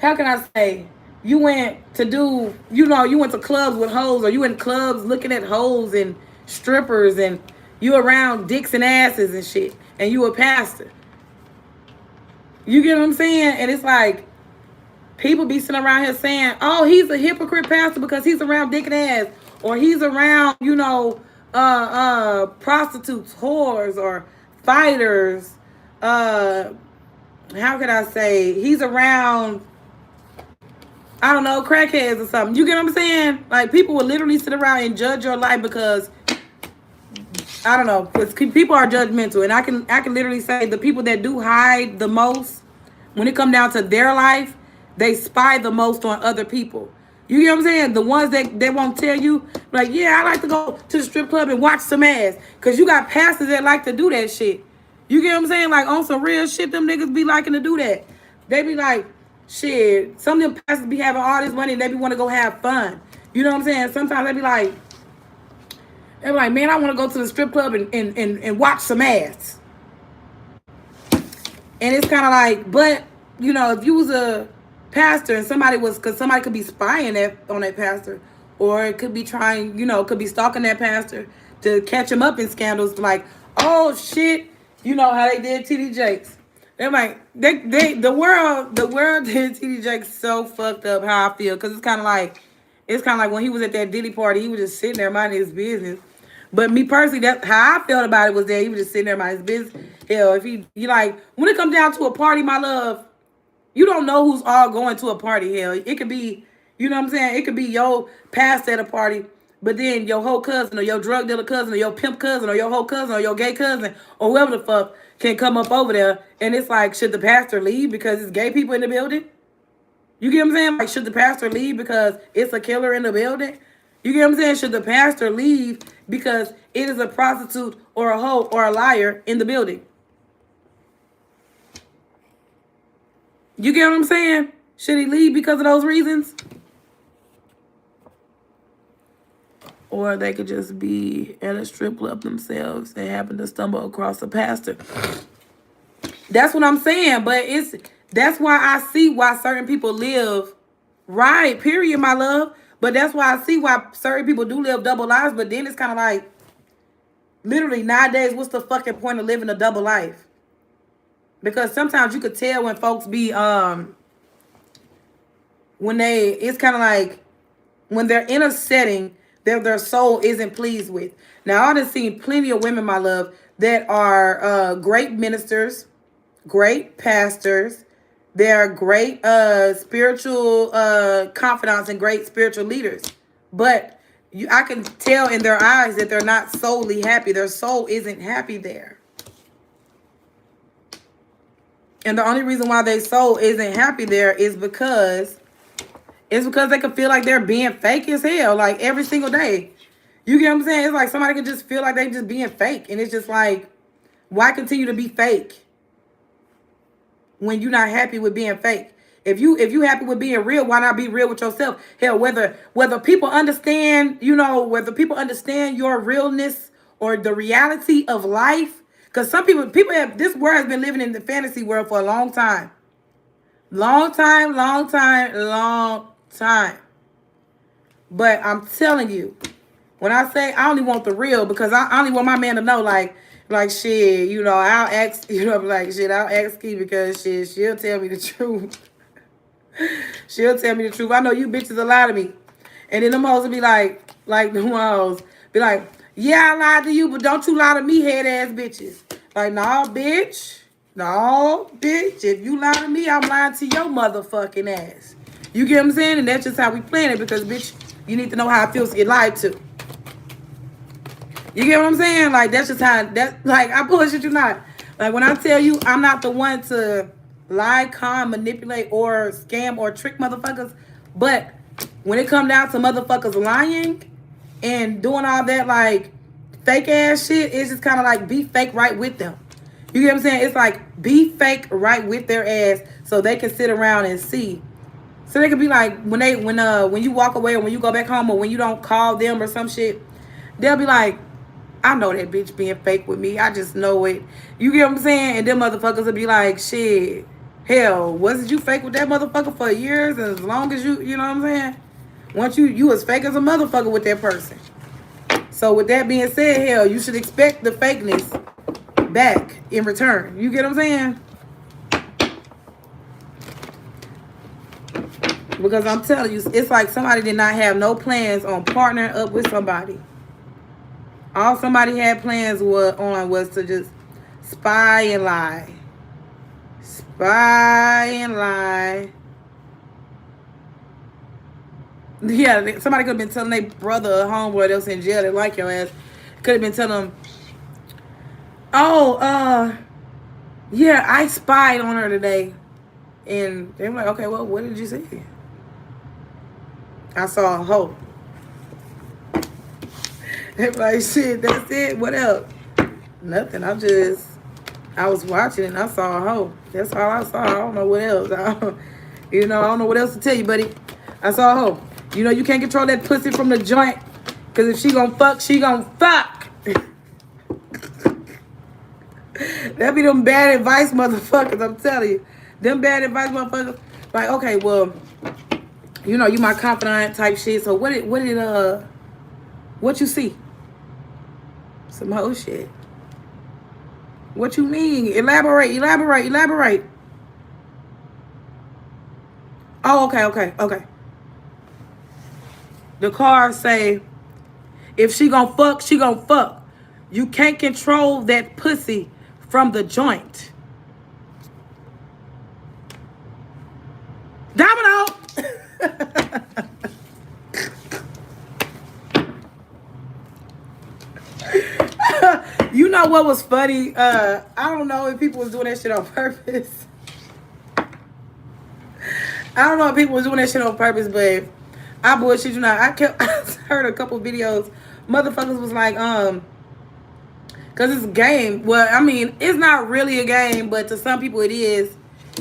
can I say? You went to do, you know, you went to clubs with hoes, or you in clubs looking at hoes and strippers, and you around dicks and asses and shit, and you a pastor. You get what I'm saying? And it's like, people be sitting around here saying, oh, he's a hypocrite pastor because he's around dick and ass, or he's around, you know, prostitutes, whores, or fighters. How could I say? He's around, I don't know, crackheads or something. You get what I'm saying? Like, people will literally sit around and judge your life because, I don't know, because people are judgmental. And I can literally say the people that do hide the most, when it come down to their life, they spy the most on other people. You get what I'm saying? The ones that won't tell you, like, yeah, I like to go to the strip club and watch some ass. Because you got pastors that like to do that shit. You get what I'm saying? Like, on some real shit, them niggas be liking to do that. They be like, shit, some of them pastors be having all this money and they be want to go have fun. You know what I'm saying? Sometimes they be like, man, I want to go to the strip club and watch some ass. And it's kind of like, but, you know, if you was a pastor and somebody could be spying on that pastor, or it could be trying, you know, could be stalking that pastor to catch him up in scandals, like, oh shit, you know how they did TD Jakes. They're like, the world did TD Jakes so fucked up how I feel, because it's kind of like when he was at that Diddy party, he was just sitting there minding his business. But me personally, that's how I felt about it, was that he was just sitting there minding his business. Hell, if he like, when it comes down to a party, my love, You don't know who's all going to a party. Hell, it could be, you know what I'm saying? It could be your pastor at a party, but then your whole cousin or your drug dealer cousin or your pimp cousin or your whole cousin or your gay cousin or whoever the fuck can come up over there. And it's like, should the pastor leave because it's gay people in the building? You get what I'm saying? Like, should the pastor leave because it's a killer in the building? You get what I'm saying? Should the pastor leave because it is a prostitute or a hoe or a liar in the building? You get what I'm saying? Should he leave because of those reasons? Or they could just be at a strip club themselves and happen to stumble across a pastor. That's what I'm saying. But that's why I see why certain people live right, period, my love. But that's why I see why certain people do live double lives. But then it's kind of like, literally, nowadays, what's the fucking point of living a double life? Because sometimes you could tell when folks be, it's kind of like, when they're in a setting that their soul isn't pleased with. Now, I've seen plenty of women, my love, that are great ministers, great pastors. They're great spiritual confidants and great spiritual leaders. But I can tell in their eyes that they're not solely happy. Their soul isn't happy there. And the only reason why their soul isn't happy there is because they can feel like they're being fake as hell, like every single day. You get what I'm saying? It's like somebody can just feel like they just being fake. And it's just like, why continue to be fake when you're not happy with being fake? If you happy with being real, why not be real with yourself? Hell, whether people understand, whether people understand your realness or the reality of life. Because some people have, this world has been living in the fantasy world for a long time. Long time. But I'm telling you, when I say I only want the real, because I only want my man to know, like shit, I'll ask, I'll ask Key because shit, she'll tell me the truth. She'll tell me the truth. I know you bitches will lie to me. And then them hoes will be like the hoes, be like, yeah, I lied to you, but don't you lie to me, head ass bitches. Like, nah, bitch. No, bitch. If you lie to me, I'm lying to your motherfucking ass. You get what I'm saying? And that's just how we plan it, because, bitch, you need to know how it feels to get lied to. You get what I'm saying? Like, that's just how, I bullshit you not. Like, when I tell you I'm not the one to lie, con, manipulate, or scam, or trick motherfuckers, but when it come down to motherfuckers lying and doing all that, like, fake ass shit, it's just kind of like be fake right with them. You get what I'm saying? It's like be fake right with their ass so they can sit around and see. So they can be like, when you walk away or when you go back home or when you don't call them or some shit, they'll be like, I know that bitch being fake with me. I just know it. You get what I'm saying? And them motherfuckers will be like, shit, hell, wasn't you fake with that motherfucker for years? And as long as you know what I'm saying? Once you as fake as a motherfucker with that person. So with that being said, hell, you should expect the fakeness back in return. You get what I'm saying? Because I'm telling you, it's like somebody did not have no plans on partnering up with somebody. All somebody had plans was to just spy and lie. Spy and lie. Yeah, somebody could have been telling their brother or homeboy that was in jail that like your ass. Could have been telling them, oh, yeah, I spied on her today. And they were like, okay, well, what did you see? I saw a hoe. They were like, shit, that's it? What else? Nothing. I was watching and I saw a hoe. That's all I saw. I don't know what else. I don't know what else to tell you, buddy. I saw a hoe. You can't control that pussy from the joint. Because if she gonna fuck, she gonna fuck. That be them bad advice motherfuckers, I'm telling you. Them bad advice motherfuckers. Like, okay, well, you my confidant type shit. So what you see? Some hoe shit. What you mean? Elaborate. Oh, okay. The cards say, if she gonna fuck, she gonna fuck. You can't control that pussy from the joint. You know what was funny? I don't know if people was doing that shit on purpose. I don't know if people was doing that shit on purpose, but I bullshit you not. I heard a couple videos. Motherfuckers was like, cause it's a game. Well, I mean, it's not really a game, but to some people it is.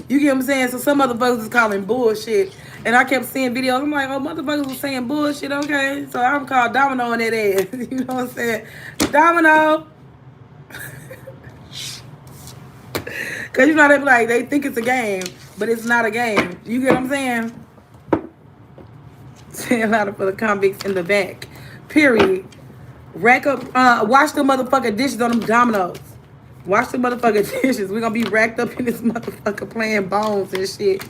You get what I'm saying? So some motherfuckers is calling bullshit. And I kept seeing videos. I'm like, oh, motherfuckers was saying bullshit, okay? So I'm called Domino on that ass. You know what I'm saying? Domino. Cause you know they be like, they think it's a game, but it's not a game. You get what I'm saying? Saying a lot of for the convicts in the back. Period. Rack up, wash the motherfucking dishes on them dominoes. Wash the motherfucking dishes. We're gonna be racked up in this motherfucker playing bones and shit.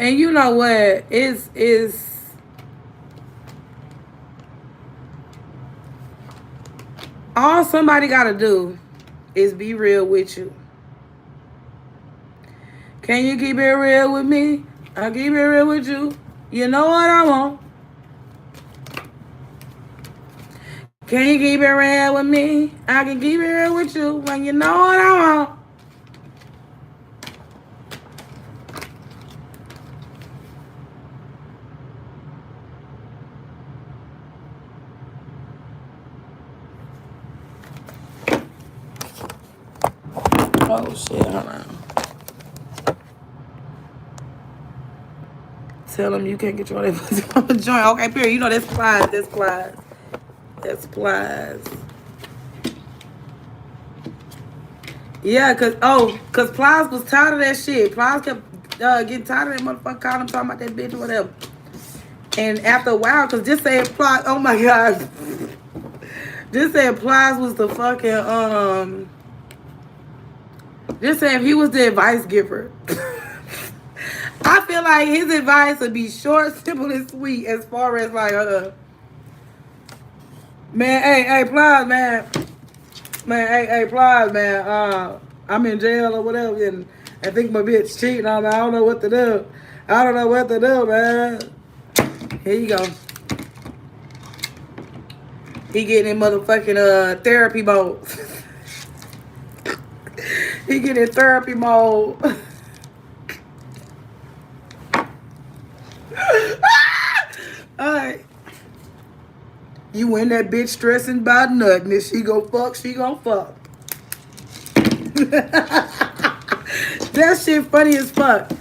And you know what? Is all somebody gotta do is be real with you. Can you keep it real with me? I'll keep it real with you. You know what I want. Can you keep it real with me? I can keep it real with you when you know what I want. Oh shit, hold on. Tell them you can't get your pussy from the joint. Okay, period. You know that's plies. That's plies. That's plies. Yeah, cause Plies was tired of that shit. Plies kept getting tired of that motherfucker calling him talking about that bitch or whatever. And after a while, cause just saying Plies, oh my god, just saying Plies was the fucking just saying he was the advice giver. I feel like his advice would be short, simple, and sweet as far as like man, hey, Plies, man. Man, hey, Plies, man. I'm in jail or whatever, and I think my bitch cheating on me. I don't know what to do. I don't know what to do, man. Here you go. He getting in motherfucking therapy mode. He getting in therapy mode. Alright. You in that bitch stressing about nothing. If she gon' fuck, she gon' fuck. That shit funny as fuck.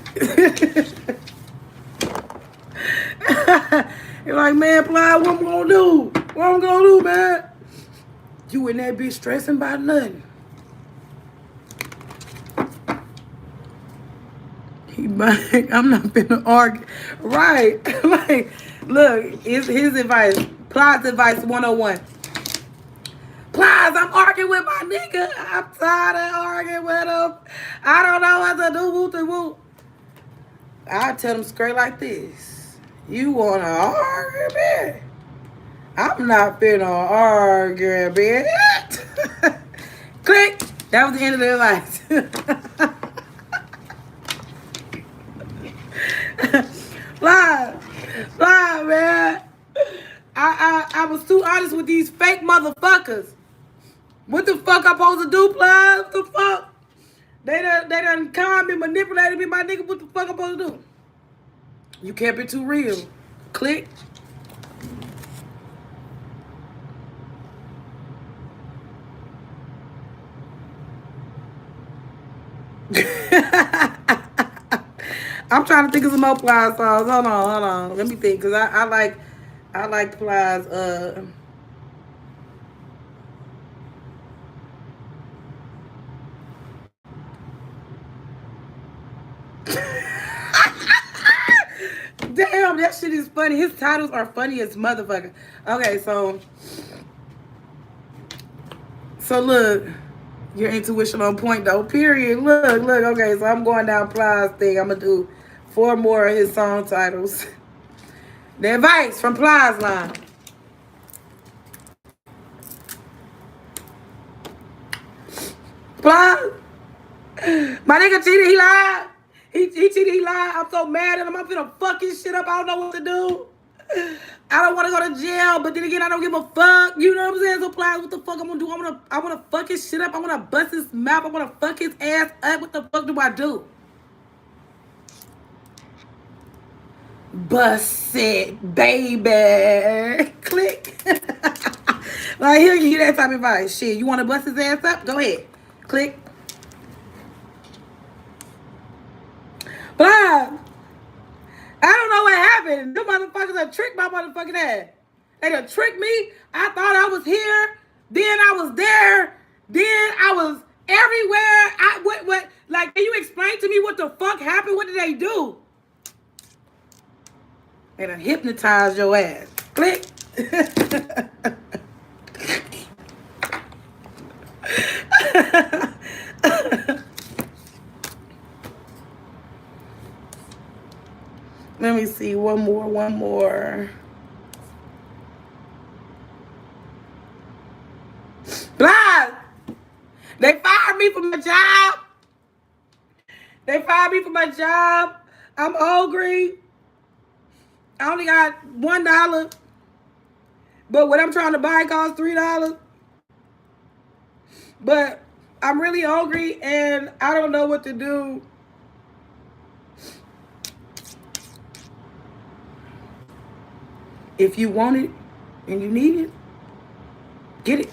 You're like, man, Ply, what I'm gonna do? What I'm gonna do, man? You in that bitch stressing about nothing. I'm not finna argue. Right. Like, look, his advice. Plies advice 101. Plies, I'm arguing with my nigga. I'm tired of arguing with him. I don't know what to do. Woo to woo. I tell him straight like this. You wanna argue, man? I'm not finna argue, bitch. Click. That was the end of their life. Lie, man. I was too honest with these fake motherfuckers. What the fuck I'm supposed to do, Plies? What the fuck? They done conned me, manipulated me, my nigga. What the fuck I'm supposed to do? You kept it too real. Click. I'm trying to think of some more Plies songs. Hold on. Let me think, cause I like Plies. Damn, that shit is funny. His titles are funny as motherfucker. Okay, so look, your intuition on point though. Period. Look. Okay, so I'm going down Plies thing. I'm gonna do 4 more of his song titles. The advice from Plies line. Plies. My nigga cheated, he lied. He cheated, he lied. I'm so mad at him. I'm finna fuck his shit up. I don't know what to do. I don't want to go to jail, but then again, I don't give a fuck. You know what I'm saying? So Plies, what the fuck I'm gonna do? I wanna fuck his shit up. I wanna bust his mouth. I wanna fuck his ass up. What the fuck do I do? Bust it, baby. Click. Like, he'll give you that type of advice. Shit, you want to bust his ass up? Go ahead. Click. But I don't know what happened. Them motherfuckers done tricked my motherfucking ass. They done tricked me. I thought I was here. Then I was there. Then I was everywhere. What? Like, can you explain to me what the fuck happened? What did they do? They done hypnotized your ass. Click. Let me see. One more. Blah! They fired me from my job. I'm hungry. I only got $1. But what I'm trying to buy costs $3. But I'm really hungry and I don't know what to do. If you want it and you need it, get it.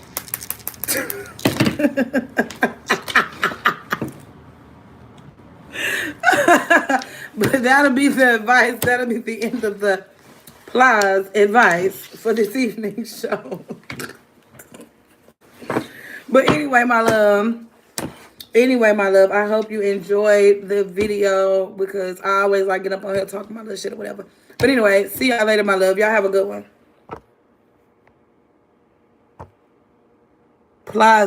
But that'll be the advice. That'll be the end of the Plies advice for this evening's show. But anyway, my love, I hope you enjoyed the video because I always like get up on here talking about this shit or whatever. But anyway, see y'all later, my love. Y'all have a good one. Plies.